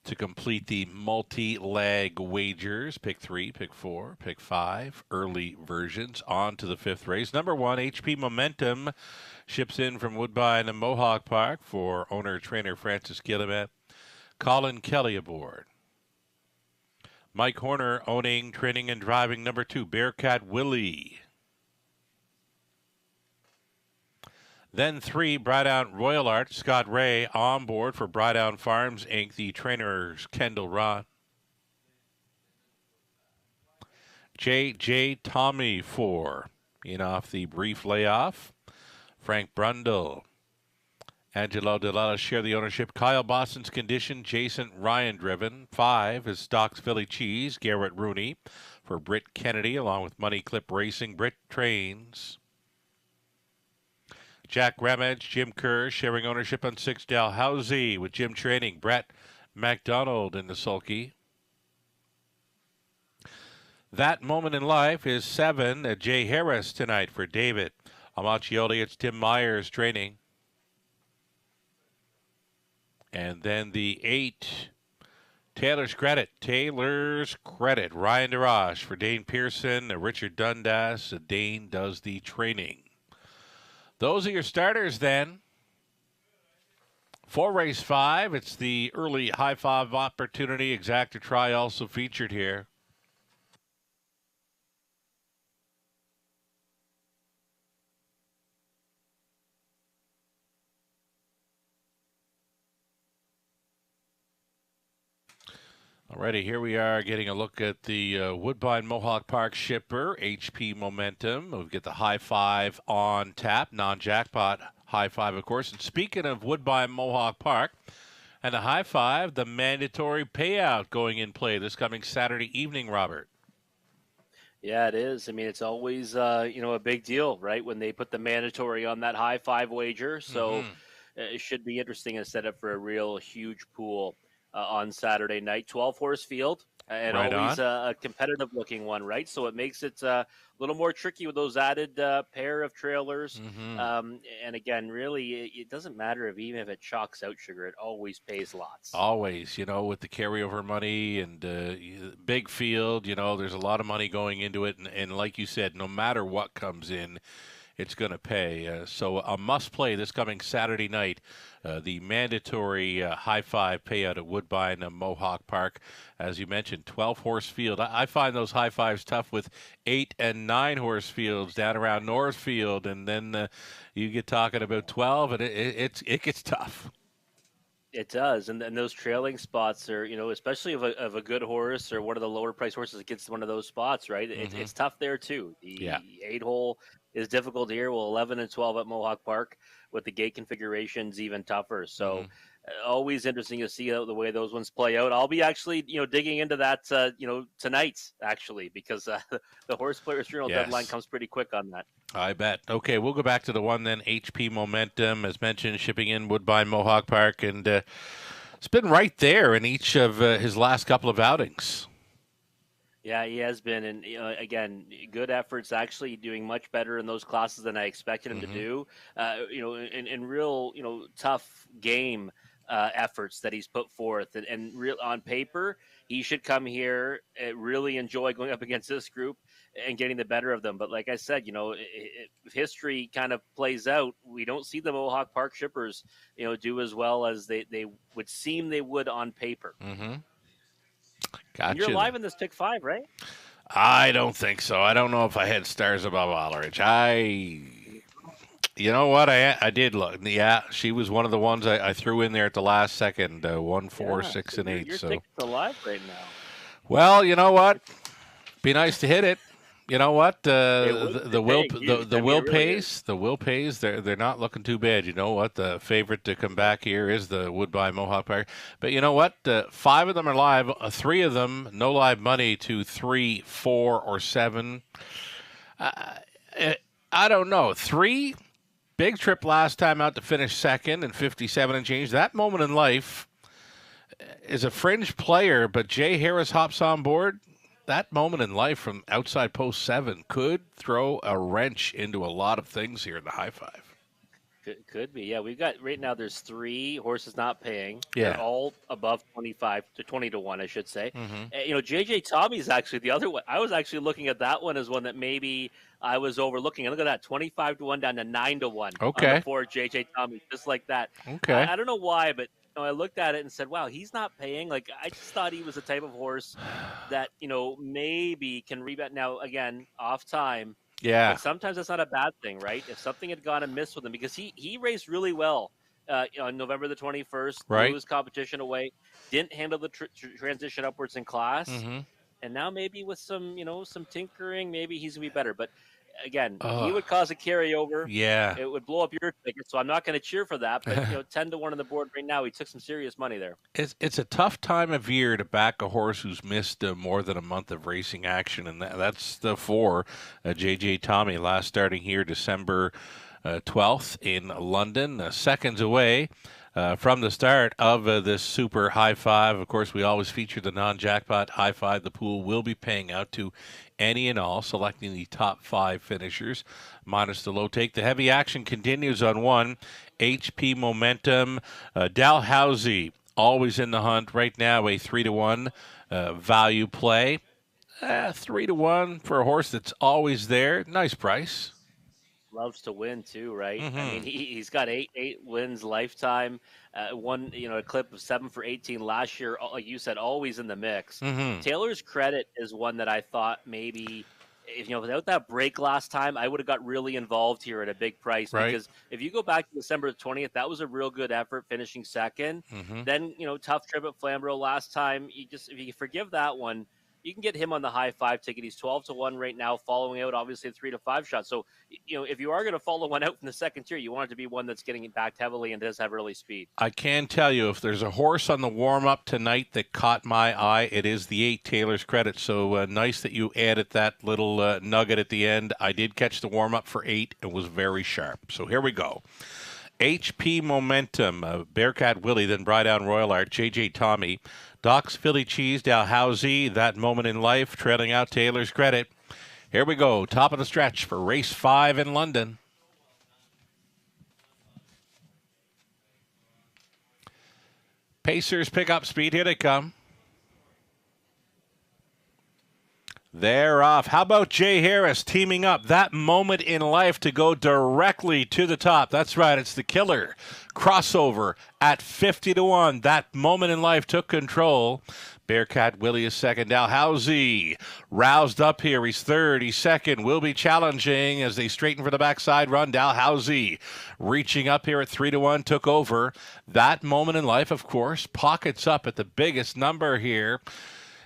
To complete the multi-leg wagers, pick 3, pick 4, pick 5, early versions. On to the 5th race. Number 1, HP Momentum, ships in from Woodbine and Mohawk Park for owner-trainer Francis Guillemette. Colin Kelly aboard. Mike Horner owning, training, and driving number 2, Bearcat Willie. Then 3, Brydown Royal Art, Scott Ray on board for Brydown Farms, Inc., the trainers Kendall Rod. J. Tommy 4, in off the brief layoff. Frank Brundle. Angelo Delala share the ownership. Kyle Boston's Condition, Jason Ryan driven. 5 is Stocks Philly Cheese, Garrett Rooney for Britt Kennedy, along with Money Clip Racing, Britt Trains. Jack Ramage, Jim Kerr sharing ownership on 6, Dalhousie with Jim Training, Brett MacDonald in the sulky. That Moment in Life is 7, Jay Harris tonight for David Amacchioli. It's Tim Myers training. And then the 8, Taylor's Credit, Ryan DeRoche for Dane Pearson, Richard Dundas. Dane does the training. Those are your starters then. For race 5, it's the early high five opportunity. Exacta Try also featured here. Alrighty, here we are getting a look at the Woodbine Mohawk Park shipper, HP Momentum. We'll get the high five on tap, non-jackpot high five, of course. And speaking of Woodbine Mohawk Park and the high five, the mandatory payout going in play this coming Saturday evening, Robert. Yeah, it is. I mean, it's always, a big deal, right, when they put the mandatory on that high five wager. So it should be interesting to set up for a real huge pool. On Saturday night, 12-horse field, and right always a competitive-looking one, right? So it makes it a little more tricky with those added pair of trailers. And again, really, it doesn't matter even if it chalks out, Sugar. It always pays lots. Always, with the carryover money and big field, there's a lot of money going into it. And like you said, no matter what comes in, it's going to pay. So a must-play this coming Saturday night. The mandatory high five payout at Woodbine Mohawk Park. As you mentioned, 12-horse field. I find those high fives tough with 8 and 9-horse fields down around Northfield, and then you get talking about 12, and it gets tough. It does, and those trailing spots are, especially of a good horse or one of the lower price horses that gets one of those spots, right? It's tough there too. The 8-hole is difficult here. Well, 11 and 12 at Mohawk Park with the gate configurations even tougher. So always interesting to see the way those ones play out. I'll be actually, digging into that, tonight actually, because the Horse Players Journal deadline comes pretty quick on that. I bet. Okay, we'll go back to the one then. HP Momentum, as mentioned, shipping in Woodbine Mohawk Park, and it's been right there in each of his last couple of outings. Yeah, he has been, and again, good efforts. Actually, doing much better in those classes than I expected him to do. In real, tough game efforts that he's put forth, and real on paper, he should come here and really enjoy going up against this group and getting the better of them. But like I said, if history kind of plays out, we don't see the Mohawk Park shippers, do as well as they would seem they would on paper. Gotcha. And you're live in this pick 5, right? I don't think so. I don't know if I had Stars Above Aldrich. You know what? I did look. Yeah, she was one of the ones I threw in there at the last second. 1, 4, 6, and 8. Your so ticket's alive right now. Well, you know what? Be nice to hit it. You know what? The will pays. They're not looking too bad. You know what? The favorite to come back here is the Woodbine Mohawk Park. But you know what? 5 of them are live. 3 of them no live money to 3, 4, or 7. I don't know. 3 big trip last time out to finish second and 57 and change. That Moment in Life is a fringe player, but Jay Harris hops on board. That Moment in Life from outside post 7 could throw a wrench into a lot of things here in the high five. Could be. Yeah, we've got right now. There's 3 horses not paying. They're Yeah. all above 25 to 20 to 1, I should say. Hmm. JJ Tommy is actually the other one. I was actually looking at that one as one that maybe I was overlooking. And look at that, 25 to 1 down to 9 to 1 on the Okay. 4 JJ Tommy, just like that. Okay. I don't know why, but I looked at it and said, "Wow, he's not paying." Like I just thought he was the type of horse that maybe can rebound. Now again, off time. Yeah. But sometimes that's not a bad thing, right? If something had gone amiss with him, because he raced really well on November the 21st, blew Right. his competition away, didn't handle the transition upwards in class, Hmm. and now maybe with some tinkering, maybe he's gonna be better. But again, he Oh, would cause a carryover. yeah. It would blow up your ticket, so I'm not going to cheer for that. But 10 to 1 on the board right now, he took some serious money there. It's a tough time of year to back a horse who's missed more than a month of racing action, and that's the 4 JJ Tommy, last starting here December 12th in London, seconds away from the start of this super high five. Of course, we always feature the non-jackpot high five. The pool will be paying out to any and all, selecting the top 5 finishers minus the low take. The heavy action continues on 1, HP Momentum. Dalhousie always in the hunt right now, a 3-1 value play. 3-1 for a horse that's always there. Nice price. Loves to win too, right? I Mm-hmm. mean, he's got eight wins lifetime. One, a clip of 7 for 18 last year. Like you said, always in the mix. Mm-hmm. Taylor's Credit is one that I thought maybe, if without that break last time, I would have got really involved here at a big price. Right. Because if you go back to December 20th, that was a real good effort, finishing second. Mm-hmm. Then tough trip at Flamborough last time. If you forgive that one, you can get him on the high 5 ticket. He's 12 to 1 right now, following out obviously a 3-5 shot. So if you are going to follow one out from the second tier, you want it to be one that's getting backed heavily and does have early speed. I can tell you, if there's a horse on the warm-up tonight that caught my eye, it is the 8 Taylor's Credit. So nice that you added that little nugget at the end. I did catch the warm-up for 8. It was very sharp. So here we go. HP Momentum, Bearcat Willie, then Brydown Royal Art, JJ Tommy, Doc's Philly Cheese, Dalhousie, That Moment in Life, trailing out Taylor's Credit. Here we go, top of the stretch for race 5 in London. Pacers pick up speed. Here they come. They're off. How about Jay Harris teaming up? That Moment in Life to go directly to the top. That's right. It's the killer. Crossover at 50-1. That Moment in Life took control. Bearcat Willie is second. Dalhousie roused up here. He's third. He's second. Will be challenging as they straighten for the backside run. Dalhousie reaching up here at 3-1. Took over. That Moment in Life, of course, pockets up at the biggest number here.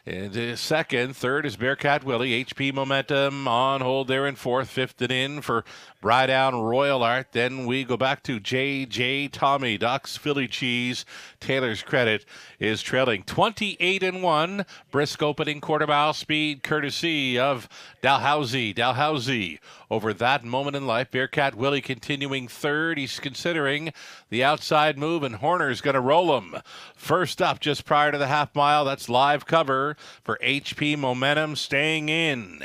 And second, third is Bearcat Willie. HP Momentum on hold there in fourth. Fifth and in for Brydown Royal Art. Then we go back to JJ Tommy. Doc's Philly Cheese. Taylor's Credit is trailing 28-1. Brisk opening quarter mile speed courtesy of Dalhousie. Dalhousie over That Moment in Life. Bearcat Willie continuing third. He's considering the outside move, and Horner's going to roll him. First up, just prior to the half mile, that's live cover for HP Momentum staying in.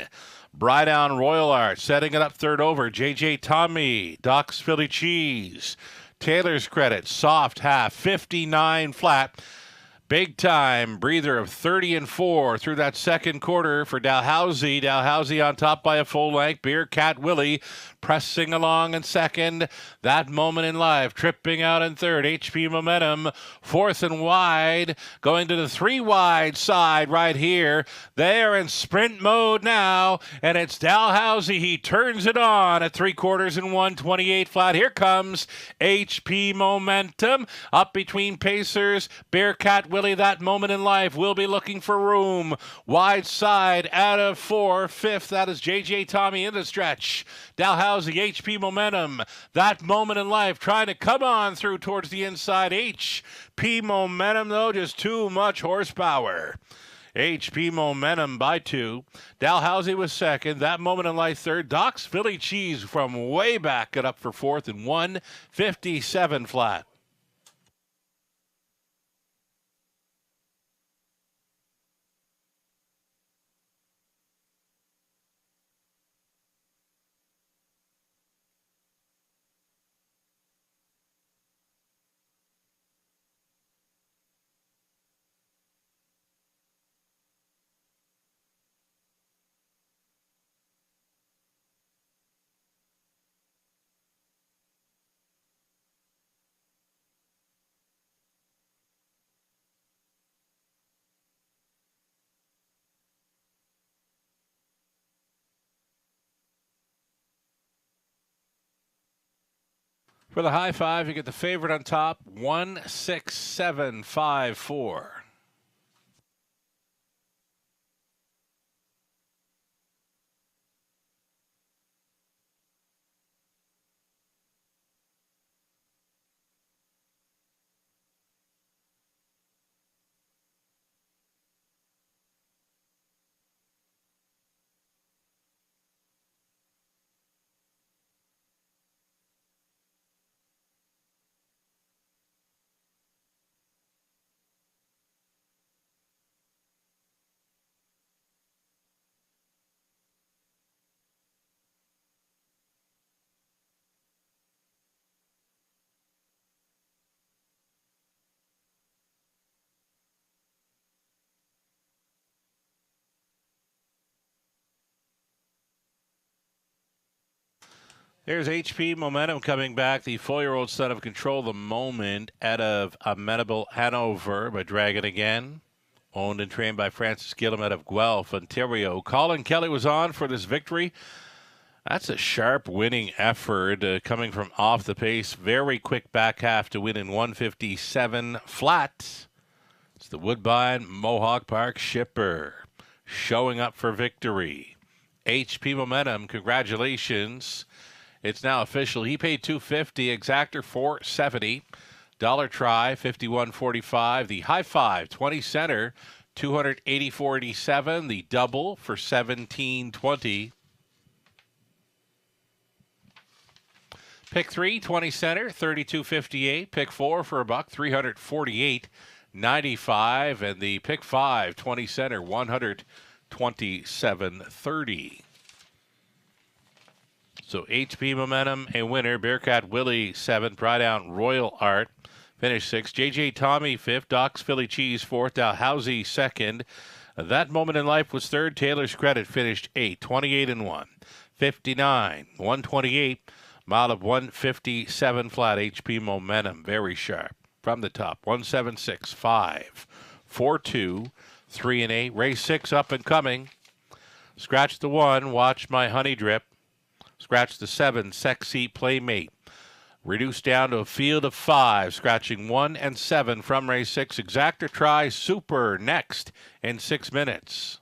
Brydown Royal Art setting it up third over. JJ Tommy, Doc's Philly Cheese. Taylor's Credit, soft half, 59 flat. Big time breather of 30-4 through that second quarter for Dalhousie. Dalhousie on top by a full length. Bearcat Willie pressing along in second. That Moment in Life tripping out in third. HP Momentum fourth and wide. Going to the 3 wide side right here. They are in sprint mode now, and it's Dalhousie. He turns it on at 3/4 and 128 flat. Here comes HP Momentum up between Pacers. Bearcat Willie, That Moment in Life will be looking for room. Wide side out of 4. Fifth, that is JJ Tommy in the stretch. Dalhousie, HP Momentum. That Moment in Life trying to come on through towards the inside. HP Momentum, though, just too much horsepower. HP Momentum by 2. Dalhousie was second. That Moment in Life third. Doc's Philly Cheese from way back got up for fourth and 157 flat. For the high five, you get the favorite on top, 16754. There's HP Momentum coming back. The 4-year-old son of Control the Moment out of Amenable Hanover, but Dragon again. Owned and trained by Francis Gillum out of Guelph, Ontario. Colin Kelly was on for this victory. That's a sharp winning effort coming from off the pace. Very quick back half to win in 157 flat. It's the Woodbine Mohawk Park Shipper showing up for victory. HP Momentum, congratulations. It's now official. He paid $250, Exactor $470, dollar try $51.45. The high five 20 center $284.87. The double for $17.20. Pick 3 20 center $32.58. Pick 4 for $1 $348.95, and the pick 5 20 center $127.30. So HP Momentum, a winner. Bearcat Willie, 7. Pride Out Royal Art, finished 6. JJ Tommy, 5th. Doc's Philly Cheese, 4th. Dalhousie, 2nd. That Moment in Life was 3rd. Taylor's Credit finished 8. 28-1. 59. 128. Mile of 157 flat. HP Momentum, very sharp. From the top, 176, 5, 4, 2, 3, and 8. Race 6 up and coming. Scratch the 1. Watch My Honey Drip. Scratch the 7, Sexy Playmate. Reduced down to a field of 5, scratching 1 and 7 from race 6. Exactor Try Super next in 6 minutes.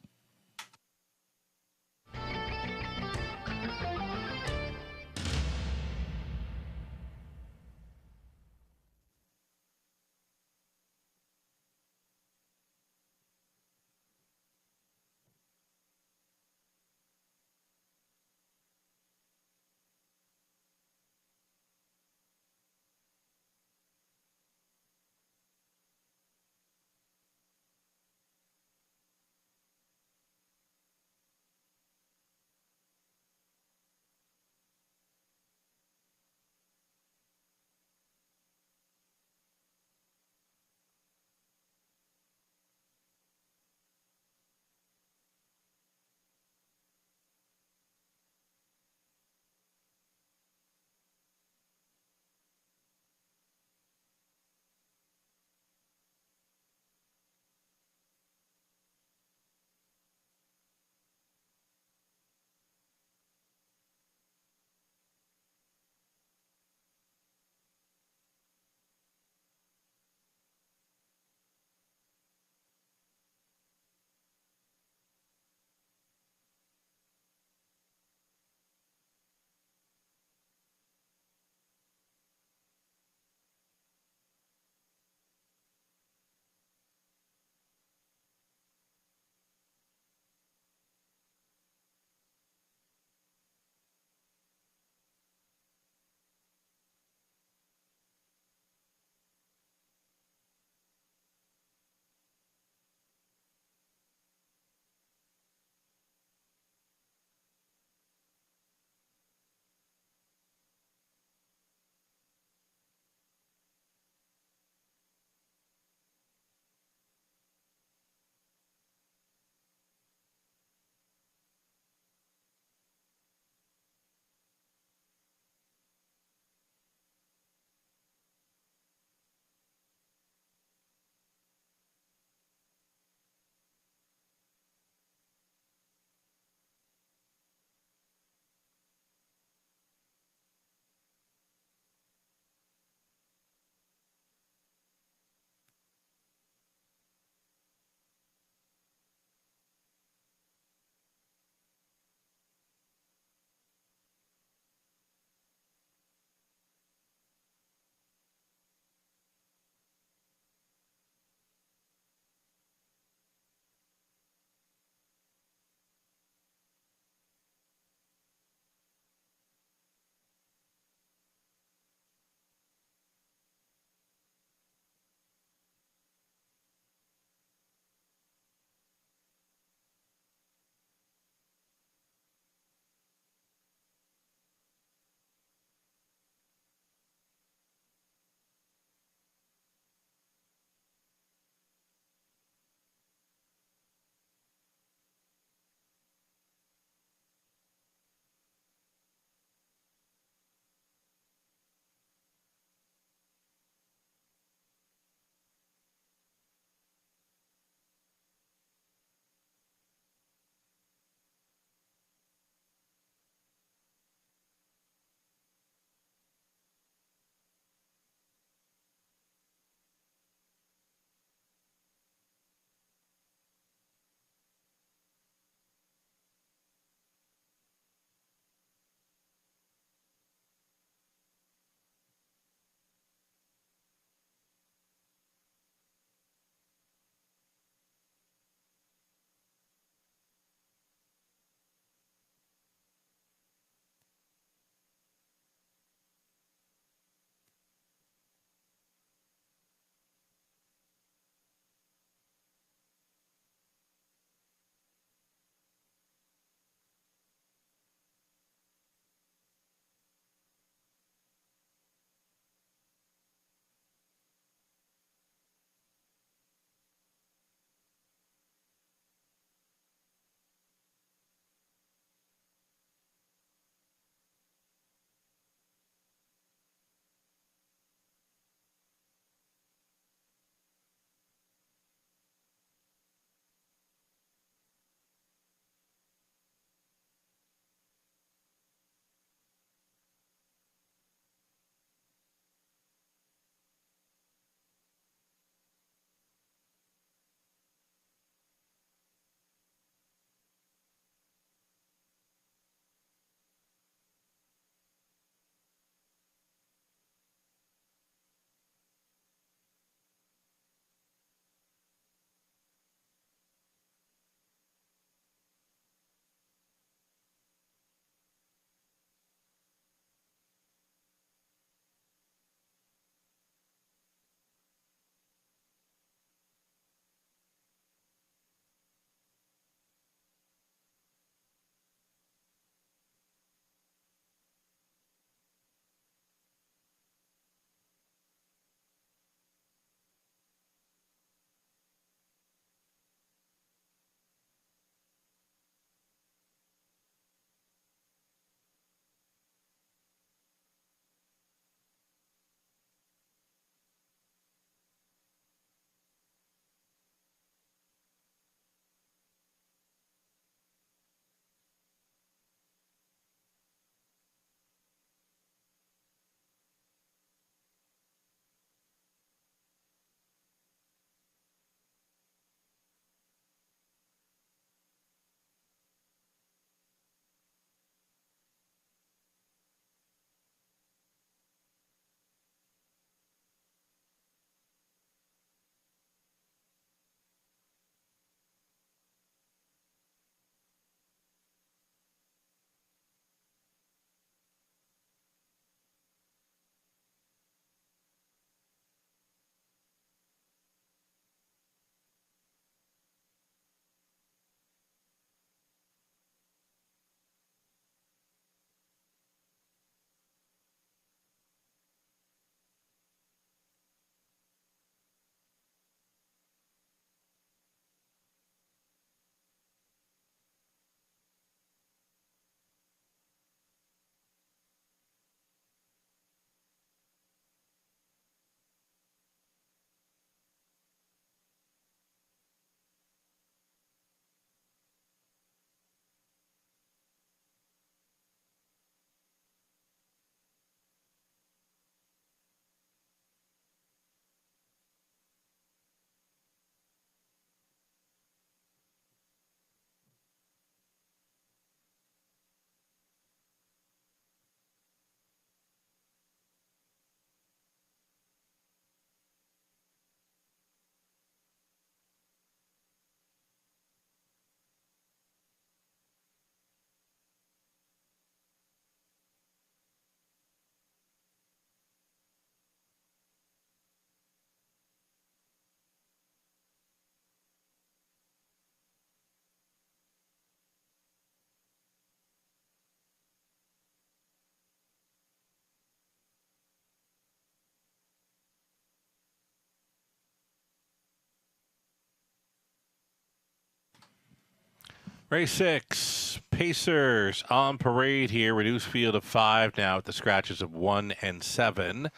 Race 6, Pacers on parade here. Reduced field of 5 now at the scratches of 1 and 7.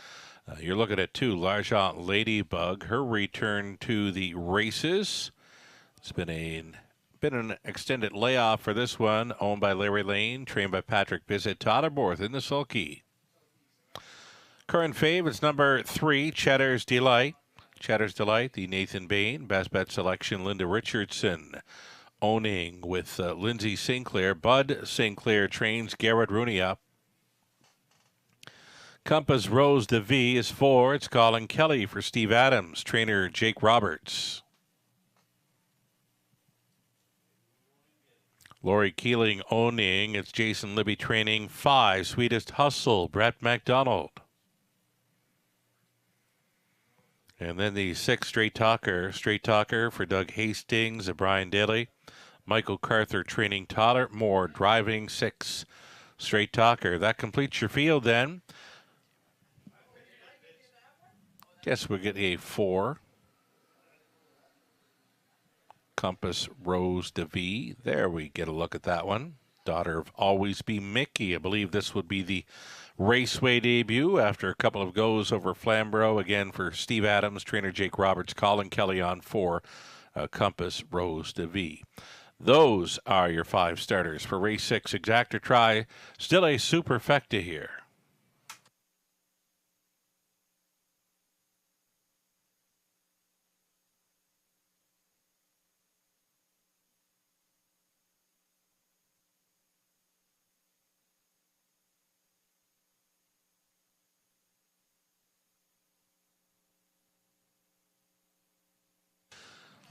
You're looking at 2, L'Argent Ladybug. Her return to the races. It's been an extended layoff for this one. Owned by Larry Lane, trained by Patrick Bissett. Totterborth in the sulky. Current fave is number 3, Cheddar's Delight. Cheddar's Delight, the Nathan Bain. Best bet selection, Linda Richardson. Owning with Lindsay Sinclair. Bud Sinclair trains Garrett Rooney up. Compass Rose de V is 4. It's Colin Kelly for Steve Adams. Trainer Jake Roberts. Lori Keeling owning. It's Jason Libby training 5. Sweetest Hustle, Brett McDonald. And then the 6, Straight Talker for Doug Hastings, Brian Daly. Michael Carther training Tyler Moore, driving 6, Straight Talker. That completes your field then. Guess we'll get a 4. Compass Rose de V. There we get a look at that one. Daughter of Always Be Mickey. I believe this would be the Raceway debut after a couple of goes over Flamborough. Again for Steve Adams, trainer Jake Roberts, Colin Kelly on 4, Compass Rose de V. Those are your 5 starters for race 6. Exacta try. Still a superfecta here.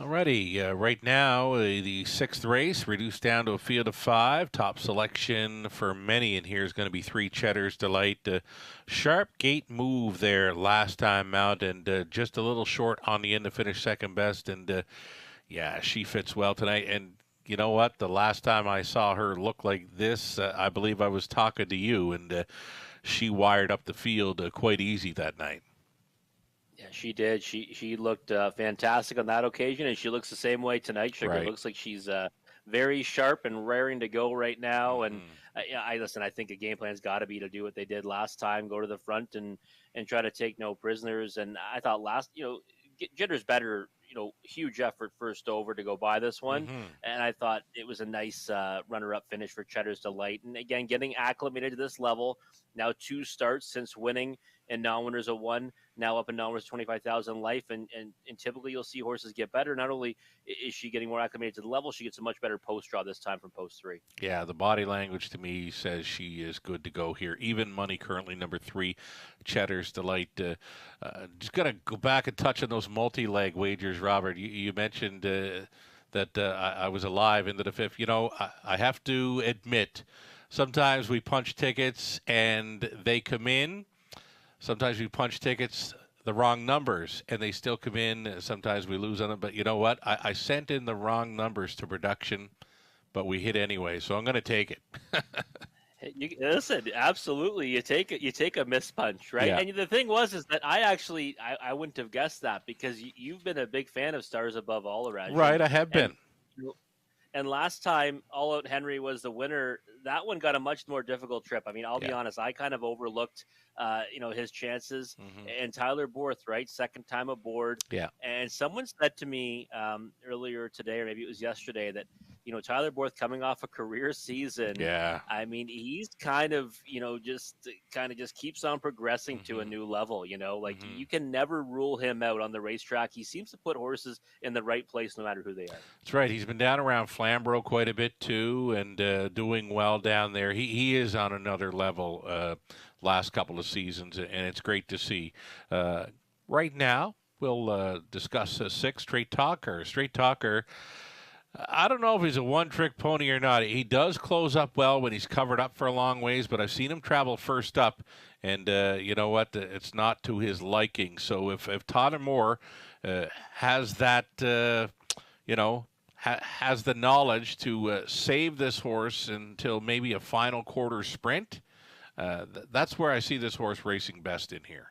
Alrighty, right now the 6th race reduced down to a field of 5. Top selection for many in here is going to be 3, Cheddar's Delight. Sharp gate move there last time out, and just a little short on the end to finish second best. And yeah, she fits well tonight. And you know what? The last time I saw her look like this, I believe I was talking to you, and she wired up the field quite easy that night. Yeah, she did. She looked fantastic on that occasion, and she looks the same way tonight. Sugar looks like she's very sharp and raring to go right now. And I think a game plan's got to be to do what they did last time, go to the front and try to take no prisoners. And I thought Jitter's better. Huge effort first over to go by this one. And I thought it was a nice runner-up finish for Cheddar's Delight. And again, getting acclimated to this level. Now 2 starts since winning and non-winners of 1. Now up in non-winners 25,000 life. And typically you'll see horses get better. Not only is she getting more acclimated to the level, she gets a much better post draw this time from post 3. Yeah, the body language to me says she is good to go here. Even money currently number 3, Cheddar's Delight. Just got to go back and touch on those multi-leg wagers, Robert. You mentioned that I was alive into the 5th. I have to admit, sometimes we punch tickets and they come in. Sometimes we punch tickets the wrong numbers and they still come in. Sometimes we lose on them. But you know what? I sent in the wrong numbers to production, but we hit anyway. So I'm going to take it. Listen, absolutely. You take a missed punch, right? Yeah. And the thing is that I wouldn't have guessed that because you've been a big fan of Stars Above All Around. Right, I have been. And last time All Out Henry was the winner, that one got a much more difficult trip. I mean, I'll be honest, I kind of overlooked, his chances. And Tyler Borth, right, second time aboard. Yeah. And someone said to me earlier today, or maybe it was yesterday, that Tyler Borth coming off a career season. Yeah. I mean, he's kind of just keeps on progressing to a new level. You can never rule him out on the racetrack. He seems to put horses in the right place no matter who they are. That's right. He's been down around Flamborough quite a bit too, and doing well down there. He is on another level last couple of seasons, and it's great to see. Right now, we'll discuss 6, Straight Talker. Straight Talker, I don't know if he's a one-trick pony or not. He does close up well when he's covered up for a long ways, but I've seen him travel first up, and you know what? It's not to his liking. So if Todd Moore has that, has the knowledge to save this horse until maybe a final quarter sprint, that's where I see this horse racing best in here.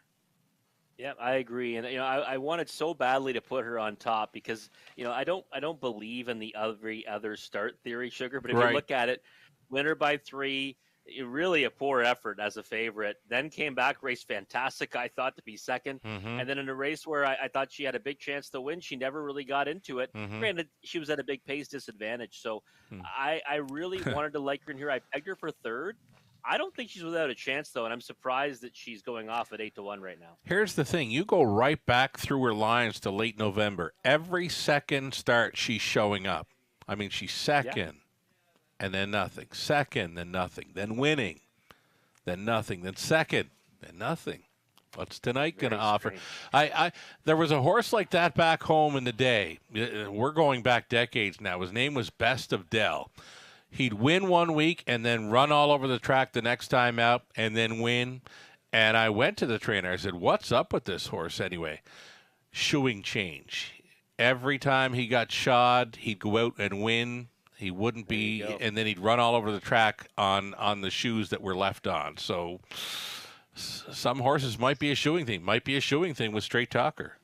Yeah, I agree, and I wanted so badly to put her on top because I don't believe in the every other start theory, Sugar. But if you Right. look at it, winner by three, really a poor effort as a favorite. Then came back, raced fantastic. I thought to be second, Mm-hmm. and then in a race where I thought she had a big chance to win, she never really got into it. Mm-hmm. Granted, she was at a big pace disadvantage, so I really wanted to like her in here. I pegged her for third. I don't think she's without a chance though, and I'm surprised that she's going off at 8-1 right now. Here's the thing. You go right back through her lines to late November. Every second start, she's showing up. I mean, she's Yeah. second, and then nothing. Second, then nothing. Then winning, then nothing. Then second, then nothing. What's tonight going to Very offer? strange. There was a horse like that back home in the day. We're going back decades now. His name was Best of Dell. He'd win one week and then run all over the track the next time out and then win. And I went to the trainer. I said, "What's up with this horse anyway?" Shoeing change. Every time he got shod, he'd go out and win. He wouldn't There you be, go. and then he'd run all over the track on the shoes that were left on. So some horses might be a shoeing thing. Might be a shoeing thing with Straight Talker.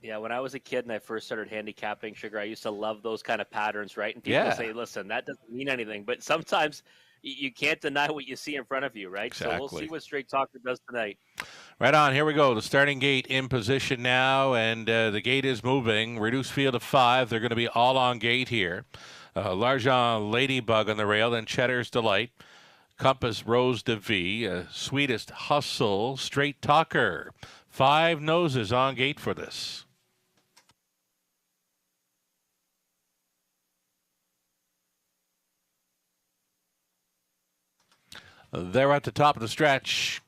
Yeah, when I was a kid and I first started handicapping, Sugar, I used to love those kind of patterns, right? And people Yeah, say, listen, that doesn't mean anything. But sometimes you can't deny what you see in front of you, right? So we'll see exactly. what Straight Talker does tonight. Right on. Here we go. The starting gate in position now, and the gate is moving. Reduced field of 5. They're going to be all on gate here. L'argent Ladybug on the rail, then Cheddar's Delight. Compass Rose de V, Sweetest Hustle, Straight Talker. 5 noses on gate for this. They're at the top of the stretch.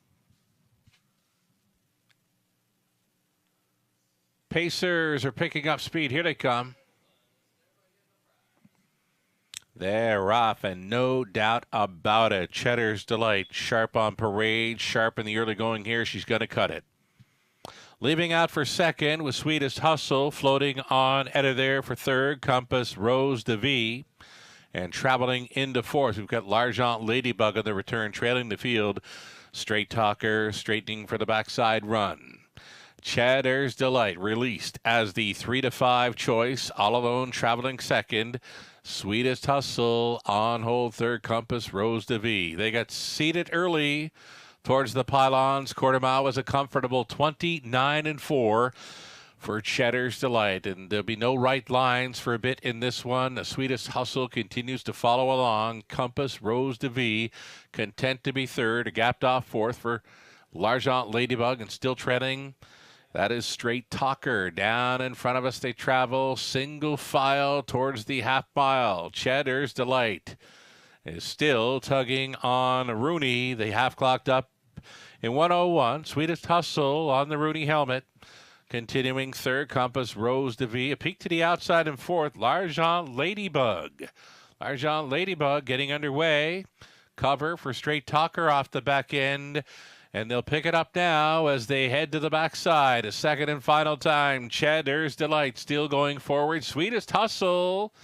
Pacers are picking up speed. Here they come. They're off, and no doubt about it. Cheddar's Delight, sharp on parade, sharp in the early going here. She's going to cut it. Leaving out for second with Sweetest Hustle, floating on Edda there for third. Compass Rose de V. And traveling into fourth, we've got L'Argent Ladybug on the return, trailing the field. Straight Talker, straightening for the backside run. Cheddar's Delight released as the 3-5 choice, all alone traveling second. Sweetest Hustle on hold third. Compass Rose de V. They got seated early towards the pylons. Courtemal was a comfortable 29-4 for Cheddar's Delight, and there'll be no right lines for a bit in this one. The Sweetest Hustle continues to follow along. Compass Rose de V content to be third, a gapped off fourth for L'Argent Ladybug, and still treading. That is Straight Talker. Down in front of us they travel single file towards the half mile. Cheddar's Delight is still tugging on Rooney. They half clocked up in 1:01. Sweetest Hustle on the Rooney helmet. Continuing third, Compass Rose de V. A peek to the outside in fourth, L'Argent Ladybug. L'Argent Ladybug getting underway. Cover for Straight Talker off the back end. And they'll pick it up now as they head to the backside. A second and final time. Cheddar's Delight still going forward. Sweetest Hustle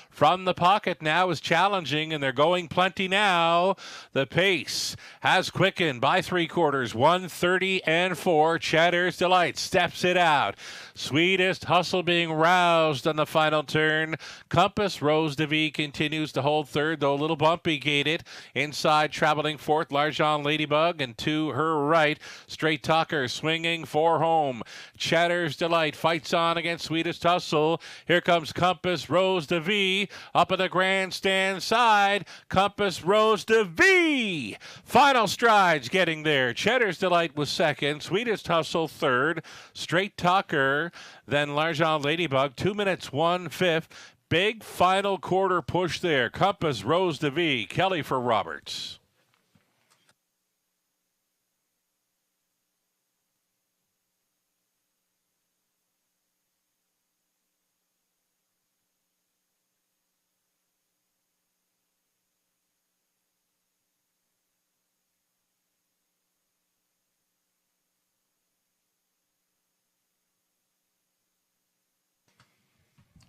from the pocket now is challenging, and they're going plenty now. The pace has quickened by 3/4, 1:30-4. Cheddar's Delight steps it out. Sweetest Hustle being roused on the final turn. Compass Rose de V continues to hold third, though a little bumpy gated. Inside traveling fourth, L'Argent Ladybug, and to her right, Straight Talker swinging for home. Cheddar's Delight fights on against Sweetest Hustle. Here comes Compass Rose de V up at the grandstand side. Compass Rose de V. Final strides getting there. Cheddar's Delight was second. Sweetest Hustle third. Straight Talker, then L'Argent Ladybug. 2 minutes, 1/5. Big final quarter push there. Compass Rose de V. Kelly for Roberts.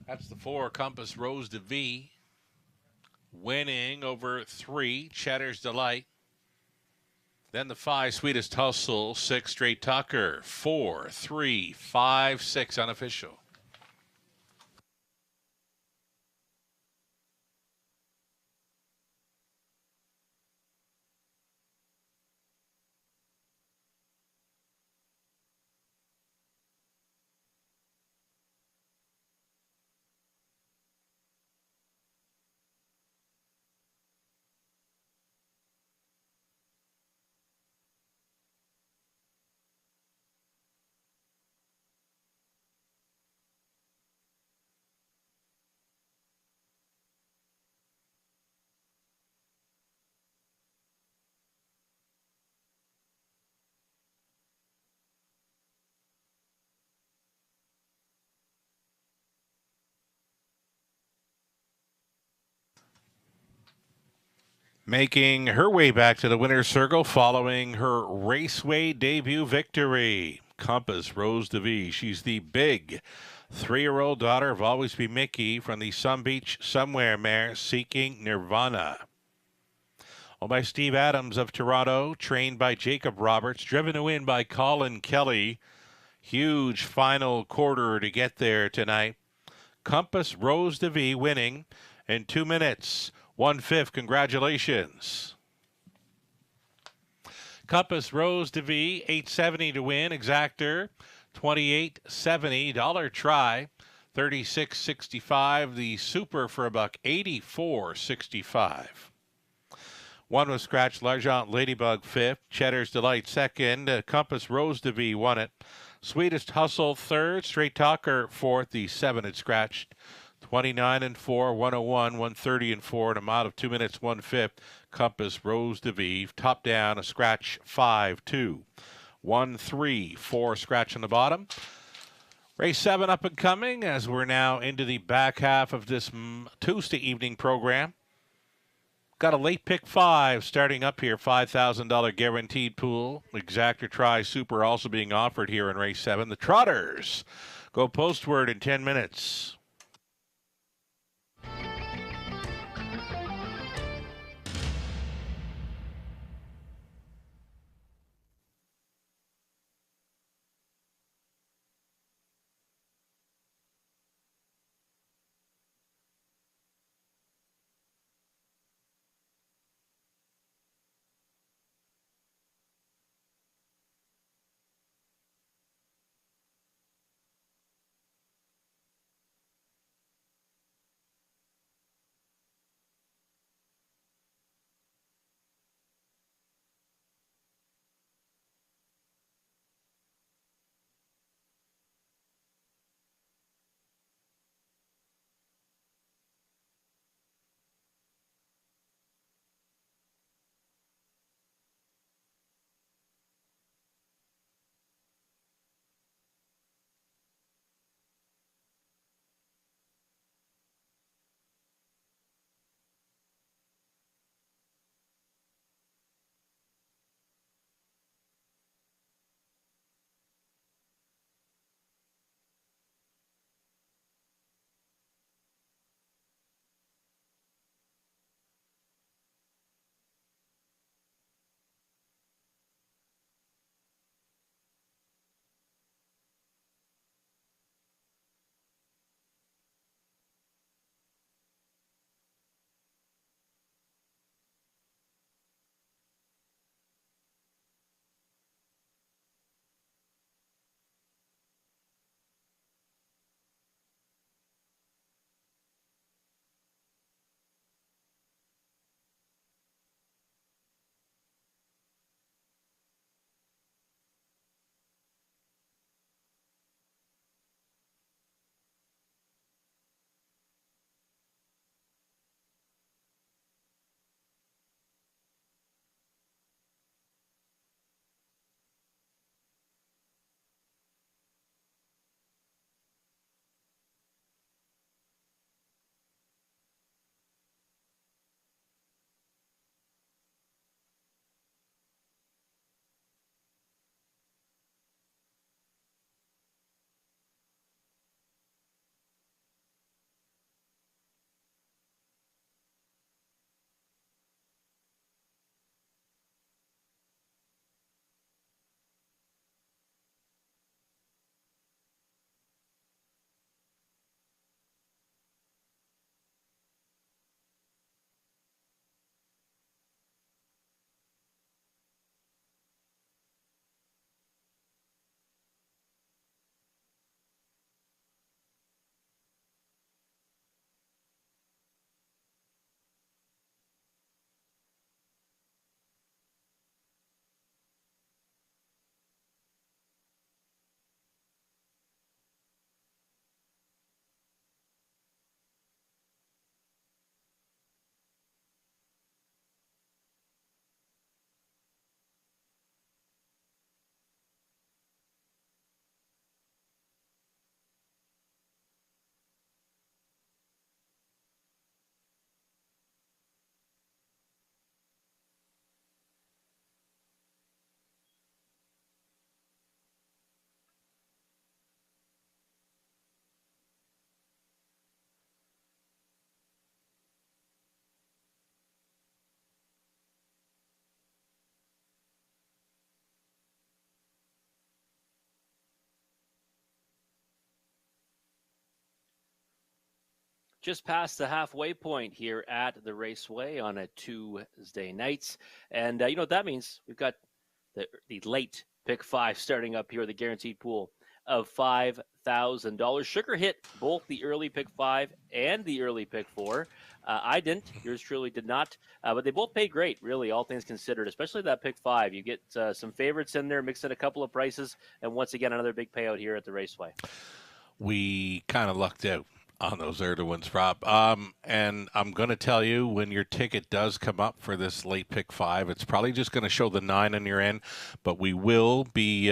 That's the 4, Compass Rose de V. Winning over 3, Cheddar's Delight. Then the 5, Sweetest Hustle. 6, Straight Tucker. 4, 3, 5, 6, Unofficial. Making her way back to the winner's circle following her Raceway debut victory. Compass Rose DeVee. She's the big 3-year-old daughter of Always Be Mickey from the Sun Beach Somewhere mare Seeking Nirvana. Owned by Steve Adams of Toronto, trained by Jacob Roberts, driven to win by Colin Kelly. Huge final quarter to get there tonight. Compass Rose DeVee winning in 2 minutes. 1/5. Congratulations. Compass Rose DeVee, $8.70 to win. Exactor, $28.70. Dollar try, $36.65. The Super for $1, $84.65. One was scratched. L'Argent Ladybug 5th. Cheddar's Delight 2nd. Compass Rose DeVee won it. Sweetest Hustle 3rd. Straight Talker 4th. The 7 had scratched. 29 and 4, 101, 130 and 4, an amount of 2 minutes, 1/5. Compass Rose DeVee, top down, a scratch 5-2, 1-3, 4 scratch on the bottom. Race 7 up and coming as we're now into the back half of this Tuesday evening program. Got a late pick 5 starting up here, $5,000 guaranteed pool. Exactor Try Super also being offered here in race 7. The Trotters go postward in 10 minutes. just past the halfway point here at the Raceway on a Tuesday night. And you know what that means? We've got the late pick 5 starting up here, the guaranteed pool of $5,000. Sugar hit both the early pick 5 and the early pick 4. I didn't. Yours truly did not. But they both paid great, really, all things considered, especially that pick 5. You get some favorites in there, mix in a couple of prices, and once again, another big payout here at the Raceway. We kind of lucked out on those early ones, Rob. And I'm going to tell you, when your ticket does come up for this late pick 5, it's probably just going to show the 9 on your end, but we will be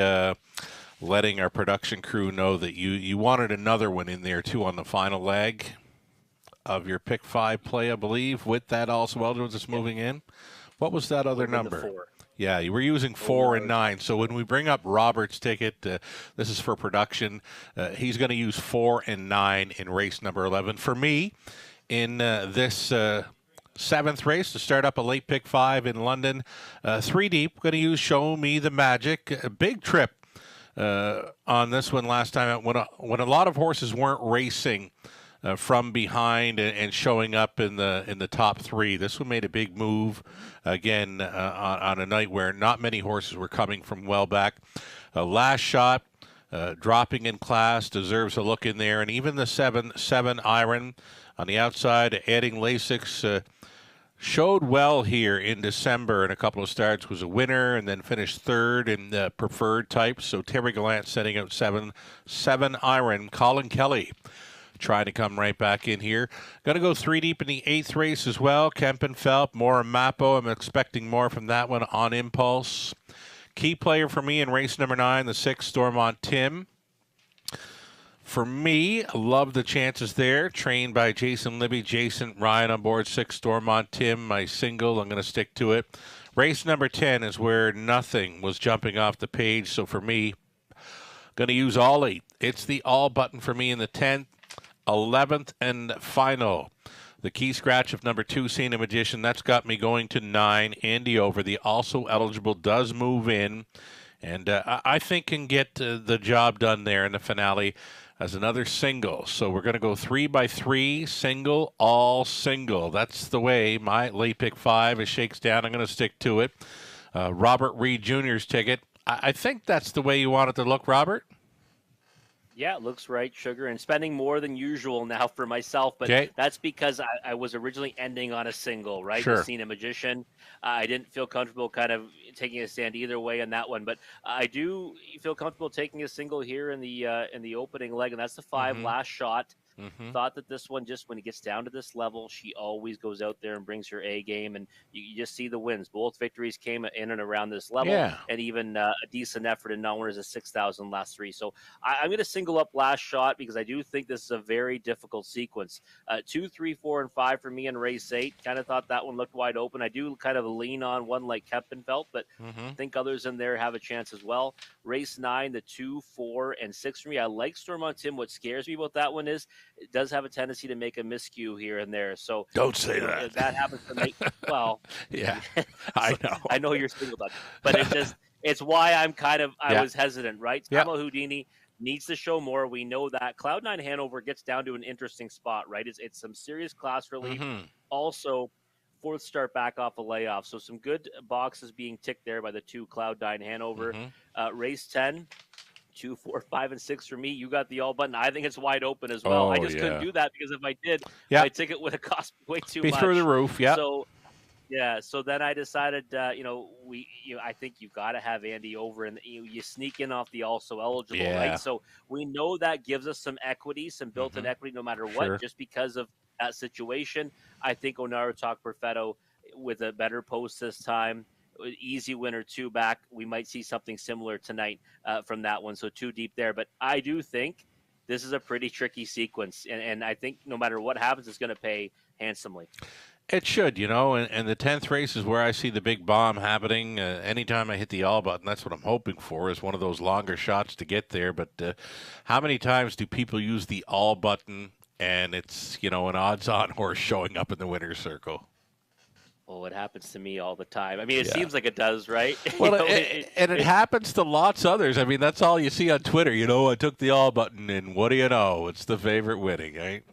letting our production crew know that you wanted another one in there, too, on the final leg of your pick 5 play, I believe, with that also eligible just moving in. What was that other number? Yeah, you were using 4 and 9. So when we bring up Robert's ticket, this is for production. He's going to use 4 and 9 in race number 11. For me, in this 7th race to start up a late pick 5 in London, 3 deep, going to use Show Me the Magic. A big trip on this one last time when a lot of horses weren't racing from behind and showing up in the top 3. This one made a big move again on a night where not many horses were coming from well back. Last Shot, dropping in class, deserves a look in there, and even the 7 Iron on the outside, adding Lasix, showed well here in December in a couple of starts, was a winner, and then finished 3rd in the preferred type. So Terry Gallant setting out 7 Iron. Colin Kelly trying to come right back in here. Going to go 3 deep in the 8th race as well. Kempenfelt, more Mapo. I'm expecting more from that one on impulse. Key player for me in race number 9, the 6 Stormont Tim. For me, love the chances there. Trained by Jason Libby, Jason Ryan on board 6 Stormont Tim. My single, I'm going to stick to it. Race number 10 is where nothing was jumping off the page. So for me, going to use all 8. It's the all button for me in the 10th. 11th and final. The key scratch of number 2, Cena Magician. That's got me going to 9. Andy Over, the also eligible, does move in. And I think can get the job done there in the finale as another single. So we're going to go 3 by 3, single, all single. That's the way my late pick 5 is shakes down. I'm going to stick to it. Robert Reed Jr.'s ticket. I think that's the way you want it to look, Robert. Yeah, it looks right, Sugar, and spending more than usual now for myself, but that's because I was originally ending on a single, right? Sure. Cena Magician. I didn't feel comfortable kind of taking a stand either way on that one, but I do feel comfortable taking a single here in the opening leg, and that's the 5 Last Shot. Thought that this one, just when it gets down to this level, she always goes out there and brings her A game, and you just see the wins. Both victories came in and around this level, and even a decent effort in non-winners of 6,000 last 3. So I'm going to single up Last Shot because I do think this is a very difficult sequence. 2, 3, 4, and 5 for me in race 8. Kind of thought that one looked wide open. I do kind of lean on one like Kempenfelt, but I think others in there have a chance as well. Race 9, the 2, 4, and 6 for me. I like Stormont Tim. What scares me about that one is it does have a tendency to make a miscue here and there. So don't say that. That happens to make well. Yeah, I know. I know you're singled on, but it's why I was hesitant, right? Samo Houdini needs to show more. We know that Cloud9 Hanover gets down to an interesting spot, right? It's some serious class relief. Also, 4th start back off a layoff. So some good boxes being ticked there by the 2 Cloud9 Hanover. Race 10. 2, 4, 5, and 6 for me. You got the all button. I think it's wide open as well. I just couldn't do that because if I did, my ticket would have cost way too much. Be through the roof, So then I decided, I think you've got to have Andy Over, and you sneak in off the also eligible, right? So we know that gives us some equity, some built-in equity, no matter what, just because of that situation. I think Onara Talk Perfetto with a better post this time. Easy winner 2 back. We might see something similar tonight from that one. So 2 deep there. But I do think this is a pretty tricky sequence. And I think no matter what happens, it's going to pay handsomely. It should, and the 10th race is where I see the big bomb happening. Anytime I hit the all button, that's what I'm hoping for, is one of those longer shots to get there. But how many times do people use the all button and it's, an odds-on horse showing up in the winner's circle? Oh, it happens to me all the time. I mean, it seems like it does, right? Well, and it happens to lots of others. I mean, that's all you see on Twitter. I took the all button, and what do you know? It's the favorite winning, right?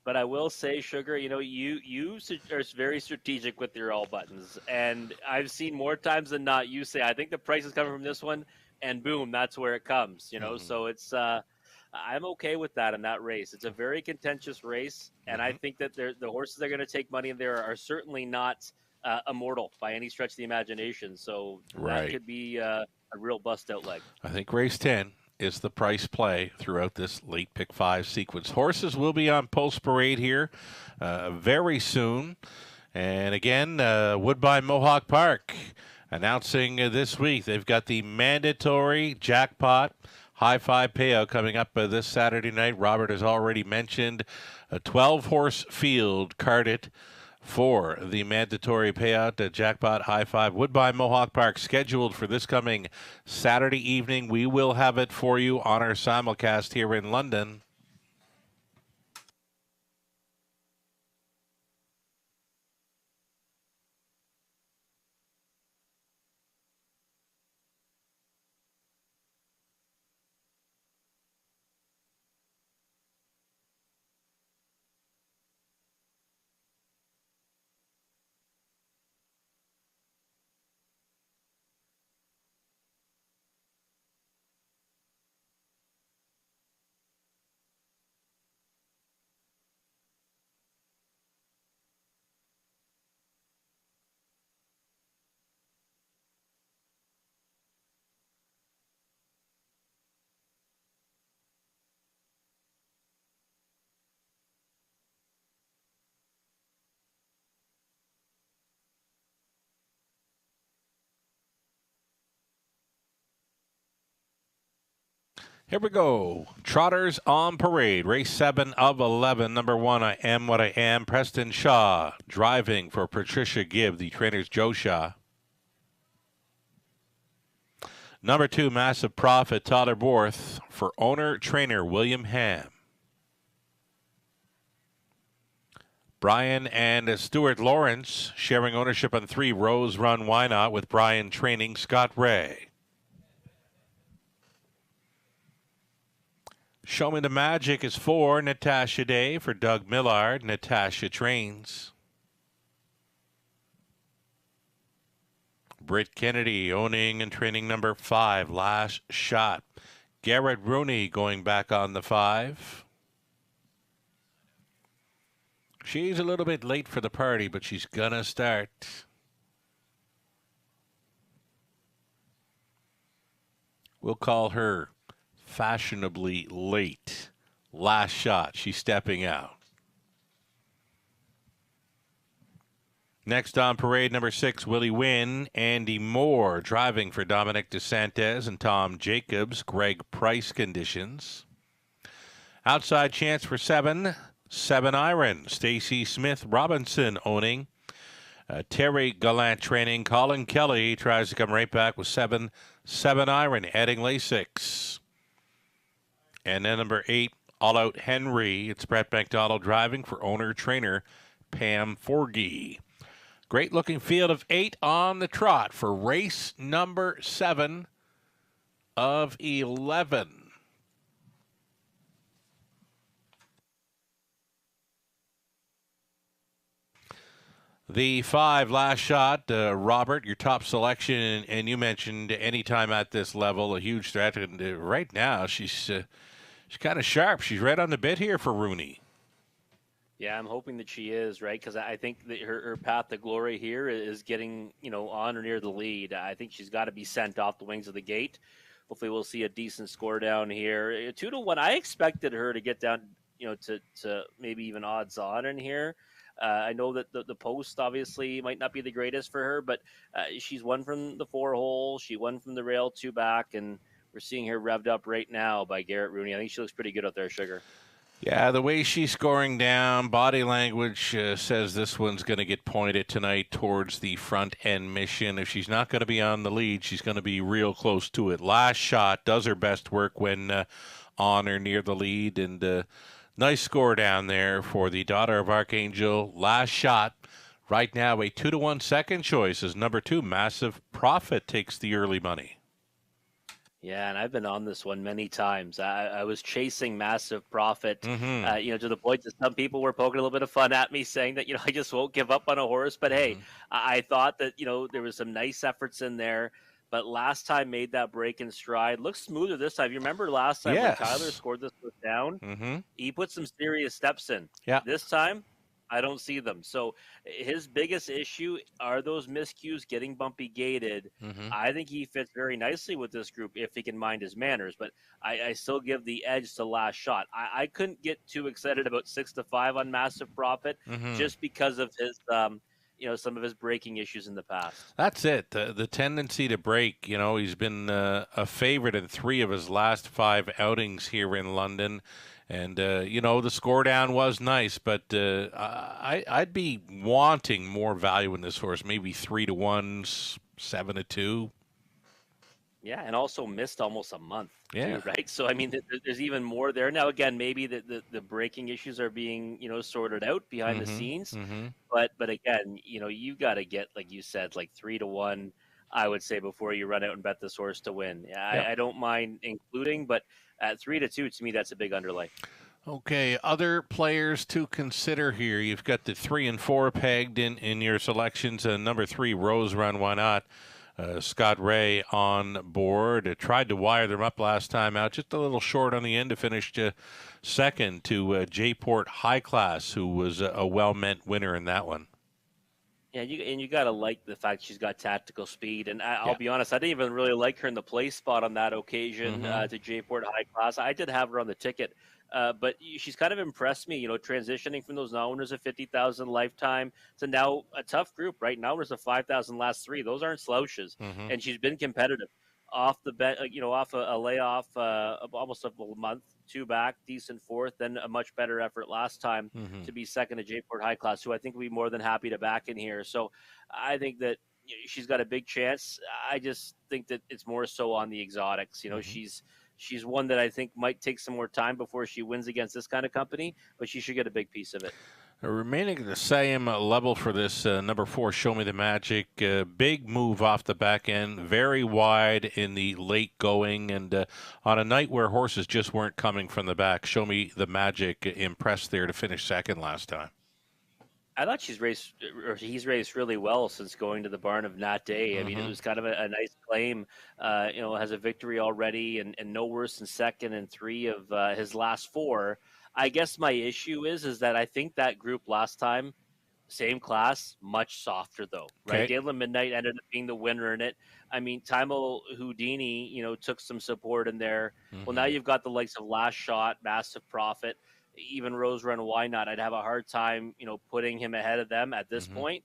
But I will say, Sugar, are very strategic with your all buttons, and I've seen more times than not you say, "I think the price is coming from this one," and boom, that's where it comes. So it's I'm okay with that in that race. It's a very contentious race, and I think that the horses that are going to take money in there are certainly not immortal by any stretch of the imagination. So that could be a real bust out leg. I think race 10 is the price play throughout this late pick 5 sequence. Horses will be on post parade here very soon. And again, Woodbine Mohawk Park announcing this week they've got the mandatory jackpot high five payout coming up this Saturday night. Robert has already mentioned a 12-horse field carded for the mandatory payout jackpot high five. Woodbine Mohawk Park scheduled for this coming Saturday evening. We will have it for you on our simulcast here in London. Here we go. Trotters on parade. Race 7 of 11. Number 1, I Am What I Am. Preston Shaw driving for Patricia Gibb. The trainer's Joe Shaw. Number 2, Massive Profit. Tyler Borth for owner-trainer William Ham. Brian and Stuart Lawrence sharing ownership on 3, Rose Run Why Not, with Brian training Scott Ray. Show Me the Magic is 4, Natasha Day for Doug Millard. Natasha trains. Britt Kennedy owning and training number 5, Last Shot. Garrett Rooney going back on the 5. She's a little bit late for the party, but she's gonna start. We'll call her fashionably late. Last Shot. She's stepping out. Next on parade, number 6, Willie Wynn. Andy Moore driving for Dominic DeSantis and Tom Jacobs. Greg Price conditions. Outside chance for 7. 7 Iron. Stacy Smith Robinson owning. Terry Gallant training. Colin Kelly tries to come right back with 7. 7 Iron. Adding Lasix. And then number 8, All Out Henry. It's Brett McDonald driving for owner-trainer Pam Forgey. Great looking field of 8 on the trot for race number 7 of 11. The 5, Last Shot, Robert, your top selection, and you mentioned anytime at this level, a huge threat. And right now, she's kind of sharp. She's right on the bit here for Rooney. Yeah, I'm hoping that she is, right? Because I think that her path to glory here is getting, on or near the lead. I think she's got to be sent off the wings of the gate. Hopefully we'll see a decent score down here. 2-1, I expected her to get down, to maybe even odds on in here. I know that the post obviously might not be the greatest for her, but she's won from the 4 hole. She won from the rail 2 back, and we're seeing her revved up right now by Garrett Rooney. I think she looks pretty good out there, Sugar. Yeah, the way she's scoring down, body language says this one's going to get pointed tonight towards the front end mission. If she's not going to be on the lead, she's going to be real close to it. Last Shot does her best work when on or near the lead, and nice score down there for the daughter of Archangel. Last Shot right now a 2-1 second choice as number 2, Massive Profit takes the early money. Yeah, and I've been on this one many times. I was chasing Massive Profit, Mm-hmm. to the point that some people were poking a little bit of fun at me, saying that I just won't give up on a horse. But hey, Mm-hmm. I thought that there was some nice efforts in there. But last time made that break in stride. Looks smoother this time. You remember last time when Tyler Yes. scored this first down? Mm-hmm. He put some serious steps in. Yeah. This time, I don't see them. So his biggest issue are those miscues getting bumpy gated. Mm-hmm. I think he fits very nicely with this group if he can mind his manners, but I still give the edge to Last Shot. I couldn't get too excited about 6-5 on Massive Profit Mm-hmm. just because of his some of his breaking issues in the past. That's it. The tendency to break. He's been a favorite in 3 of his last 5 outings here in London. And, the score down was nice, but I'd be wanting more value in this horse, maybe 3-1, 7-2. Yeah, and also missed almost a month Yeah. too, right? So I mean, there's even more there now. Again, maybe the breaking issues are being sorted out behind the Mm-hmm. scenes, Mm-hmm. but again, you got to get, like you said, like 3-1. I would say before you run out and bet this horse to win. Yep. I don't mind including, but at 3-2, to me, that's a big underlay. Okay, other players to consider here. You've got the 3 and 4 pegged in your selections. Number 3, Rose Run, Why Not? Scott Ray on board. Tried to wire them up last time out, just a little short on the end to finish second to J-Port High Class, who was a well-meant winner in that one. Yeah, you got to like the fact she's got tactical speed, and I'll Yeah. be honest, I didn't even really like her in the play spot on that occasion Mhm. to J-Port High Class. I did have her on the ticket, but she's kind of impressed me. Transitioning from those non-winners of 50,000 lifetime to now a tough group, right? Now winners of 5,000 last 3; those aren't slouches, Mhm. and she's been competitive off the bet, off a layoff of almost a month, 2 back, decent fourth, then a much better effort last time Mhm. to be second to J-Port High Class, who I think will be more than happy to back in here. So I think that she's got a big chance. I just think that it's more so on the exotics. Mhm. She's one that I think might take some more time before she wins against this kind of company, but she should get a big piece of it. Remaining the same level for this number 4, Show Me the Magic. Big move off the back end, very wide in the late going, and on a night where horses just weren't coming from the back, Show Me the Magic impressed there to finish second last time. I thought he's raced really well since going to the barn of Nat Day. I mean, it was kind of a nice claim. Has a victory already and no worse than second in 3 of his last 4. I guess my issue is that I think that group last time, same class, much softer though, right? Okay. Galen Midnight ended up being the winner in it. I mean, Timo Houdini, took some support in there. Well, now you've got the likes of Last Shot, Massive Profit, even Rose Run, Why Not? I'd have a hard time, putting him ahead of them at this point.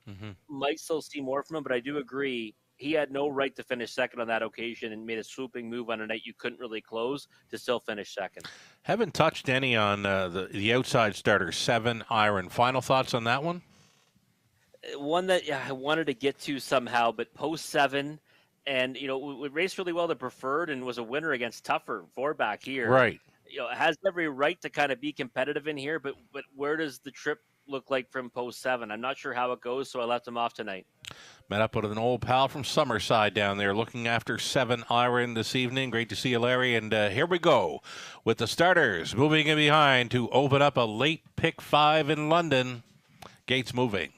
Might still see more from him, but I do agree he had no right to finish second on that occasion and made a swooping move on a night you couldn't really close to still finish second. Haven't touched any on the outside starter, 7 Iron. Final thoughts on that one? One that I wanted to get to somehow, but post 7, and we raced really well the preferred and was a winner against Tougher 4 back here. Right. Has every right to kind of be competitive in here, but where does the trip look like from post 7? I'm not sure how it goes, so I left him off tonight. Met up with an old pal from Summerside down there looking after 7 Iron this evening. Great to see you, Larry. And here we go with the starters moving in behind to open up a late pick 5 in London. Gates moving.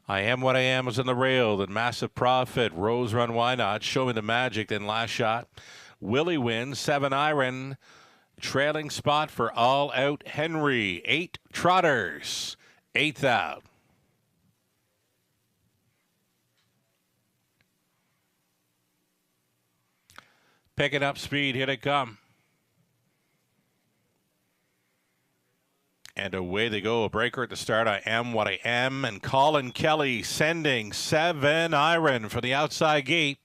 I Am What I Am is in the rail. Then Massive Profit, Rose Run, Why Not? Show Me the Magic, then Last Shot. Willie wins, 7 Iron. Trailing spot for All Out Henry. 8 Trotters. 8th out. Picking up speed, here they come. And away they go. A breaker at the start. I Am What I Am. And Colin Kelly sending 7 Iron for the outside gate.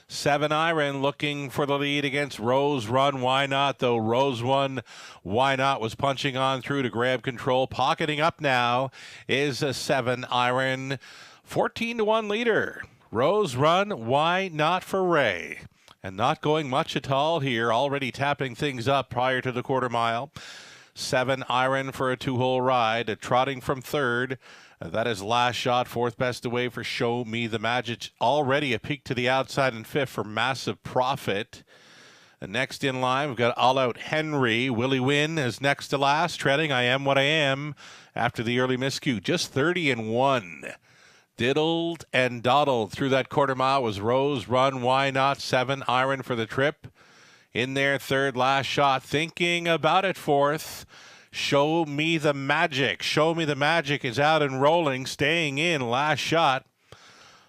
7 Iron looking for the lead against Rose Run, Why Not? Though Rose Run, Why Not was punching on through to grab control. Pocketing up now is a 7 Iron. 14-1 leader. Rose Run, Why Not for Ray. And not going much at all here. Already tapping things up prior to the quarter mile. 7 Iron for a 2-hole ride. Trotting from third. That is last shot, fourth best away for Show Me the Magic. Already a peek to the outside in fifth for Massive Profit. And next in line, we've got All Out Henry. Willie Wynn is next to last, treading I Am What I Am after the early miscue. Just 30-1. Diddled and dawdled through that quarter mile was Rose Run Why Not 7 iron for the trip. In there, third, last shot, thinking about it, fourth. Show Me the Magic. Show Me the Magic is out and rolling, staying in, last shot.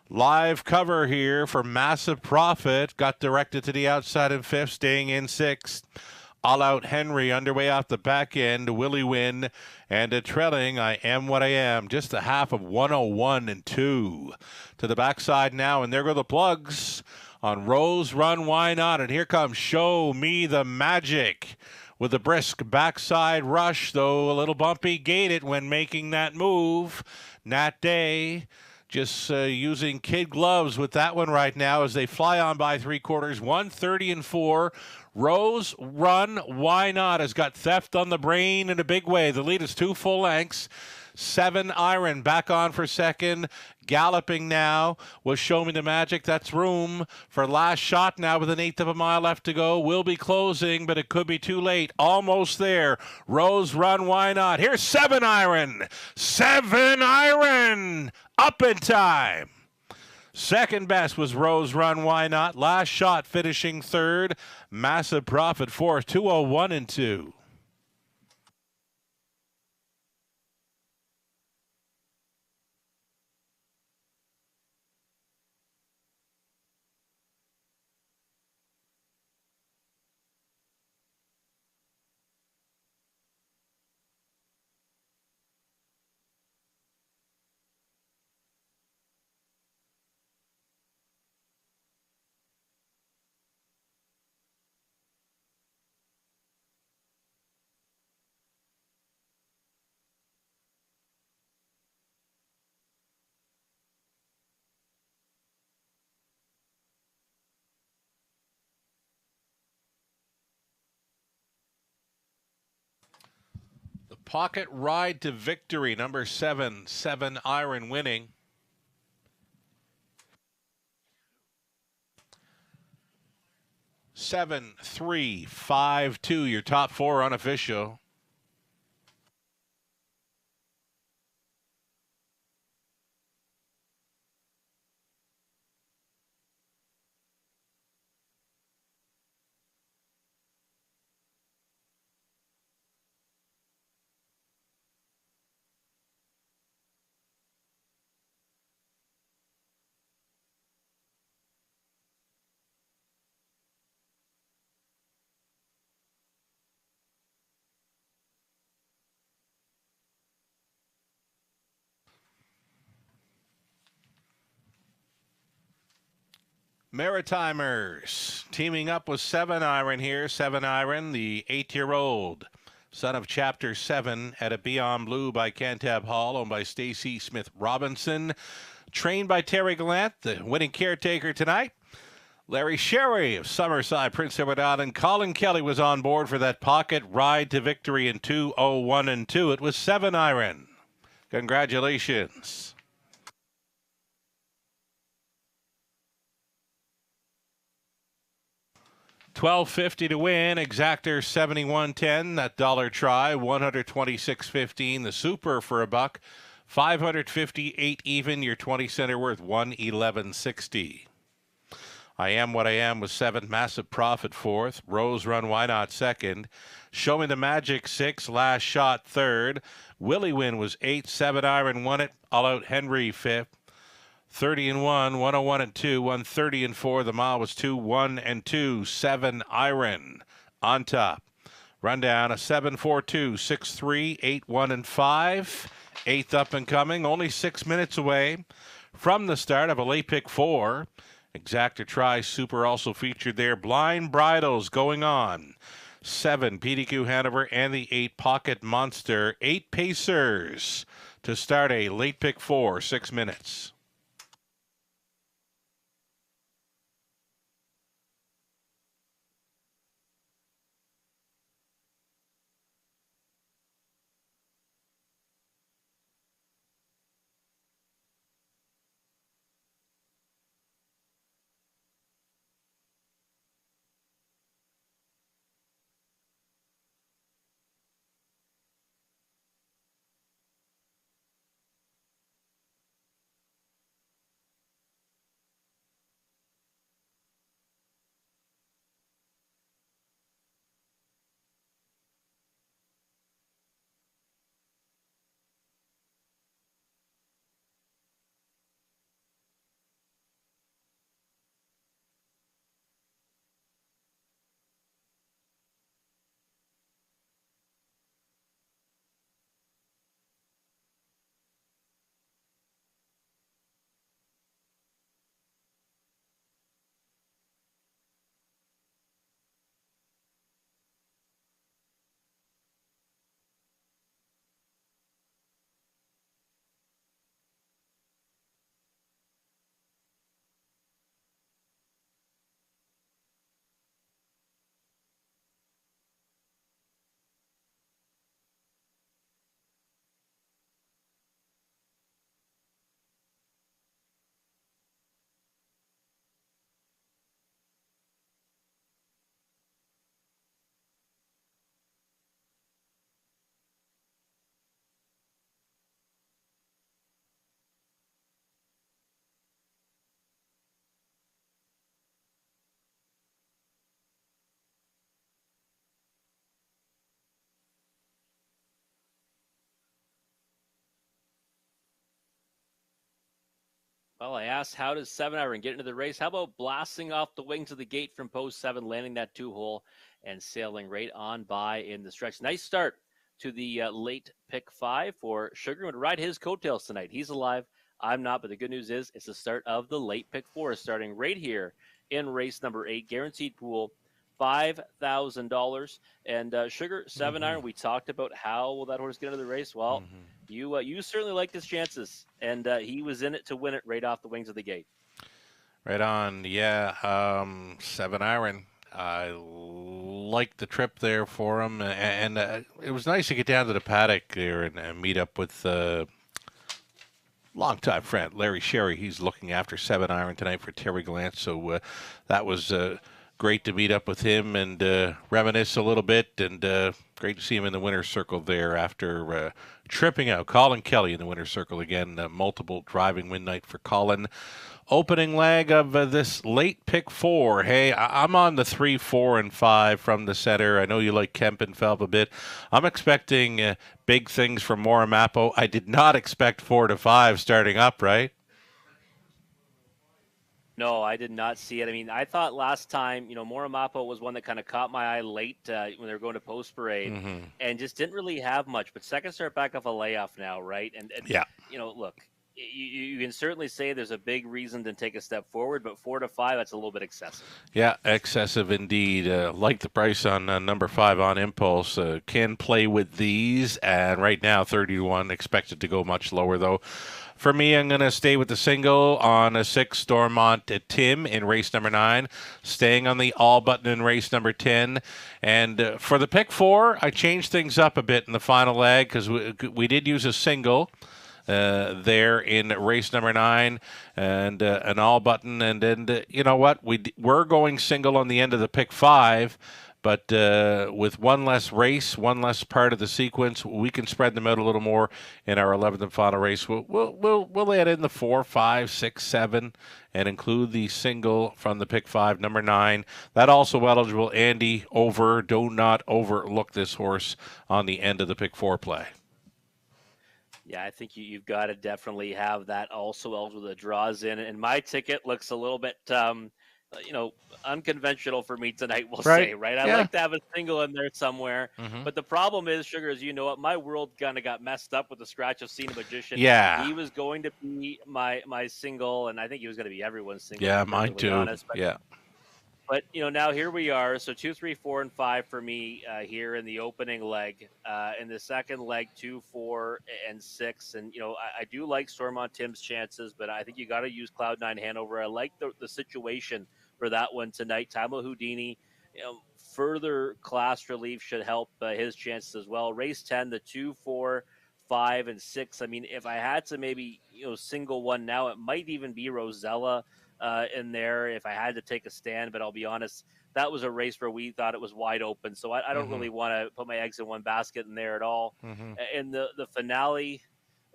Live cover here for Massive Profit. Got directed to the outside in fifth, staying in sixth. All Out Henry underway off the back end. Willie Wynn and a trailing I Am What I Am. Just a half of 101 and 2. To the backside now, and there go the plugs on Rose Run Why Not. And here comes Show Me the Magic with a brisk backside rush, though a little bumpy gated when making that move. Nat Day just using kid gloves with that one right now as they fly on by three quarters. 130-4. Rose Run Why Not has got theft on the brain in a big way. The lead is 2 full lengths. 7 iron back on for second. Galloping now was Show Me the Magic. That's room for last shot now with an eighth of a mile left to go. Will be closing, but it could be too late. Almost there. Rose Run Why Not. Here's 7 iron. 7 iron. Up in time. Second best was Rose Run Why Not. Last shot finishing third. Massive Profit fourth. 201 and 2. Pocket Ride to Victory, number 7, 7 iron winning. Seven, 3, 5, 2, your top four unofficial. Maritimers teaming up with 7 iron here. 7 iron, the 8-year-old son of Chapter 7 at a Beyond Blue by Cantab Hall, owned by Stacy Smith Robinson. Trained by Terry Gallant, the winning caretaker tonight. Larry Sherry of Summerside, Prince Edward Island. Colin Kelly was on board for that Pocket Ride to Victory in 201 and 2. It was 7 iron. Congratulations. $12.50 to win. Exactor 71.10. That dollar try 126.15. The super for $1. 558 even. Your 20 center worth 111.60. I Am What I Am was 7. Massive Profit fourth. Rose Run Why Not second. Show Me the Magic 6. Last Shot third. Willie Wynn was 8. 7 iron won it. All Out Henry fifth. 30-1, 101 and 2, 130 and 4. The mile was 2, 1 and 2. 7 iron on top. Rundown a 7-4-2, 6-3, 8-1 and 5. 8th up and coming. Only 6 minutes away from the start of a late pick 4. Exactor Try Super also featured there. Blind Bridles going on. 7 PDQ Hanover and the 8 Pocket Monster. 8 Pacers to start a late pick 4. 6 minutes. Well, I asked, how does 7 Iron get into the race? How about blasting off the wings of the gate from post 7, landing that 2 hole and sailing right on by in the stretch? Nice start to the late pick 5 for Sugar. Would ride his coattails tonight. He's alive. I'm not, but the good news is it's the start of the late pick 4, starting right here in race number 8. Guaranteed pool, $5,000. And Sugar, 7 Iron, we talked about how will that horse get into the race. Well, you certainly liked his chances, and he was in it to win it right off the wings of the gate. Right on, yeah. 7 Iron. I liked the trip there for him, and it was nice to get down to the paddock there and meet up with longtime friend Larry Sherry. He's looking after 7 Iron tonight for Terry Glantz, so that was great to meet up with him and reminisce a little bit, and great to see him in the winner's circle there after tripping out. Colin Kelly in the winner's circle again, multiple driving win night for Colin. Opening leg of this late pick 4. Hey, I'm on the 3, 4, and 5 from the center. I know you like Kempenfeld a bit. I'm expecting big things from Moramapo. I did not expect 4 to 5 starting up, right? No, I did not see it. I mean, I thought last time, Moramapo was one that kind of caught my eye late when they were going to post parade and just didn't really have much. But second start back off a layoff now, right? And yeah, look, you can certainly say there's a big reason to take a step forward, but 4 to 5, that's a little bit excessive. Yeah, excessive indeed. Like the price on number 5 on Impulse. Can play with these, and right now 30-1. Expected to go much lower though. For me, I'm going to stay with the single on a 6, Stormont Tim in race number 9. Staying on the all button in race number 10. And for the pick 4, I changed things up a bit in the final leg because we did use a single there in race number 9 and an all button. And then, you know what? We're going single on the end of the pick 5. But with one less race, one less part of the sequence, we can spread them out a little more in our 11th and final race. We'll add in the 4, 5, 6, 7, and include the single from the pick 5, number 9. That also eligible. Andy Over. Do not overlook this horse on the end of the pick 4 play. Yeah, I think you've got to definitely have that also eligible. The draws in, and my ticket looks a little bit unconventional for me tonight, we'll say, right? I like to have a single in there somewhere. But the problem is, Sugar, as you know it, my world kind of got messed up with the scratch of Cena Magician. Yeah. He was going to be my single, and I think he was going to be everyone's single. Yeah, mine too. Honest. Yeah. But, now here we are. So 2, 3, 4, and 5 for me here in the opening leg. In the second leg, 2, 4, and 6. And, I do like Stormont Tim's chances, but I think you got to use Cloud9 Hanover. I like the situation for that one tonight. Tamla Houdini, further class relief should help his chances as well. Race 10, the 2, 4, 5, and 6. I mean, if I had to maybe, single one now, it might even be Rosella in there if I had to take a stand. But I'll be honest, that was a race where we thought it was wide open. So I don't really want to put my eggs in one basket in there at all. And the finale,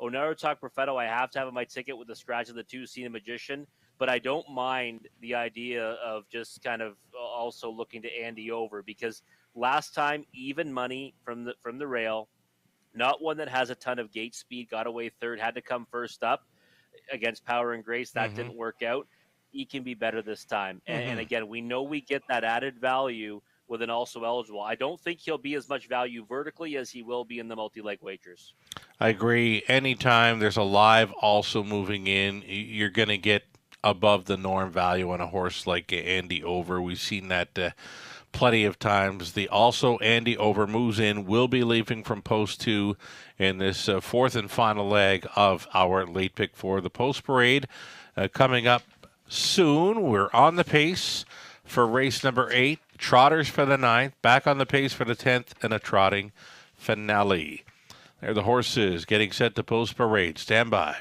Onaro Talk Perfetto, I have to have on my ticket with the scratch of the 2, Cena Magician. But I don't mind the idea of just kind of also looking to Andy Over, because last time, even money from the rail, not one that has a ton of gate speed, got away third, had to come first up against Power and Grace. That didn't work out. He can be better this time. And again, we know we get that added value with an also eligible. I don't think he'll be as much value vertically as he will be in the multi-leg wagers. I agree. Anytime there's a live also moving in, you're going to get above the norm value on a horse like Andy Over. We've seen that plenty of times. The also Andy Over moves in, will be leaving from post 2 in this fourth and final leg of our late pick 4. The post parade coming up soon. We're on the pace for race number 8. Trotters for the 9th. Back on the pace for the 10th and a trotting finale. There are the horses getting set to post parade. Stand by.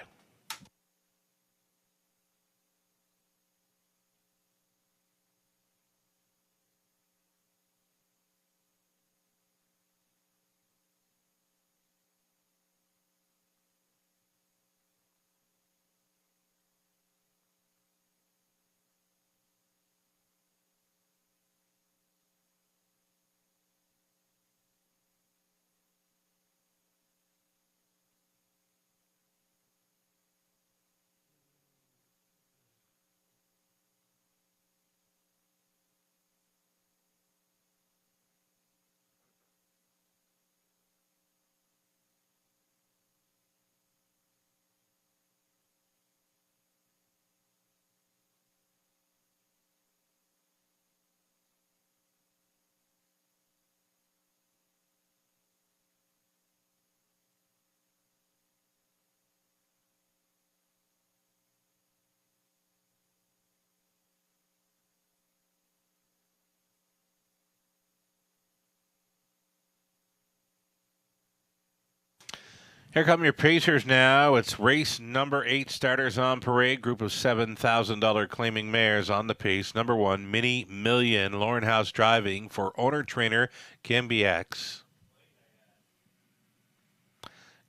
Here come your Pacers now. It's race number 8, starters on parade. Group of $7,000 claiming mares on the pace. Number 1, Mini Million. Lauren House driving for owner-trainer Kim BX.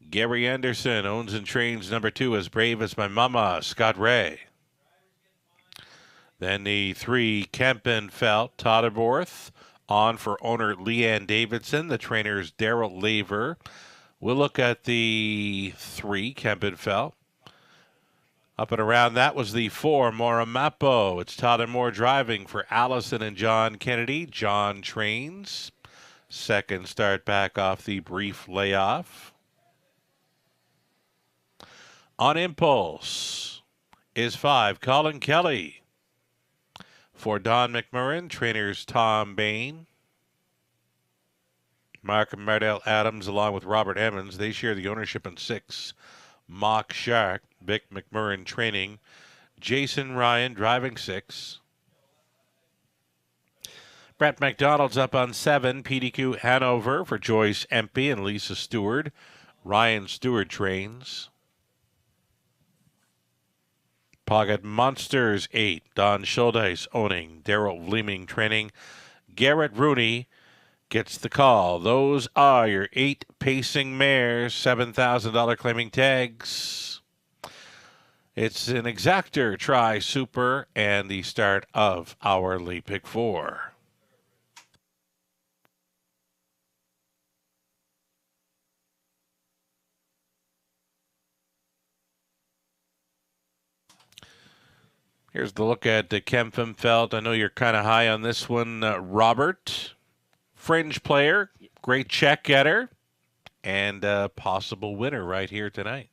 Gary Anderson owns and trains number 2, As Brave as My Mama, Scott Ray. Then the 3, Kempenfelt, Todderborth, on for owner Leanne Davidson. The trainer's Daryl Laver. We'll look at the 3, Kempenfelt. Up and around that was the 4, Moramapo. It's Todd and Moore driving for Allison and John Kennedy. John trains. Second start back off the brief layoff. On Impulse is 5, Colin Kelly. For Don McMurrin, trainers Tom Bain. Mark and Mardell Adams along with Robert Emmons. They share the ownership in 6. Mock Shark, Vic McMurrin training. Jason Ryan driving 6. Brett McDonald's up on 7. PDQ Hanover for Joyce Empey and Lisa Stewart. Ryan Stewart trains. Pocket Monsters 8. Don Schuldeis owning. Daryl Vleeming training. Garrett Rooney gets the call. Those are your 8 pacing mares, $7,000 claiming tags. It's an exactor try super and the start of hourly pick 4. Here's the look at the Kempenfelt. I know you're kind of high on this one, Robert. Fringe player, great check getter, and a possible winner right here tonight.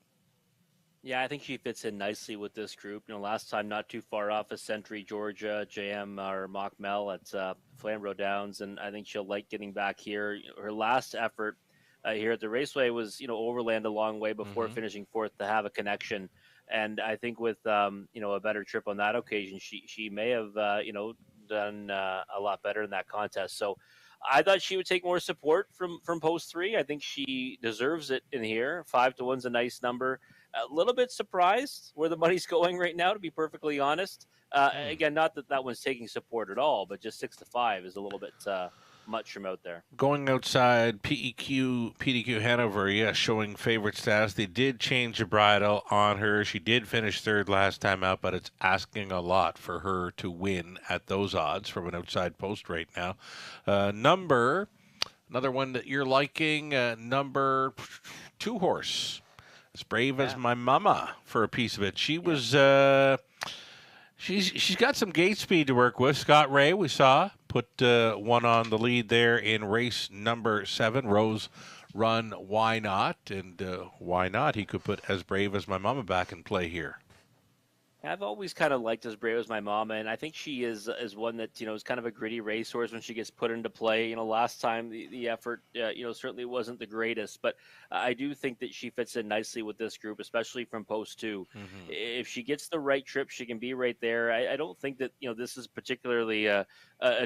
Yeah, I think she fits in nicely with this group. Last time not too far off is Century, Georgia, JM or Mock Mel at Flamborough Downs, and I think she'll like getting back here. Her last effort here at the Raceway was, overland a long way before finishing 4th to have a connection. And I think with, a better trip on that occasion, she may have, done a lot better in that contest. So I thought she would take more support from post 3. I think she deserves it in here. 5-1's a nice number. A little bit surprised where the money's going right now, to be perfectly honest. Again, not that one's taking support at all, but just 6-5 is a little bit much from out there. Going outside, PDQ Hanover, yes, showing favorite status. They did change the bridle on her. She did finish 3rd last time out, but it's asking a lot for her to win at those odds from an outside post right now. Another one that you're liking, number 2 horse. As Brave as My Mama for a piece of it. She was... She's got some gate speed to work with. Scott Ray, we saw, put one on the lead there in race number 7. Rose Run, Why Not? And why not? He could put As Brave as My Mama back in play here. I've always kind of liked As Brave as My Mama, and I think she is one that, is kind of a gritty racehorse when she gets put into play. Last time the effort, certainly wasn't the greatest, but I do think that she fits in nicely with this group, especially from post 2. If she gets the right trip, she can be right there. I don't think that, this is particularly a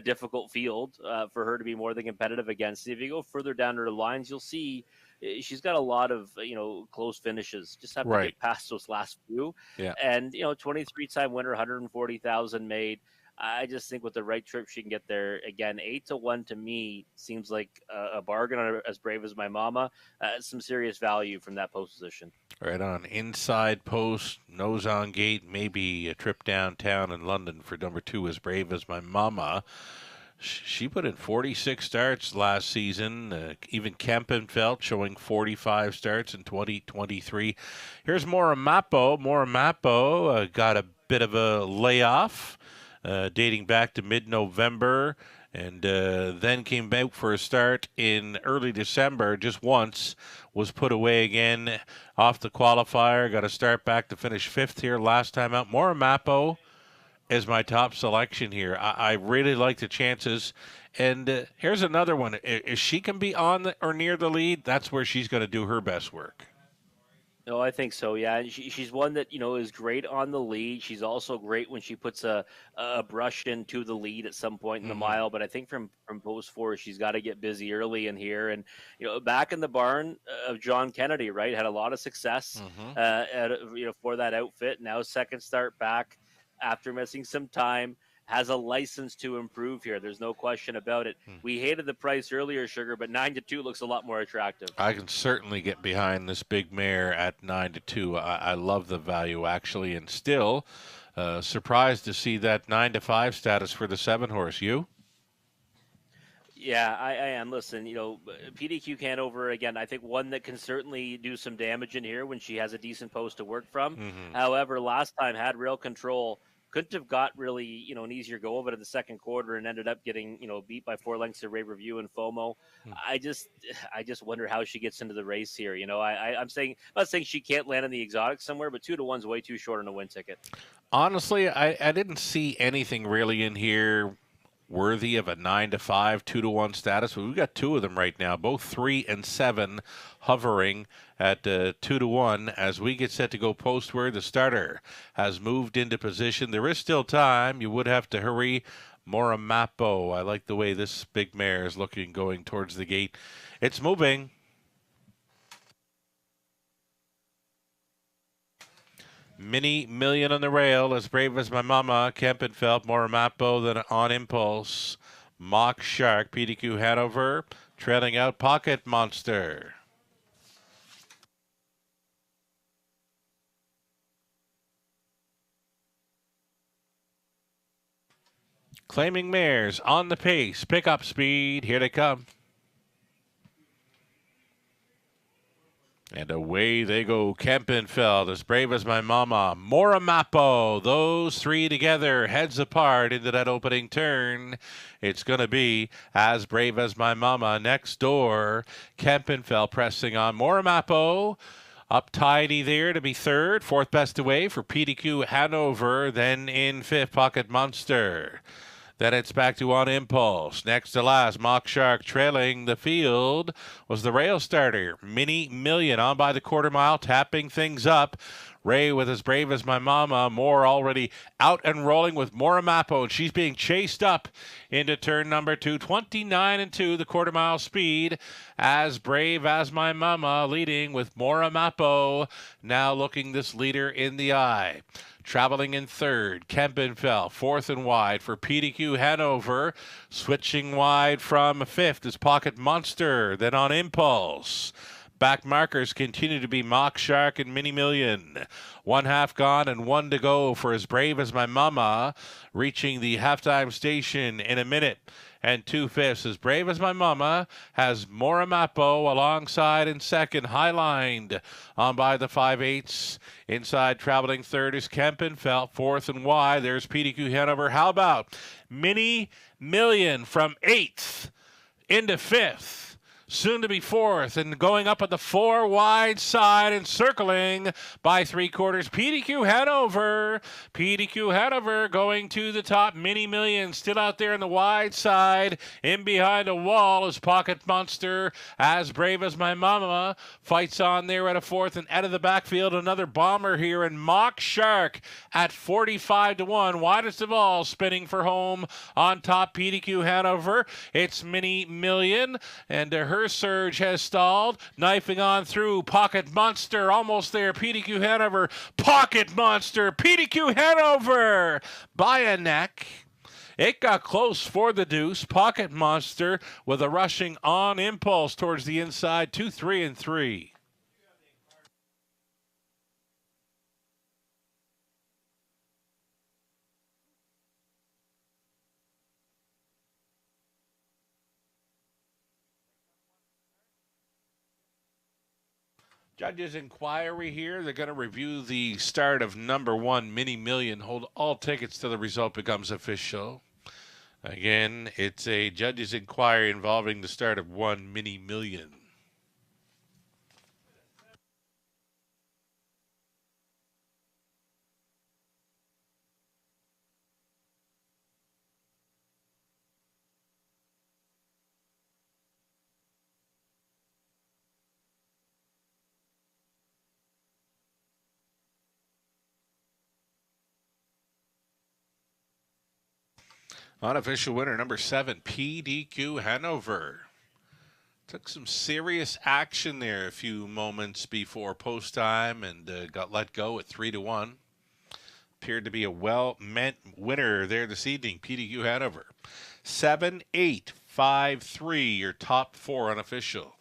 difficult field for her to be more than competitive against. If you go further down her lines, you'll see she's got a lot of, close finishes. Just have to get past those last few. Yeah. And, 23-time winner, 140,000 made. I just think with the right trip, she can get there. Again, 8-1 to me seems like a bargain on As Brave as My Mama. Some serious value from that post position. Right on. Inside post, nose on gate, maybe a trip downtown in London for number 2, As Brave as My Mama. She put in 46 starts last season. Even Kempenfelt showing 45 starts in 2023. Here's Moramapo. Moramapo got a bit of a layoff dating back to mid-November and then came back for a start in early December. Just once was put away again off the qualifier. Got a start back to finish 5th here last time out. Moramapo is my top selection here. I really like the chances. And here's another one. If she can be on or near the lead, that's where she's going to do her best work. No, I think so. Yeah, and she's one that is great on the lead. She's also great when she puts a brush into the lead at some point in the Hmm. mile. But I think from post four, she's got to get busy early in here. And back in the barn of John Kennedy, right, had a lot of success Hmm. for that outfit. Now second start back after missing some time. Has a license to improve here. There's no question about it. We hated the price earlier, Sugar, but 9-2 looks a lot more attractive. I can certainly get behind this big mare at 9-2. I love the value actually, and still surprised to see that 9-5 status for the 7 horse. You? Yeah, I am. Listen, PDQ Canover again. I think one that can certainly do some damage in here when she has a decent post to work from. Hmm. However, last time had real control. Couldn't have got really an easier go of it in the second quarter and ended up getting beat by 4 lengths to Rave Review and FOMO. I just I just wonder how she gets into the race here. I'm not saying she can't land in the exotic somewhere, but 2-1's way too short on a win ticket. Honestly, I didn't see anything really in here worthy of a 9-5, 2-1 status. But we've got two of them right now, both 3 and 7, hovering at 2-1 as we get set to go postward. The starter has moved into position. There is still time. You would have to hurry. Moramapo. I like the way this big mare is looking going towards the gate. It's moving. Mini Million on the rail, As Brave as My Mama, Kempenfeld, Moramapo, then On Impulse, Mock Shark, PDQ Hanover, trailing out Pocket Monster. Claiming mares on the pace, pickup speed, here they come. And away they go. Kempenfeld, As Brave as My Mama, Moramapo. Those three together, heads apart into that opening turn. It's going to be As Brave as My Mama next door. Kempenfeld pressing on Moramapo. Up tidy there to be third. Fourth best away for PDQ Hanover. Then in fifth, Pocket Monster. Then it's back to On Impulse. Next to last, Mock Shark trailing the field was the rail starter. Mini Million on by the quarter mile, tapping things up. Ray with As Brave as My Mama. Moore already out and rolling with Moramapo, and she's being chased up into turn number 2. 29-2, the quarter mile speed. As Brave as My Mama leading with Moramapo. Now looking this leader in the eye. Traveling in third, Kempenfeld, fourth and wide for PDQ Hanover. Switching wide from fifth is Pocket Monster, then On Impulse. Back markers continue to be Mock Shark and Mini Million. 1/2 gone and 1 to go for As Brave as My Mama, reaching the halftime station in a minute and 2/5. As Brave as My Mama has Moramapo alongside in second, high-lined on by the 5/8. Inside traveling third is Kempenfeld, fourth and wide. There's PDQ Hanover. How about Mini Million from 8th into 5th? Soon to be fourth and going up at the 4 wide side and circling by 3/4. PDQ Hanover. PDQ Hanover going to the top. Mini Million still out there on the wide side. In behind a wall is Pocket Monster. As Brave as My Mama fights on there at a fourth, and out of the backfield another bomber here, and Mock Shark at 45-1. Widest of all, spinning for home on top. PDQ Hanover. It's Mini Million, and her surge has stalled. Knifing on through. Pocket Monster almost there. PDQ Hanover. Pocket Monster. PDQ Hanover by a neck. It got close for the deuce. Pocket Monster with a rushing On Impulse towards the inside. 2, 3, and 3. Judges' inquiry here. They're going to review the start of number 1, Mini Million. Hold all tickets till the result becomes official. Again, it's a judge's inquiry involving the start of 1, Mini Million. Unofficial winner number 7, PDQ Hanover. Took some serious action there a few moments before post time and got let go at 3-1. Appeared to be a well-meant winner there this evening, PDQ Hanover. 7-8-5-3, your top 4 unofficial.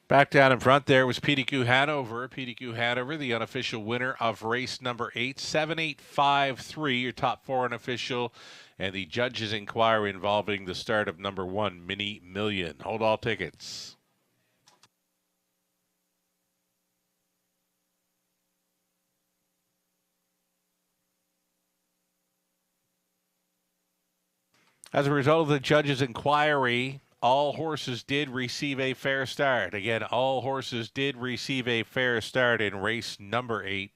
Back down in front there was PDQ Hanover. PDQ Hanover, the unofficial winner of race number 8. 7-8-5-3, your top 4 unofficial. And the judges' inquiry involving the start of number 1, Mini Million. Hold all tickets. As a result of the judges' inquiry, all horses did receive a fair start. Again, all horses did receive a fair start in race number 8.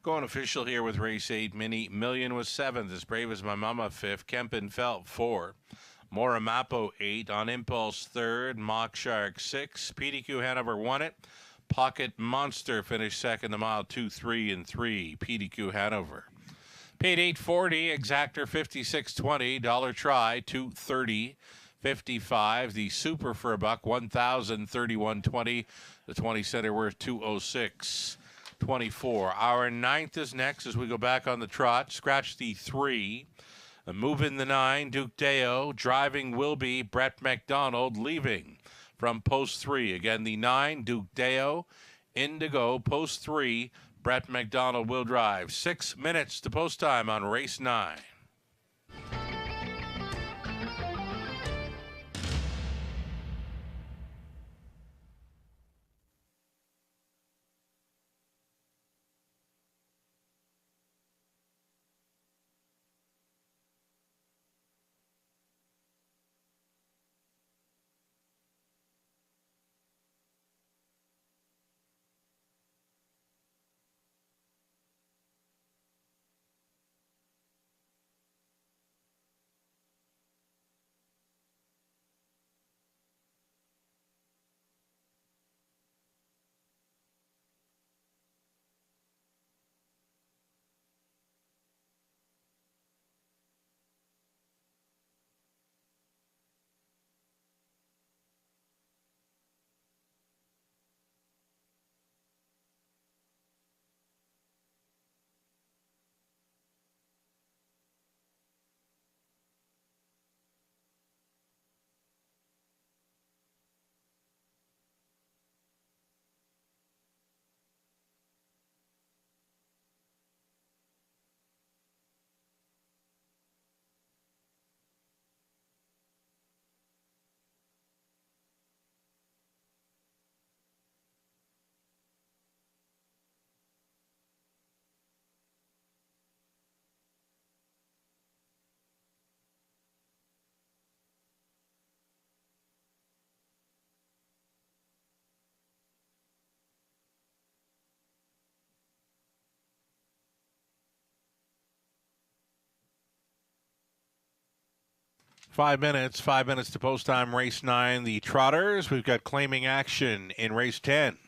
Going official here with race 8. Mini Million was 7th. As Brave as My Mama 5th. Kempenfelt 4. Moramapo 8. On Impulse 3rd. Mock Shark 6. PDQ Hanover won it. Pocket Monster finished 2nd. The mile 2, 3, and 3. PDQ Hanover. Paid $8.40. Exactor $56.20. Dollar Try $230.55. The Super for a buck $1,031.20. The 20 center worth $206.24. Our 9th is next as we go back on the trot. Scratch the 3. Move in the 9. Duke Deo. Driving will be Brett McDonald. Leaving from post 3. Again, the 9. Duke Deo. Indigo. Post 3. Brett McDonald will drive. 6 minutes to post time on race 9. Five minutes to post time, race 9. The Trotters, we've got claiming action in race 10.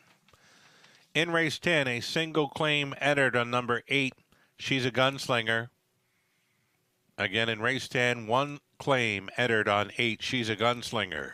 In race 10, a single claim entered on number 8. She's a Gunslinger. Again, in race 10, one claim entered on 8. She's a Gunslinger.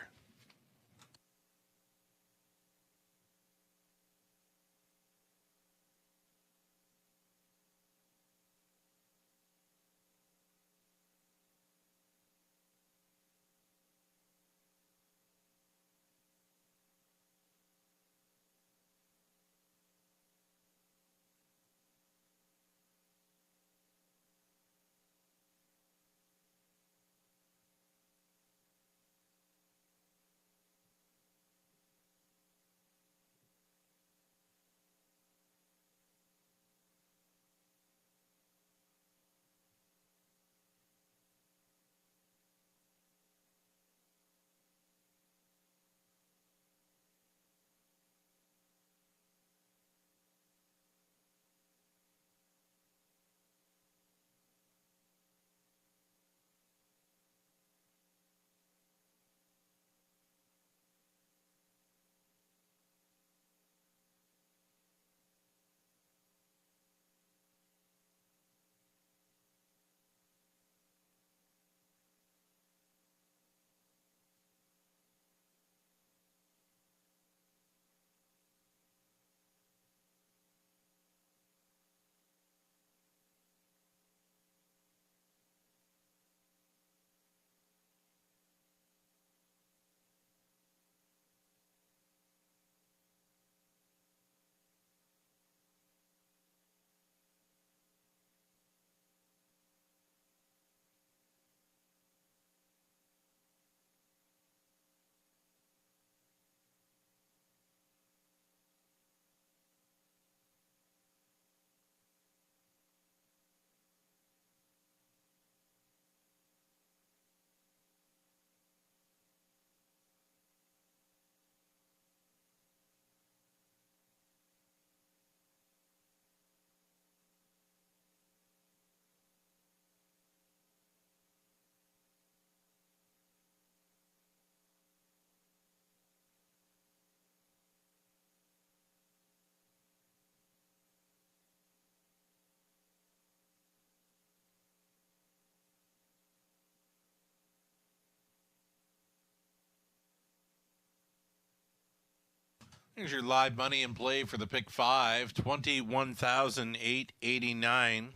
Here's your live money in play for the pick 5. 21,889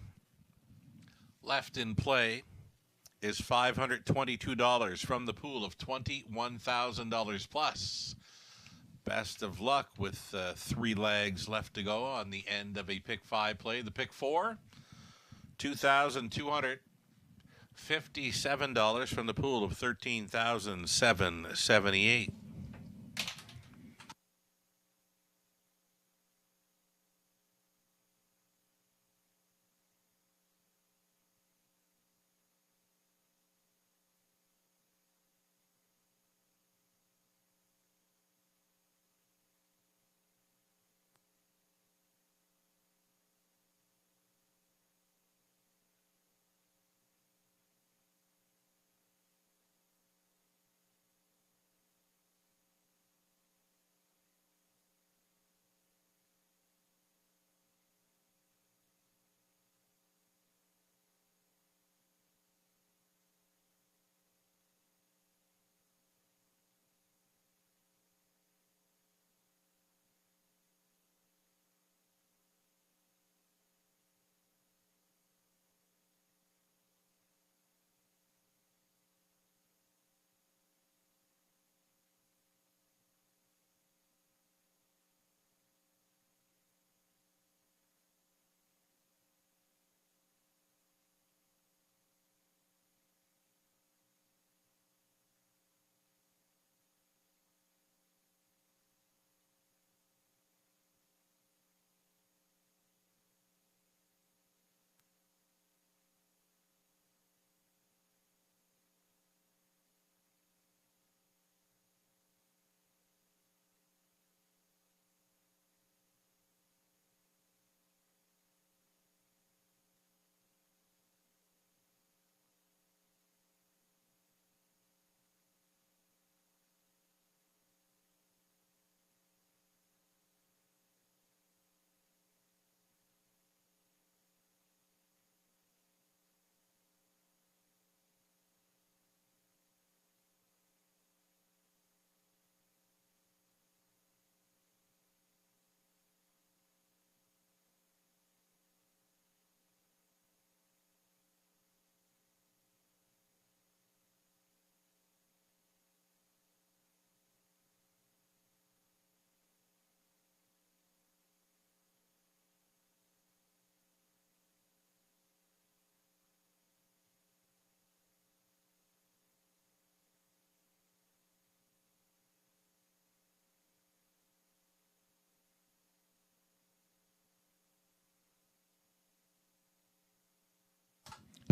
left in play is $522 from the pool of $21,000 plus. Best of luck with 3 legs left to go on the end of a pick 5 play. The pick 4, $2,257 from the pool of $13,778.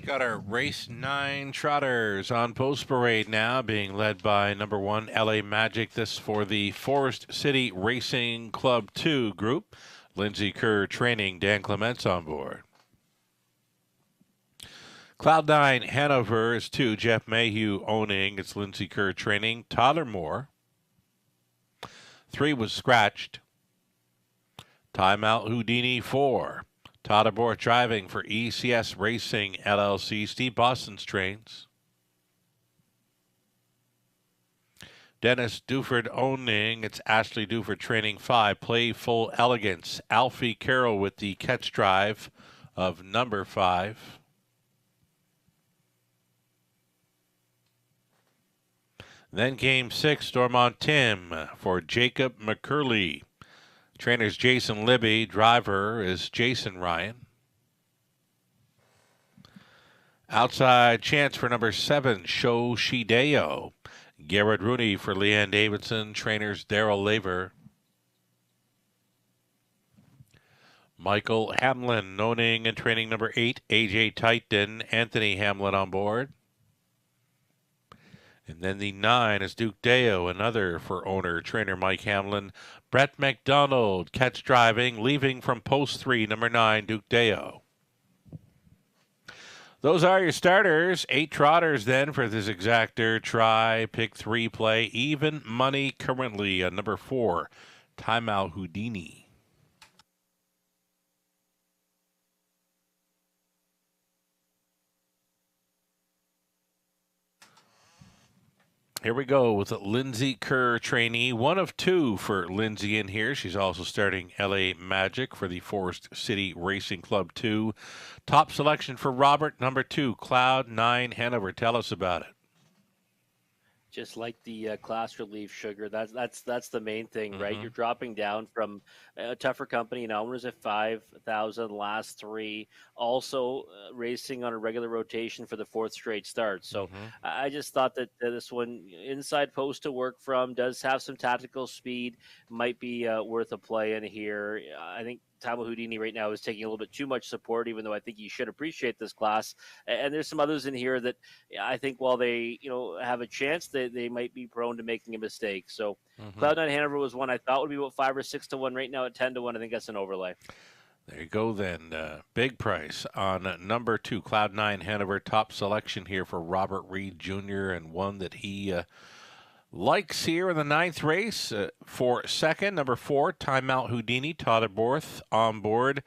Got our race 9 trotters on post parade now, being led by number 1 LA Magic. This for the Forest City Racing Club 2 group. Lindsay Kerr training, Dan Clements on board. Cloud 9 Hanover is 2, Jeff Mayhew owning. It's Lindsay Kerr training. Tyler Moore. 3 was scratched. Timeout Houdini 4. Todd Abort driving for ECS Racing LLC. Steve Boston's trains. Dennis Duford owning. It's Ashley Duford training 5. Playful Elegance. Alfie Carroll with the catch drive of number 5. Then game 6, Stormont Tim for Jacob McCurley. Trainer's Jason Libby. Driver is Jason Ryan. Outside chance for number 7, Show Shideo. Garrett Rooney for Leanne Davidson. Trainers Daryl Laver. Michael Hamlin owning and training number 8, AJ Tighton. Anthony Hamlin on board. And then the 9 is Duke Deo, another for owner, trainer Mike Hamlin. Brett McDonald, catch driving, leaving from post 3, number 9, Duke Deo. Those are your starters. 8 trotters then for this exactor. Try, pick 3 play. Even money currently on number 4, Timeout Houdini. Here we go with Lindsay Kerr trainee. 1 of 2 for Lindsay in here. She's also starting LA Magic for the Forest City Racing Club 2. Top selection for Robert, number 2, Cloud 9 Hanover. Tell us about it. Just like the class relief, Sugar. That's the main thing, right? Mhm. You're dropping down from a tougher company. Now owners at 5,000, last 3. Also racing on a regular rotation for the 4th straight start. So I just thought that this one inside post to work from does have some tactical speed. Might be worth a play in here. I think Tamo Houdini right now is taking a little bit too much support, even though I think you should appreciate this class. And there's some others in here that I think while they have a chance, they might be prone to making a mistake. So Cloud9 Hanover was one I thought would be about 5 or 6 to 1. Right now at 10 to 1, I think that's an overlay. There you go then. Big price on number 2, Cloud9 Hanover. Top selection here for Robert Reed Jr. and one that he likes here in the 9th race. For second, number 4, Timeout Houdini. Todd Aborth on board.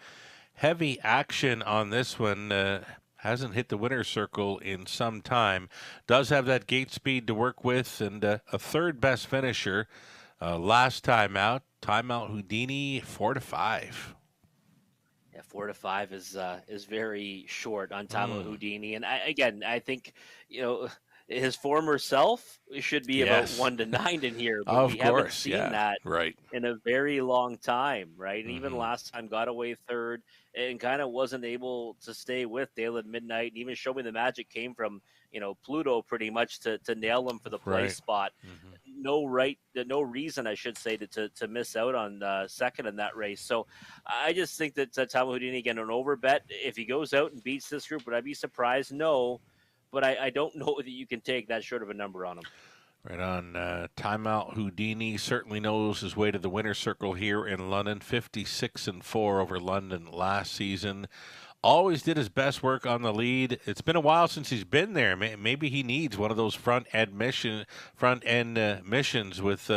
Heavy action on this one. Hasn't hit the winner's circle in some time. Does have that gate speed to work with, and a 3rd best finisher last time out. Timeout Houdini, 4 to 5. Yeah, 4 to 5 is very short on Tamo Houdini, and I think his former self should be about 1 to 9 in here, but we haven't seen that in a very long time, right? And even last time got away 3rd and kind of wasn't able to stay with Dale at Midnight, and even Show Me the Magic came from Pluto pretty much to nail him for the play spot. No reason I should say to miss out on 2nd in that race. So I just think that Tamo Houdini, again, an overbet. If he goes out and beats this group, would I be surprised? No. But I don't know that you can take that short of a number on him. Right on. Timeout Houdini certainly knows his way to the winner's circle here in London. 56-4 over London last season. Always did his best work on the lead. It's been a while since he's been there. Maybe he needs one of those front end missions with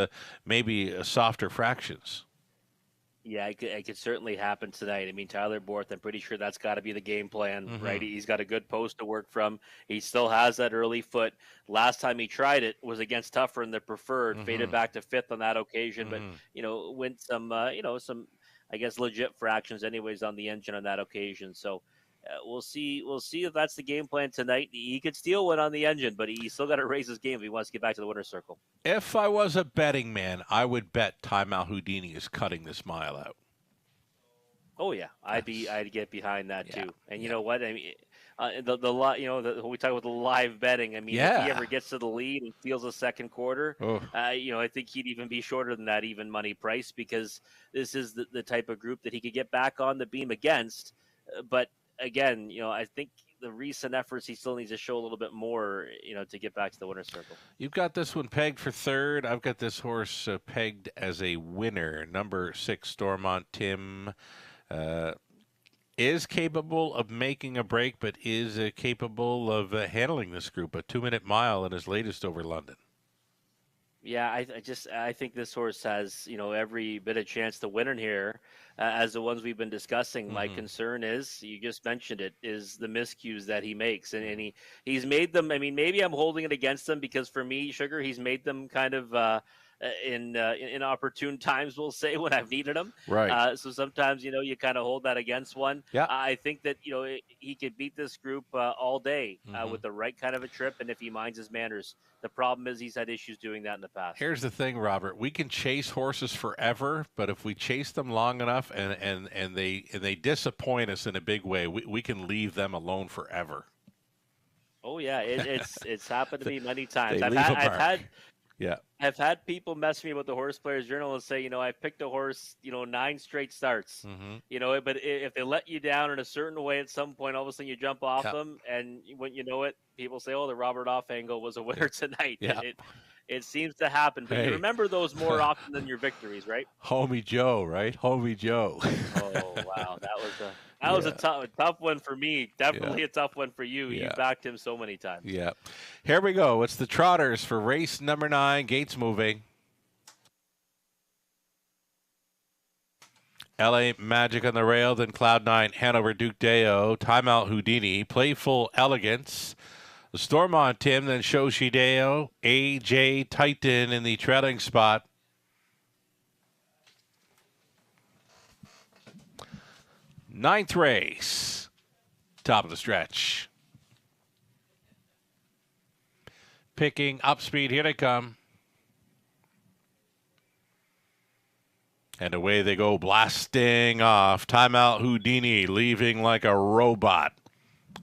maybe softer fractions. Yeah, it could certainly happen tonight. I mean, Tyler Borth, I'm pretty sure that's got to be the game plan, right? He's got a good post to work from. He still has that early foot. Last time he tried it was against Tougher in the preferred, faded back to 5th on that occasion, but, went some, some, I guess, legit fractions anyways on the engine on that occasion. So we'll see if that's the game plan tonight. He could steal one on the engine, but he still got to raise his game if he wants to get back to the winner's circle. If I was a betting man, I would bet Timeout Houdini is cutting this mile out. Oh yeah, I'd get behind that too. And you know what? I mean, when we talk about the live betting, I mean, if he ever gets to the lead and steals a second quarter, I think he'd even be shorter than that even money price, because this is the type of group that he could get back on the beam against. But again, I think the recent efforts, he still needs to show a little bit more, to get back to the winner's circle. You've got this one pegged for third. I've got this horse pegged as a winner. Number 6, Stormont Tim, is capable of making a break, but is capable of handling this group. A 2-minute mile in his latest over London. Yeah, I think this horse has every bit of chance to win in here, as the ones we've been discussing. My concern is, you just mentioned it, is the miscues that he makes, and he's made them. I mean, maybe I'm holding it against him because for me, Sugar, he's made them kind of in opportune times, we'll say, when I've needed him. Right. So sometimes you kind of hold that against one. Yeah. I think that he could beat this group all day with the right kind of a trip, and if he minds his manners. The problem is he's had issues doing that in the past. Here's the thing, Robert. We can chase horses forever, but if we chase them long enough and they disappoint us in a big way, we can leave them alone forever. Oh yeah, it's happened to me many times. Yeah. I've had people mess me about the Horse Players Journal and say, I picked a horse, 9 straight starts, but if they let you down in a certain way at some point, all of a sudden you jump off them, and when you know it, people say, oh, the Robert Off angle was a winner tonight. Yeah. It seems to happen, but you remember those more often than your victories, right? Homie Joe, right? Homie Joe. Oh, wow. That was a tough one for me. Definitely a tough one for you. Yeah. You backed him so many times. Yeah. Here we go. It's the Trotters for race number 9. Gates moving. LA Magic on the rail, then Cloud 9, Hanover Duke Deo, Timeout Houdini, Playful Elegance, the Stormont Tim, then Shoshi Deo, AJ Titan in the trailing spot. Ninth race, top of the stretch. Picking up speed, here they come. And away they go, blasting off. Timeout Houdini, leaving like a robot.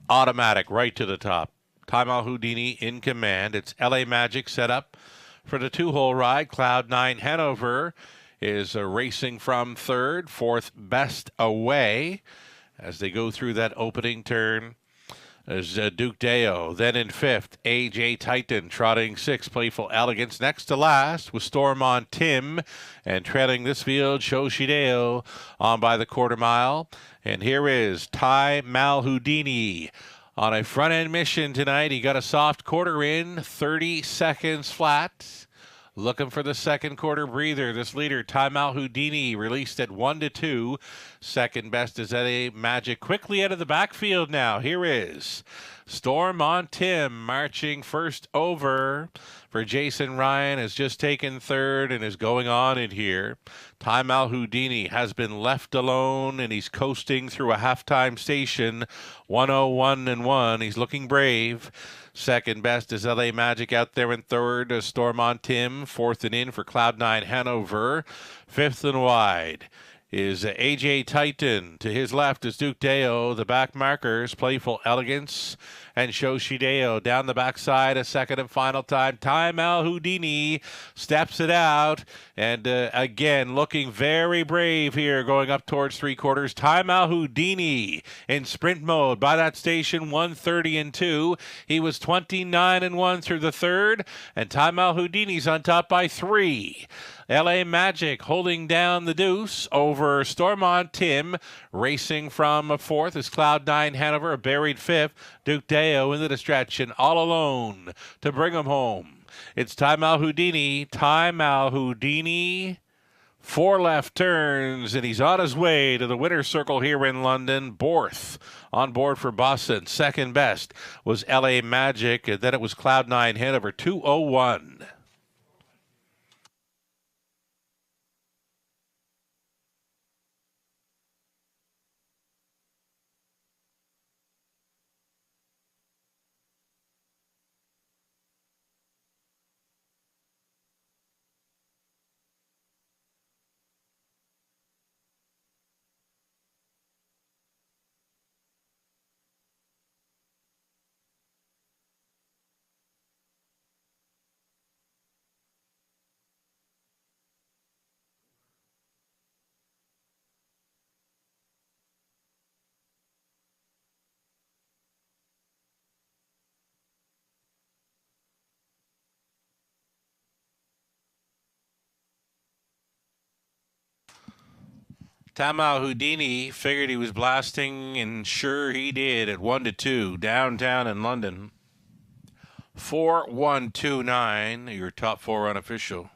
Automatic, right to the top. Timeout Houdini in command. It's LA Magic set up for the 2-hole ride. Cloud 9 Hanover is racing from third. Fourth best away as they go through that opening turn. There's Duke Deo. Then in fifth, AJ Titan trotting sixth. Playful Elegance. Next to last was Stormont Tim. And trailing this field, Shoshi Deo on by the quarter mile. And here is Ty Mal Houdini on a front-end mission tonight. He got a soft quarter in, 30 seconds flat. Looking for the second quarter breather. This leader, Timeout Houdini, released at 1-2. Second best is LA Magic. Quickly out of the backfield now. Here is Stormont Tim marching first over for Jason Ryan. Has just taken third and is going on in here. Timeout Houdini has been left alone and he's coasting through a halftime station. 101-1. He's looking brave. Second best is LA Magic out there in third. Stormont Tim, fourth and in for Cloud 9 Hanover. Fifth and wide is AJ Titan. To his left is Duke Deo. The back markers, Playful Elegance and Shoshi Deo. Down the backside, a second and final time. Timeout Houdini steps it out. And again, looking very brave here, going up towards three quarters. Timeout Houdini in sprint mode by that station, 1:30-2. He was 29-1 through the third. And Timeout Houdini's on top by 3. LA Magic holding down the deuce over Stormont Tim. Racing from fourth is Cloud 9 Hanover, a buried fifth. Duke Deo into the stretch and all alone to bring him home. It's Timeout Houdini. Timeout Houdini. 4 left turns, and he's on his way to the winner's circle here in London. Borth on board for Boston. Second best was LA Magic, and then it was Cloud 9 Hanover, 2:01. Tamal Houdini figured he was blasting, and sure he did at 1-2 downtown in London. 4-1-2-9, your top four unofficial.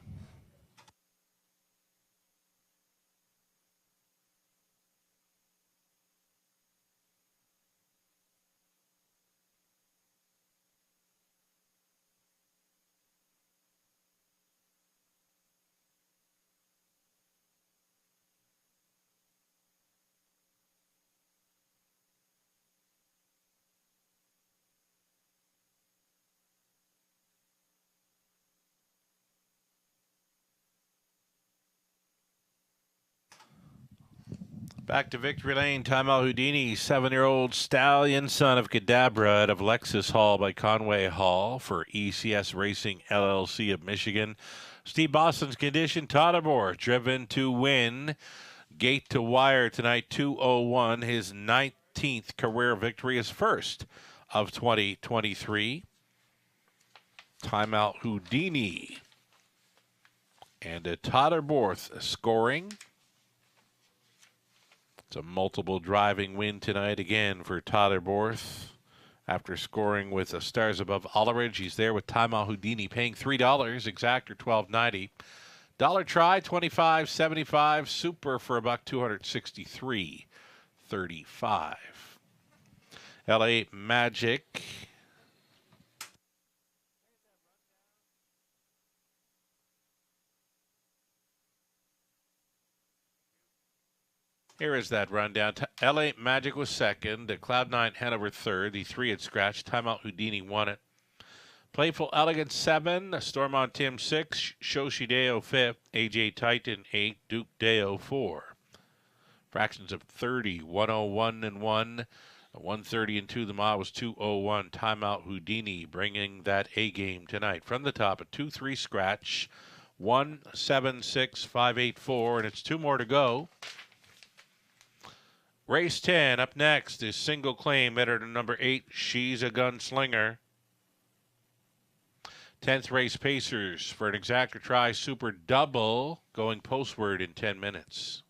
Back to victory lane. Tamal Houdini, 7-year-old stallion, son of Kadabra out of Lexus Hall by Conway Hall for ECS Racing LLC of Michigan. Steve Boston's condition, Toddermore, driven to win. Gate to wire tonight, 201. His 19th career victory, his first of 2023. Timeout Houdini. And a Todderborth scoring. It's a multiple driving win tonight again for Todderborth. After scoring with the Stars Above Ulleridge, he's there with Timeout Houdini, paying $3, exactor $12.90. Dollar try, $25.75. Super for about $263.35. LA Magic. Here is that rundown. LA Magic was second. Cloud9 Hanover third. The 3 had scratched. Timeout Houdini won it. Playful Elegance 7. Storm on Tim 6. Shoshi Deo 5th. AJ Titan 8. Duke Deo 4. Fractions of 30. 101 and 1. 130 and 2. The mile was 201. Timeout Houdini bringing that A game tonight. From the top, a 2-3 scratch. 1-7-6-5-8-4. And it's 2 more to go. Race 10 up next is Single Claim, editor number 8. She's a Gunslinger. 10th race Pacers for an exactor try super double going postward in 10 minutes.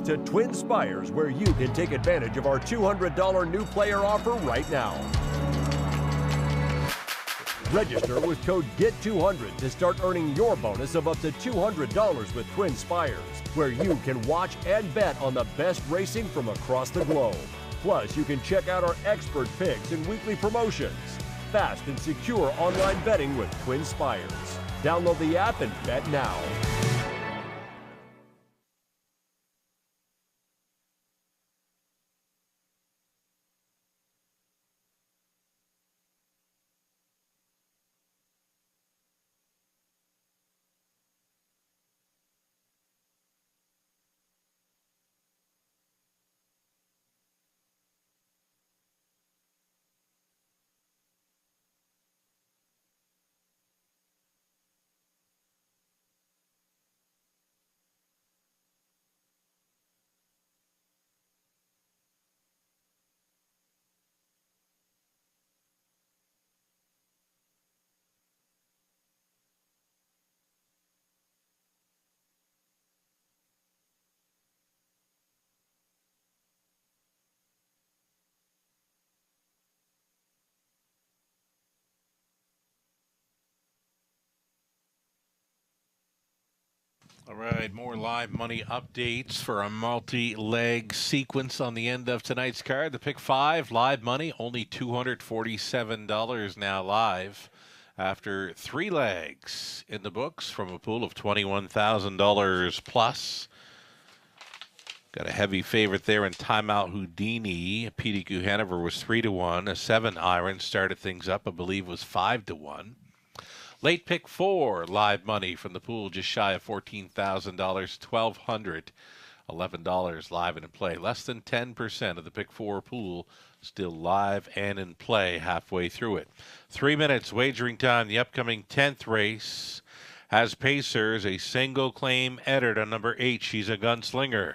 to Twin Spires, where you can take advantage of our $200 new player offer right now. Register with code GET200 to start earning your bonus of up to $200 with Twin Spires, where you can watch and bet on the best racing from across the globe. Plus, you can check out our expert picks and weekly promotions. Fast and secure online betting with Twin Spires. Download the app and bet now. All right, more live money updates for a multi-leg sequence on the end of tonight's card. The pick 5, live money, only $247 now live after 3 legs in the books from a pool of $21,000 plus. Got a heavy favorite there in Timeout Houdini. PDQ Hanover was 3-1. A 7 iron started things up, I believe was 5-1. Late pick 4, live money from the pool, just shy of $14,000, $1,211 live and in play. Less than 10% of the pick 4 pool still live and in play halfway through it. 3 minutes wagering time. The upcoming 10th race has Pacers, a single claim entered on number 8. She's a gunslinger.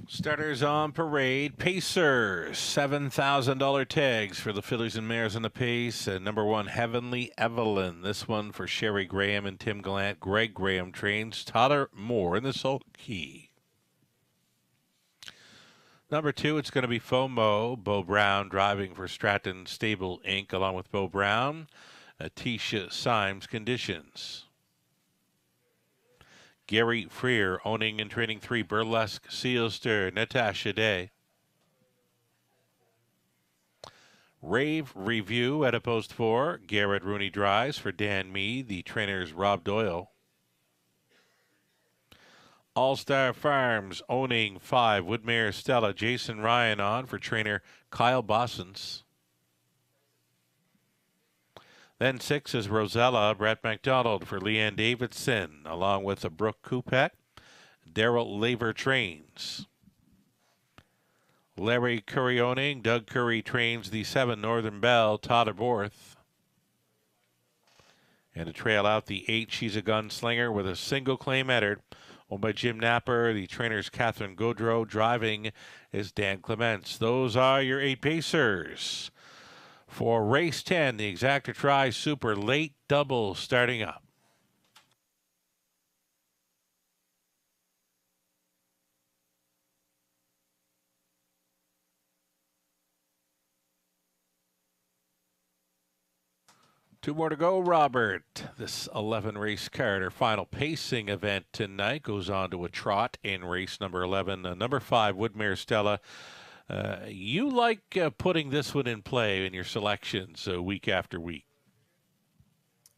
Starters on parade. Pacers, $7,000 tags for the fillies and mares on the pace. Number 1, Heavenly Evelyn. This one for Sherry Graham and Tim Gallant. Greg Graham trains. Tyler Moore in the sulky. Number 2, it's going to be FOMO. Bo Brown driving for Stratton Stable Inc. along with Bo Brown. Tisha Symes conditions. Gary Freer owning and training 3, Burlesque Sealster, Natasha Day. Rave Review at a post 4, Garrett Rooney drives for Dan Mead, the trainer's Rob Doyle. All-Star Farms owning 5, Woodmere Stella, Jason Ryan on for trainer Kyle Bossens. Then 6 is Rosella, Brett McDonald for Leanne Davidson, along with a Brooke Kupek. Daryl Laver trains. Larry Curry owning, Doug Curry trains the 7, Northern Belle, Todd Aborth. And to trail out the 8, She's a Gunslinger with a single claim entered, owned by Jim Napper. The trainer's Catherine Gaudreau. Driving is Dan Clements. Those are your 8 Pacers. For race 10, the Exacta Tri Super late double starting up. Two more to go, Robert. This 11 race card, our final pacing event tonight, goes on to a trot in race number 11. Number 5, Woodmere Stella. You like putting this one in play in your selections week after week.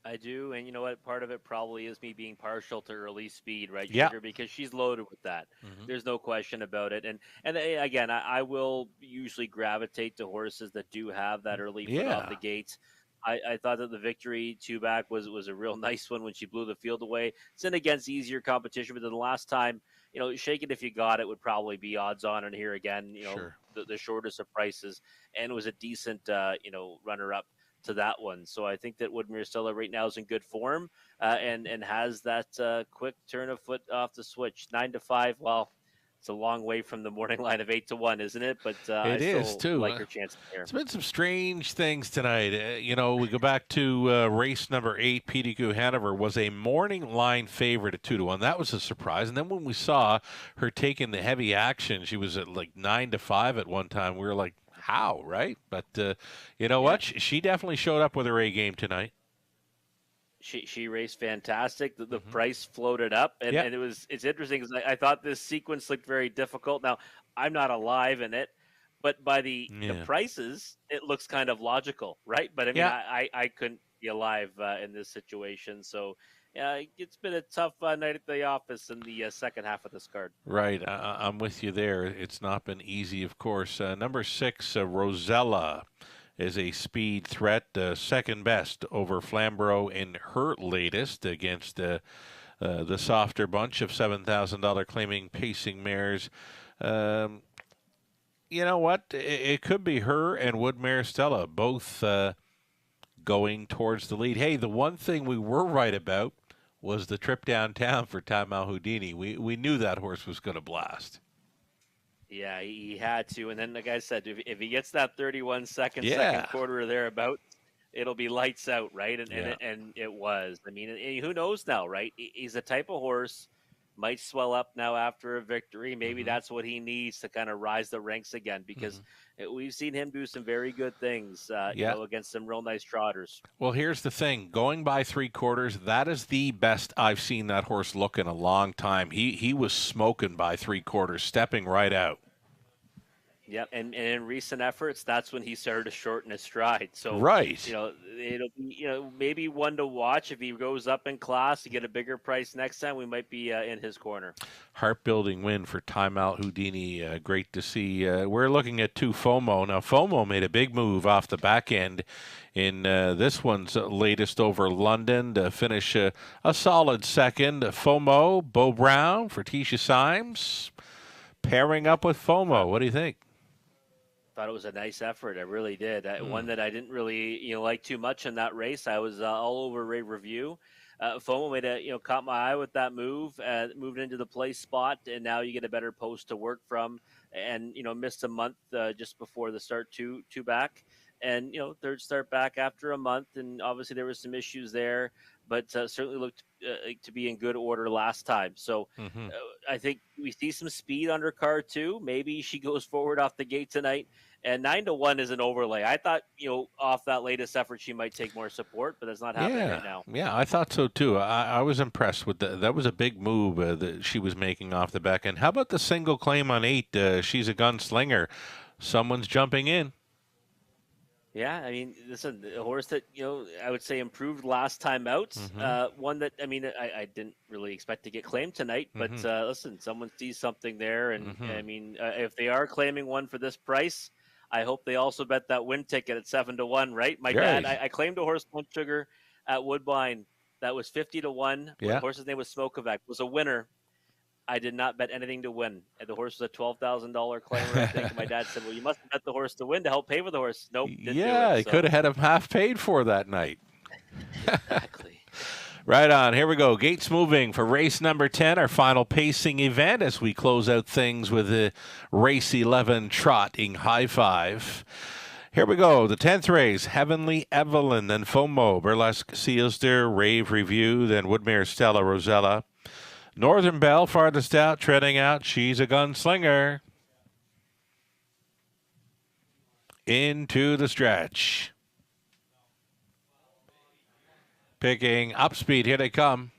I do, and you know what? Part of it probably is me being partial to early speed, right? Yeah. Sugar, because she's loaded with that. There's no question about it. And again, I will usually gravitate to horses that do have that early foot off the gates. I thought that the Victory 2-back was a real nice one when she blew the field away. It's in against easier competition, but then the last time, you know, Shake It If You Got It would probably be odds on, and here again, you know, Sure. the shortest of prices, and was a decent, runner up to that one. So I think that Woodmere Stella right now is in good form, and has that quick turn of foot off the switch. 9-5. Well, it's a long way from the morning line of 8-1, isn't it? But It is too. Like her chance there. It's been some strange things tonight. We go back to race number 8. PDQ Hanover was a morning line favorite at 2-1. That was a surprise. And then when we saw her taking the heavy action, she was at like 9-5 at one time. We were like, how, right? But you know what? She definitely showed up with her A game tonight. She raced fantastic. The price floated up, and it's interesting because I thought this sequence looked very difficult. Now I'm not alive in it, but by the prices, it looks kind of logical, right? But I mean, I couldn't be alive in this situation, so it's been a tough night at the office in the second half of this card. Right, I'm with you there. It's not been easy, of course. Number 6, Rosella, is a speed threat, second best over Flamborough in her latest against the softer bunch of $7,000 claiming pacing mares. You know what? It could be her and Woodmere Stella both going towards the lead. Hey, the one thing we were right about was the trip downtown for Time Al Houdini. We knew that horse was going to blast. Yeah, he had to. And then, like I said, if he gets that 31-second second quarter or thereabout, it'll be lights out, right? And it was. I mean, and who knows now, right? He's the type of horse, might swell up now after a victory. Maybe that's what he needs to kind of rise the ranks again, because we've seen him do some very good things, against some real nice trotters. Well, here's the thing. Going by 3/4, that is the best I've seen that horse look in a long time. He was smoking by 3/4, stepping right out. Yep, and in recent efforts, that's when he started to shorten his stride. So, it'll be, maybe one to watch. If he goes up in class to get a bigger price next time, we might be in his corner. Heart-building win for Time Out Houdini. Great to see. We're looking at 2 FOMO. Now, FOMO made a big move off the back end in this one's latest over London to finish a solid second. FOMO, Bo Brown for Tisha Symes, pairing up with FOMO. What do you think? Thought it was a nice effort. I really did. One that I didn't really like too much in that race. I was all over Rave Review. FOMO made caught my eye with that move, moved into the play spot, and now you get a better post to work from. And missed a month just before the start two back, and third start back after a month, and obviously there was some issues there, but certainly looked to be in good order last time. So Mm-hmm. I think we see some speed under car too. Maybe she goes forward off the gate tonight. And 9-1 is an overlay. I thought, off that latest effort, she might take more support, but that's not happening right now. Yeah, I thought so too. I was impressed with that. Was a big move that she was making off the back end. How about the single claim on 8? She's a gunslinger. Someone's jumping in. Yeah, I mean, listen, a horse that I would say improved last time out. Mm-hmm. One that I didn't really expect to get claimed tonight, but listen, someone sees something there, and I mean, if they are claiming one for this price, I hope they also bet that win ticket at 7-1. Right, my dad, I claimed a horse Punch Sugar at Woodbine that was 50-1. Yeah. The horse's name was Smokovac, was a winner. I did not bet anything to win. And the horse was a $12,000 claimer, I think. My dad said, well, you must have bet the horse to win to help pay for the horse. Nope, didn't do it. He could have had him half paid for that night. Exactly. Right on. Here we go. Gates moving for race number 10, our final pacing event as we close out things with the race 11 trotting high five. Here we go. The 10th race, Heavenly Evelyn, then FOMO, Burlesque Sealster, Rave Review, then Woodmere Stella Rosella. Northern Belle farthest out, treading out. She's a gunslinger. Into the stretch. Picking up speed. Here they come.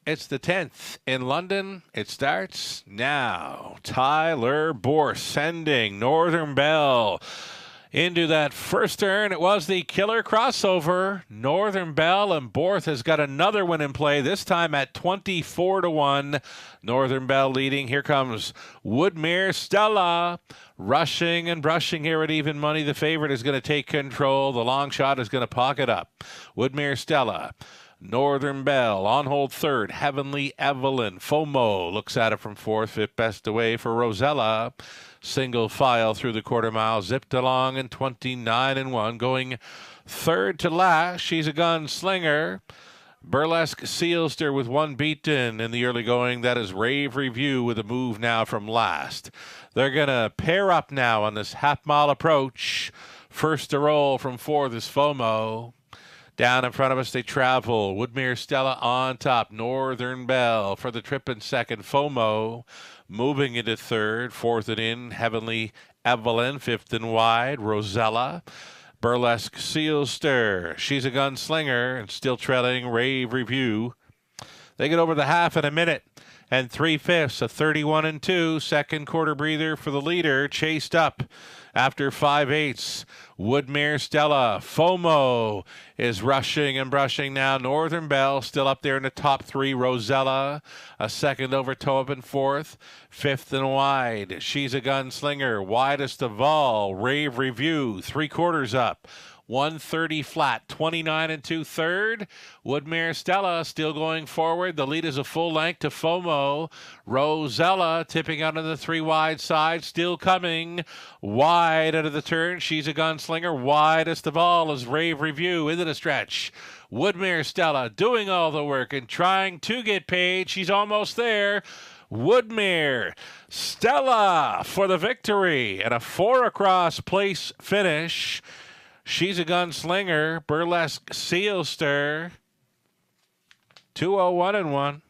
It's the 10th in London. It starts now. Tyler Borth sending Northern Belle into that first turn. It was the killer crossover. Northern Belle, and Borth has got another one in play, this time at 24-1. Northern Belle leading. Here comes Woodmere Stella. Rushing and brushing here at even money. The favorite is going to take control. The long shot is going to pocket up. Woodmere Stella. Northern Belle on hold third. Heavenly Evelyn. FOMO looks at it from fourth. Fifth best away for Rosella. Single file through the quarter mile. Zipped along in 29-1. Going third to last. She's a gunslinger. Burlesque Sealster with one beaten in the early going. That is Rave Review with a move now from last. They're going to pair up now on this half-mile approach. First to roll from fourth is FOMO. Down in front of us, they travel. Woodmere Stella on top. Northern Belle for the trip in second. FOMO moving into third. Fourth and in, Heavenly Evelyn. Fifth and wide, Rosella. Burlesque Sealster. She's a gunslinger and still trailing Rave Review. They get over the half in a minute. And 3/5, a 31-2. Second quarter breather for the leader. Chased up after 5/8. Woodmere Stella. FOMO is rushing and brushing now. Northern Belle still up there in the top three. Rosella a second over Toep in fourth. Fifth and wide. She's a gunslinger. Widest of all. Rave Review. 3/4 up. 130 flat, 29-2 third. Woodmere Stella still going forward. The lead is a full length to FOMO. Rosella tipping out on the three wide side, still coming wide out of the turn. She's a gunslinger. Widest of all is Rave Review into the stretch. Woodmere Stella doing all the work and trying to get paid. She's almost there. Woodmere Stella for the victory and a 4 across place finish. She's a gunslinger. Burlesque Sealster. 201-1.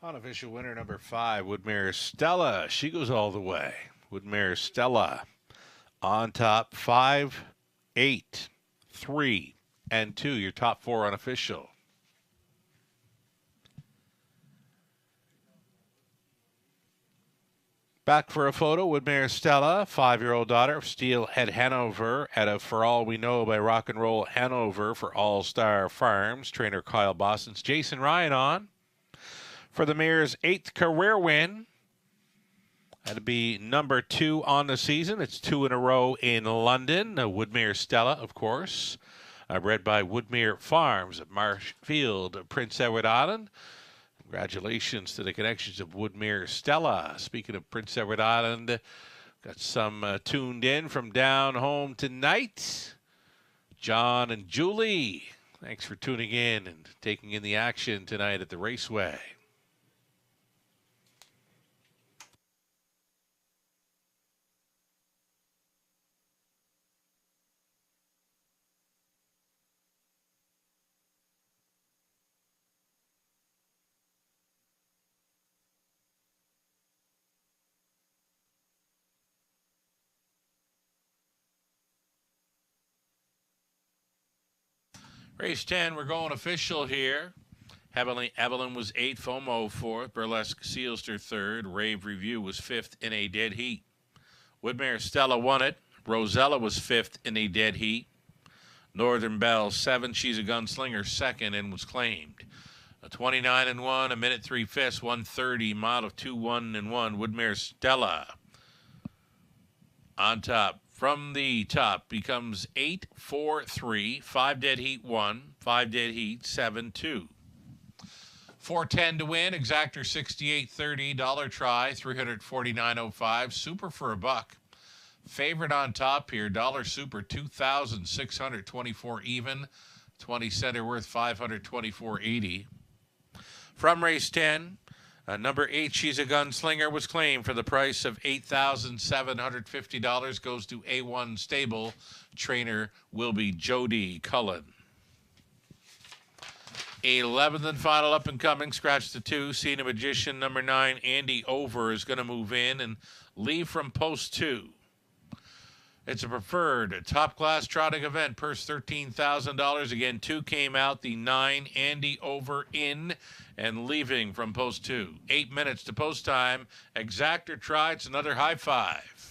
Unofficial winner number 5, Woodmere Stella. She goes all the way. Woodmere Stella on top, 5, 8, 3, and 2. Your top 4 unofficial. Back for a photo, Woodmere Stella, 5-year-old daughter of Steelhead Hanover, out of For All We Know by Rock and Roll Hanover for All Star Farms. Trainer Kyle Boston's Jason Ryan on for the mare's 8th career win. That'd be number 2 on the season. It's 2 in a row in London. Woodmere Stella, of course, bred by Woodmere Farms at Marshfield, Prince Edward Island. Congratulations to the connections of Woodmere Stella. Speaking of Prince Edward Island, got some tuned in from down home tonight. John and Julie, thanks for tuning in and taking in the action tonight at the Raceway. Race 10, we're going official here. Evelyn was 8th, FOMO 4th, Burlesque Sealster 3rd, Rave Review was 5th in a dead heat. Woodmere Stella won it. Rosella was 5th in a dead heat. Northern Belle 7th, She's a Gunslinger 2nd and was claimed. A 29-1, a minute 3/5, 130, mile of 2-1-1. Woodmere Stella on top. From the top becomes 8-4-3, 5 dead heat 1, 5 dead heat 7-2. 410 to win, exactor 68.30, dollar try 349.05, super for a buck. Favorite on top here, dollar super 2,624 even, 20 center worth 524.80. From race 10. Number 8, She's a Gunslinger, was claimed for the price of $8,750. Goes to A1 Stable. Trainer will be Jody Cullen. 11th and final up and coming. Scratch the 2. Cena Magician, number 9, Andy Over, is going to move in and leave from post 2. It's a preferred top-class trotting event. Purse $13,000. Again, 2 came out. The 9, Andy Over, in and leaving from post 2. 8 minutes to post time. Exactor try. It's another high 5.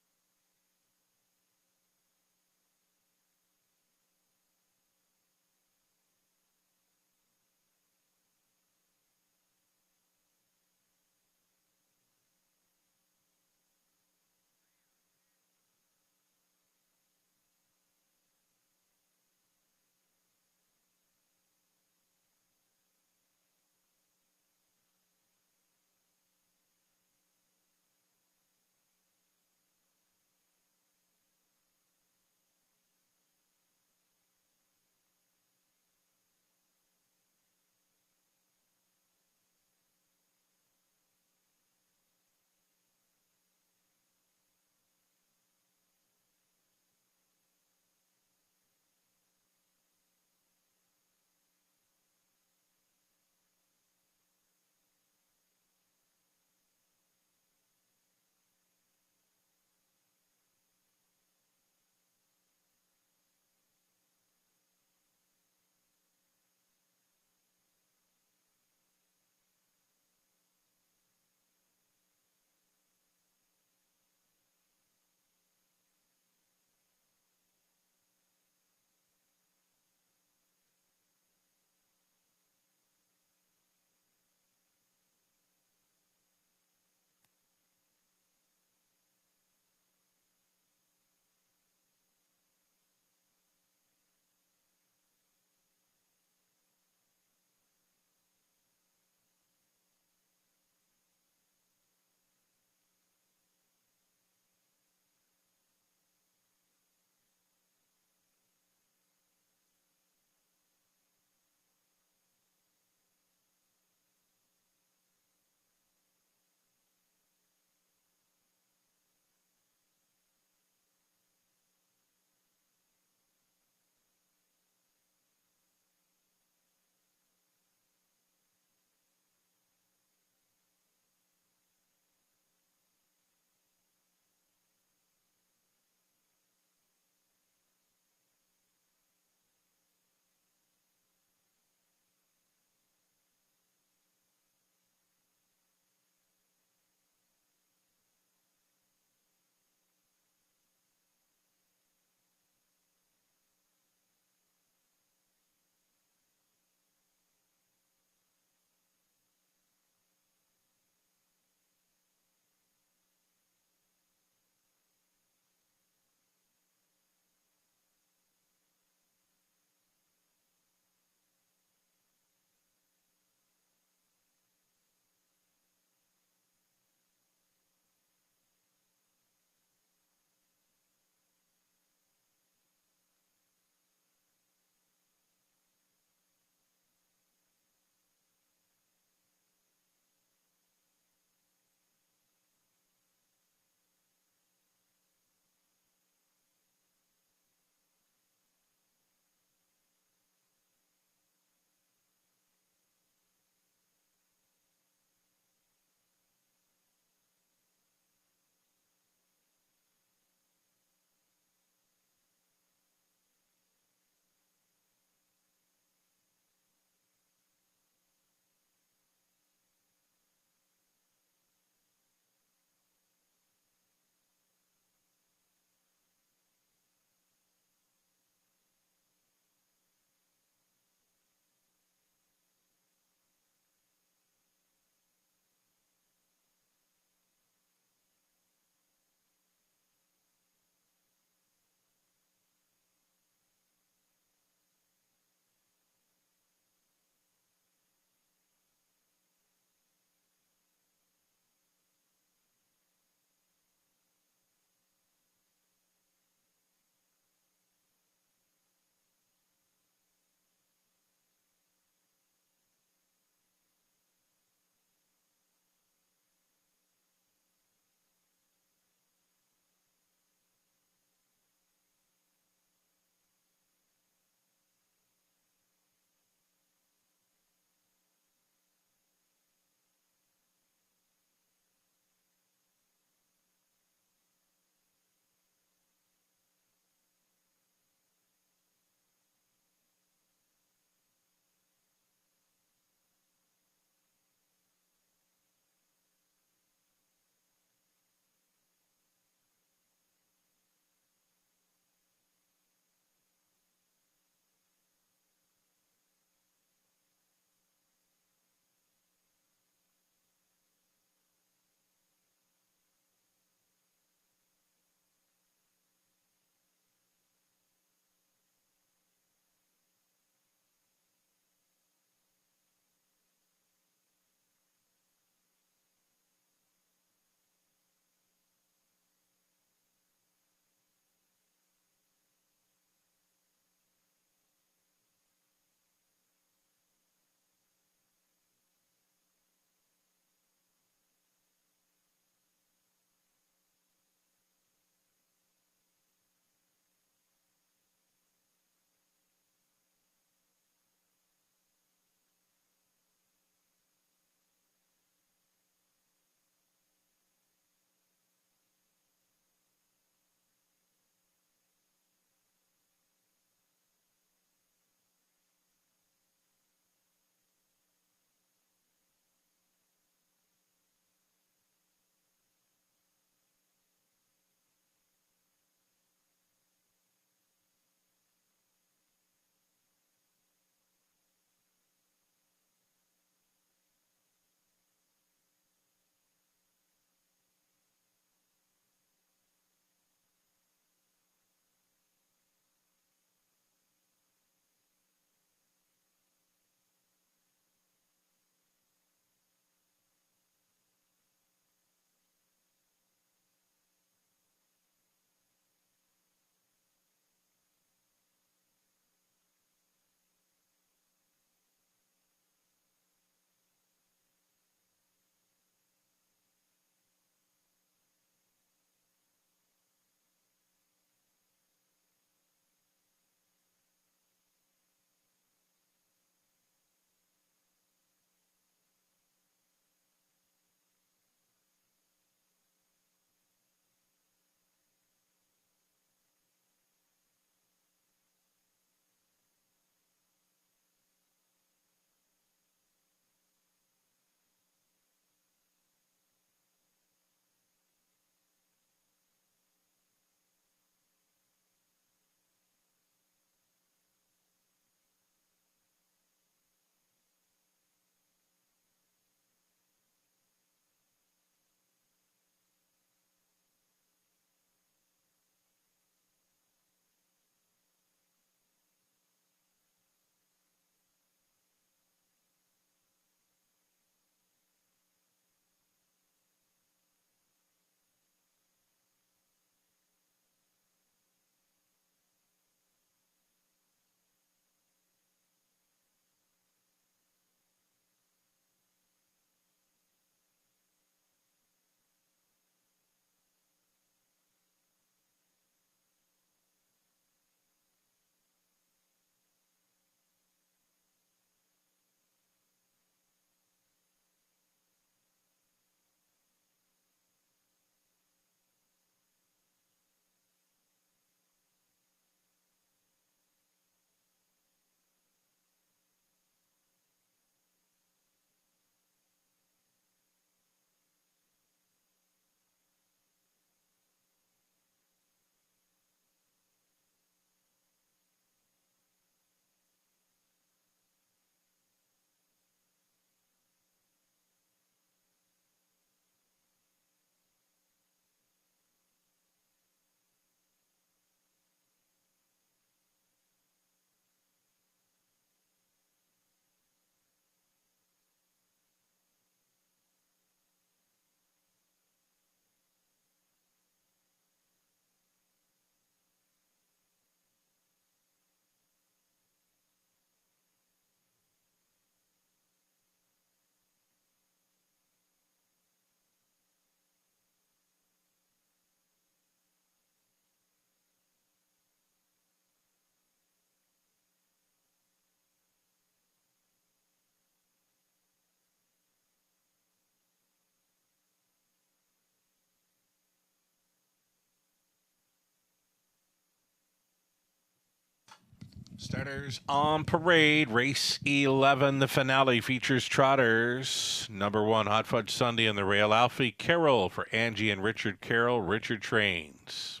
Starters on parade. Race 11, the finale, features trotters. Number 1, Hot Fudge Sunday on the rail. Alfie Carroll for Angie and Richard Carroll. Richard trains.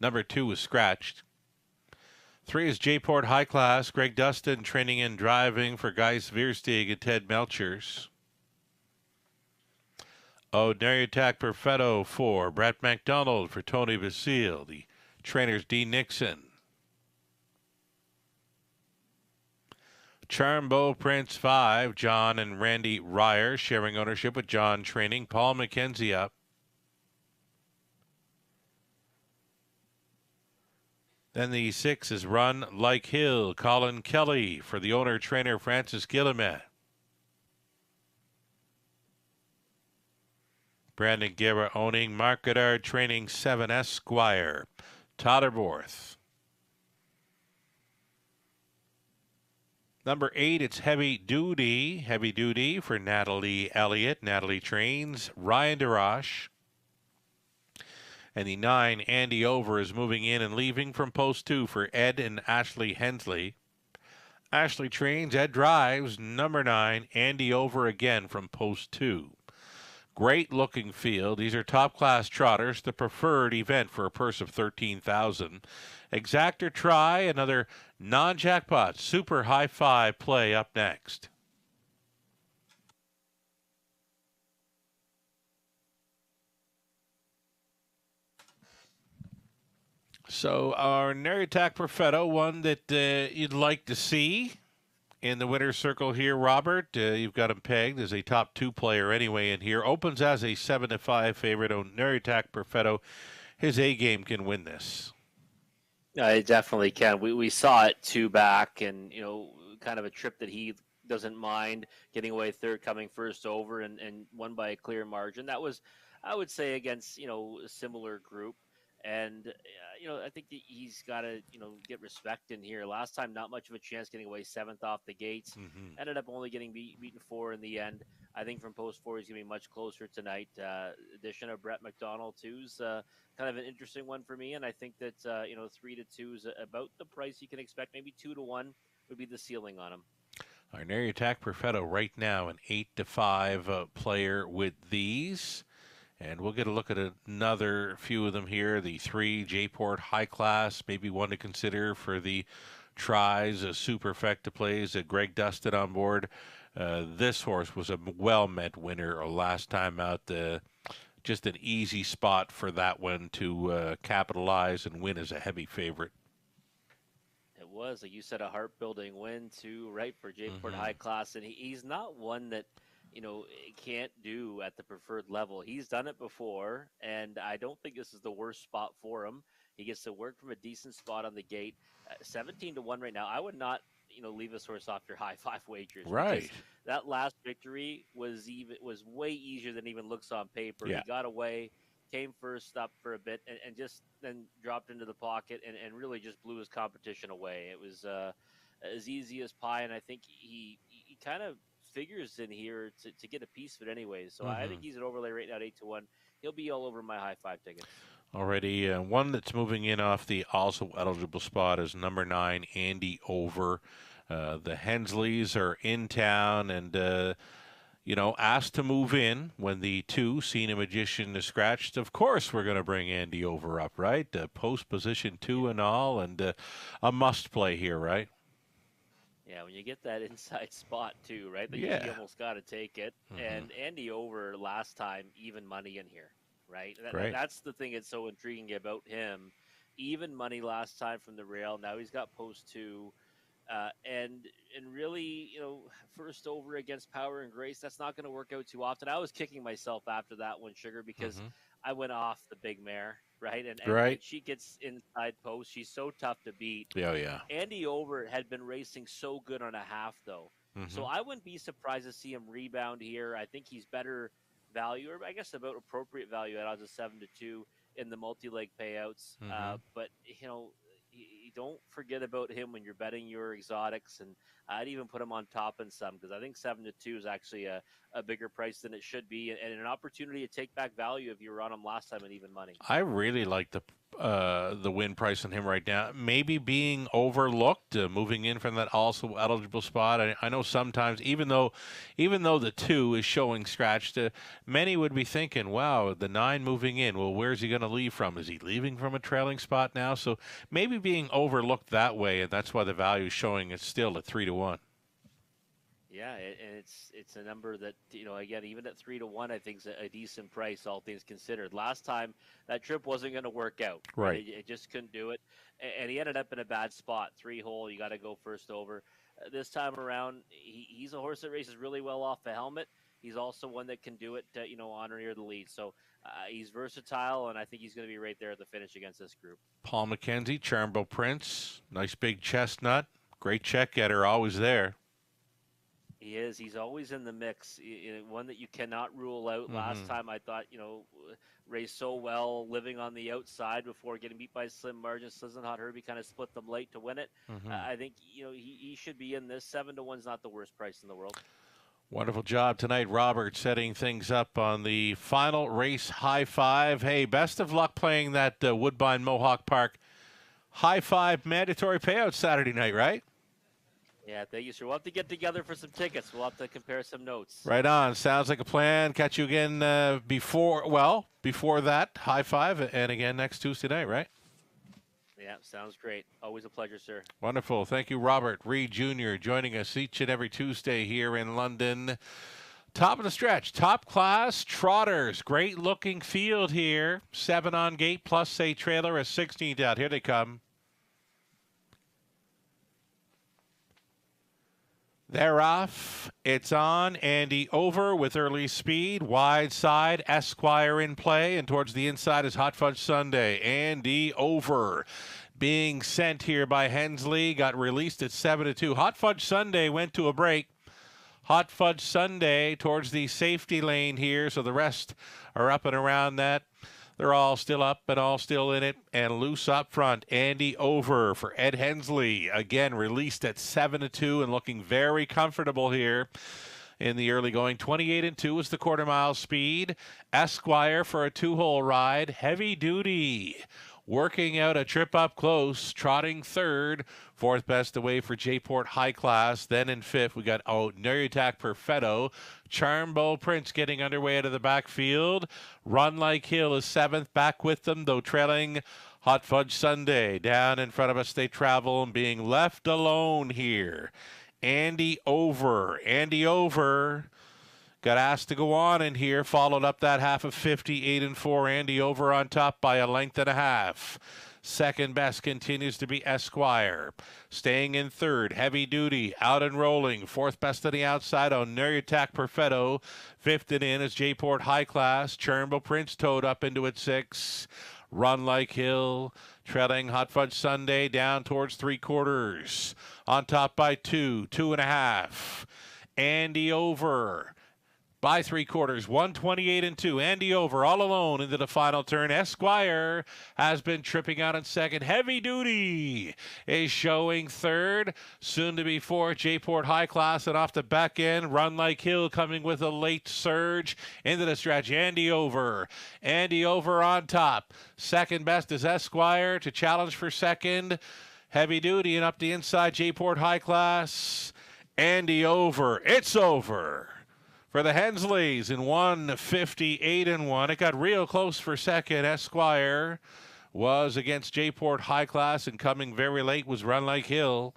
Number 2 is scratched. 3 is J-Port High Class. Greg Dustin training and driving for Gijs Veersteeg and Ted Melchers. Ordinary Attack Perfetto 4. Brett McDonald for Tony Basile. The trainers D. Nixon. Charmbo Prince 5, John and Randy Ryer sharing ownership with John training. Paul McKenzie up. Then the 6 is Run Like Hill, Colin Kelly for the owner-trainer Francis Guillemet. Brandon Guerra owning. Mark Goddard training 7 Esquire. Totterborth. Number 8, it's Heavy Duty for Natalie Elliott. Natalie trains. Ryan DeRoche. And the 9, Andy Over, is moving in and leaving from post 2 for Ed and Ashley Hensley. Ashley trains, Ed drives. Number 9, Andy Over again from post 2. Great looking field. These are top class trotters, the preferred event for a purse of $13,000. Exactor Try, another non-jackpot super high five play up next. So our Nary Attack Perfetto, one that you'd like to see in the winner's circle here, Robert. You've got him pegged as a top 2 player anyway in here. Opens as a 7-5 favorite on Nary Attack Perfetto. His A game can win this. I definitely can. We saw it 2 back, and kind of a trip that he doesn't mind getting away third, coming first over, and won by a clear margin. That was, I would say, against a similar group. And I think that he's got to get respect in here. Last time, not much of a chance getting away 7th off the gates. Ended up only getting beaten 4 in the end. I think from post 4 he's going to be much closer tonight. Addition of Brett McDonald too is kind of an interesting one for me, and I think that 3-2 is about the price you can expect. Maybe 2-1 would be the ceiling on him. Our Nary Attack Perfetto right now an 8-5 player with these. And we'll get a look at another few of them here. The 3, J-Port High Class, maybe one to consider for the tries, Superfecta plays. Greg Dustin on board. This horse was a well-met winner last time out. Just an easy spot for that one to capitalize and win as a heavy favorite. It was, like you said, a heart-building win too, right, for J-Port High Class. And he's not one that can't do at the preferred level. He's done it before, and I don't think this is the worst spot for him. He gets to work from a decent spot on the gate. 17-1 right now. I would not, leave this horse off your high five wagers. Right. That last victory was way easier than even looks on paper. Yeah. He got away, came first up for a bit, and just then dropped into the pocket and really just blew his competition away. It was as easy as pie, and I think he kind of figures in here to get a piece of it anyway. So I think he's an overlay right now at 8-1. He'll be all over my high five tickets. Already one that's moving in off the also eligible spot is number 9, Andy Over. The Hensleys are in town and, asked to move in when the 2, Cena Magician, is scratched. Of course, we're going to bring Andy Over up, right? Post position 2 and all, and a must play here, right? Yeah, when you get that inside spot too, right? You almost got to take it. And Andy Over last time, even money in here, right? That's the thing that's so intriguing about him. Even money last time from the rail. Now he's got post 2. And really, first over against Power and Grace, that's not going to work out too often. I was kicking myself after that one, Sugar, because I went off the big mare, right? And when she gets inside post, she's so tough to beat. Yeah. Andy Over had been racing so good on a half, though. So I wouldn't be surprised to see him rebound here. I think he's better value, or I guess about appropriate value at odds of 7-2 in the multi-leg payouts. But, you don't forget about him when you're betting your exotics, and I'd even put him on top in some, because I think 7-2 is actually a bigger price than it should be, and an opportunity to take back value if you were on him last time at even money. I really like the the win price on him right now. Maybe being overlooked, moving in from that also eligible spot. I know sometimes, even though the 2 is showing scratched, many would be thinking, wow, the 9 moving in. Well, where's he going to leave from? Is he leaving from a trailing spot now? So maybe being overlooked that way, and that's why the value is showing it still at 3-1. Yeah, and it's a number that, again, even at 3-1, I think is a decent price, all things considered. Last time that trip wasn't going to work out. Right. It just couldn't do it, and he ended up in a bad spot. 3-hole, you got to go first over. This time around, he's a horse that races really well off the helmet. He's also one that can do it, on or near the lead. So he's versatile, and I think he's going to be right there at the finish against this group. Paul McKenzie, Charmbo Prince, nice big chestnut, great check getter, always there. He is. He's always in the mix. One that you cannot rule out. Last time I thought, raced so well, living on the outside before getting beat by slim margins. Slizzin' Hot Herbie kind of split them late to win it. I think, he should be in this. 7-1's not the worst price in the world. Wonderful job tonight, Robert, setting things up on the final race high five. Hey, best of luck playing that Woodbine Mohawk Park high five mandatory payout Saturday night, right? Yeah, thank you, sir. We'll have to get together for some tickets. We'll have to compare some notes. Right on. Sounds like a plan. Catch you again before that, high five, and again next Tuesday night, right? Yeah, sounds great. Always a pleasure, sir. Wonderful. Thank you, Robert Reed Jr., joining us each and every Tuesday here in London. Top of the stretch, top class trotters. Great looking field here. 7 on gate plus a trailer, a 16th out. Here they come. They're off. It's on. Andy over with early speed. Wide side. Esquire in play. And towards the inside is Hot Fudge Sunday. Andy over. Being sent here by Hensley. Got released at 7-2. Hot Fudge Sunday went to a break. Hot Fudge Sunday towards the safety lane here. So the rest are up and around that. They're all still up and all still in it and loose up front. Andy over for Ed Hensley. Again, released at 7-2 and looking very comfortable here in the early going. 28-2 is the quarter mile speed. Esquire for a 2-hole ride. Heavy Duty working out a trip up close, trotting third. Fourth best away for J-Port High Class. Then in fifth, we got Nuriatak Perfetto. Charmbo Prince getting underway out of the backfield. Run Like Hill is seventh, back with them, though trailing Hot Fudge Sunday. Down in front of us, they travel and being left alone here. Andy over. Got asked to go on in here, followed up that half of 58-4. Andy over on top by a length and a half. Second best continues to be Esquire. Staying in third, Heavy Duty, out and rolling. Fourth best on the outside on Nuriatak Perfetto. Fifth and in is J-Port High Class. Charmbo Prince towed up into it 6. Run Like Hill, trailing Hot Fudge Sunday down towards 3/4. On top by 2, 2.5. Andy over by 3/4, 128-2. Andy over all alone into the final turn. Esquire has been tripping out in second. Heavy Duty is showing third. Soon to be fourth, J-Port High Class, and off the back end, Run Like Hill coming with a late surge into the stretch. Andy over on top. Second best is Esquire to challenge for second. Heavy Duty and up the inside, J-Port High Class. Andy over. It's over for the Hensleys in 158-1. It got real close for second. Esquire was against J-Port High Class, and coming very late was Run Like Hill.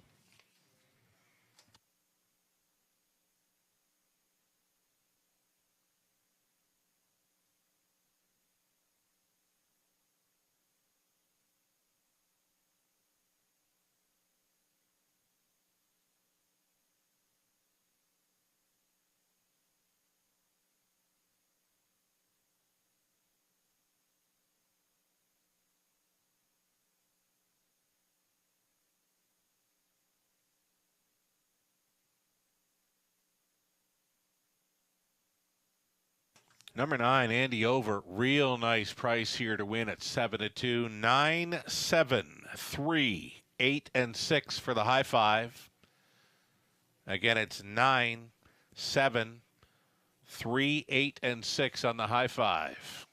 Number 9, Andy over. Real nice price here to win at 7-2. 9, 7, 3, 8, and 6 for the high five. Again, it's 9, 7, 3, 8, and 6 on the high five.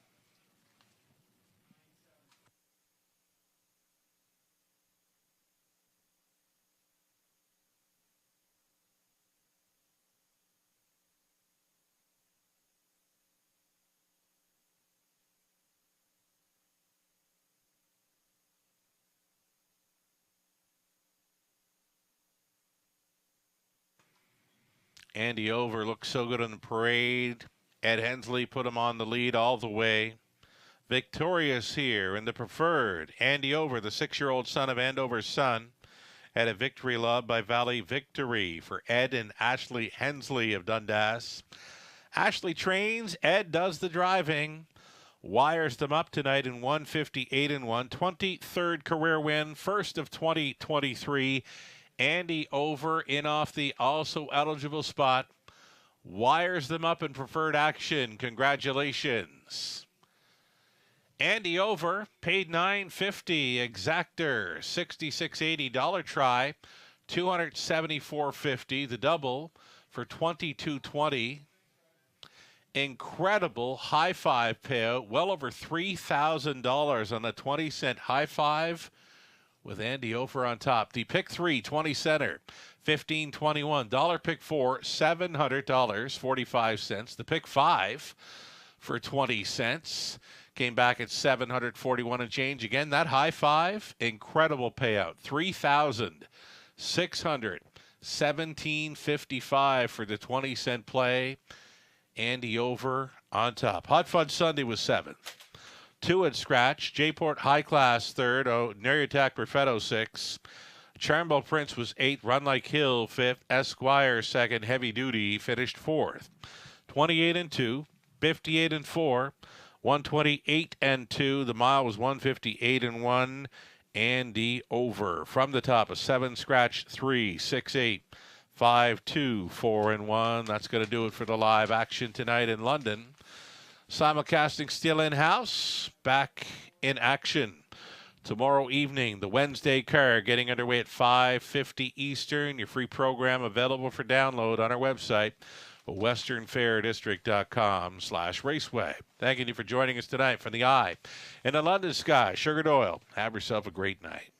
Andy Over looked so good on the parade. Ed Hensley put him on the lead all the way. Victorious here in the preferred. Andy Over, the 6-year-old son of Andover's son, had a victory loved by Valley Victory for Ed and Ashley Hensley of Dundas. Ashley trains, Ed does the driving. Wires them up tonight in 158-1, 23rd career win, first of 2023. Andy Over in off the also eligible spot. Wires them up in preferred action. Congratulations. Andy Over paid $950. Exactor $66.80 try, $274.50. The double for $22.20. Incredible high five payout, well over $3,000 on a 20-cent high five with Andy Over on top. The pick 3, 20 center, $15.21. Dollar pick 4, $700, 45 cents. The pick 5 for 20 cents came back at $741 and change. Again, that high five, incredible payout, $3,617.55 for the 20-cent play. Andy Over on top. Hot Fudge Sunday was 7th. 2 at scratch. Jayport High Class 3rd. Neriatak Perfetto 6th. Charmbel Prince was 8th. Run Like Hill 5th. Esquire 2nd. Heavy Duty finished 4th. 28-2. 58-4. 128-2. The mile was 158-1. Andy Over from the top. A 7 scratch 3, 6, 8. 5, 2, 4, and 1. That's going to do it for the live action tonight in London. Simulcasting still in-house. Back in action tomorrow evening. The Wednesday card getting underway at 5:50 Eastern. Your free program available for download on our website, westernfairdistrict.com/raceway. Thanking you for joining us tonight from the eye in the London sky. Sugar Doyle. Have yourself a great night.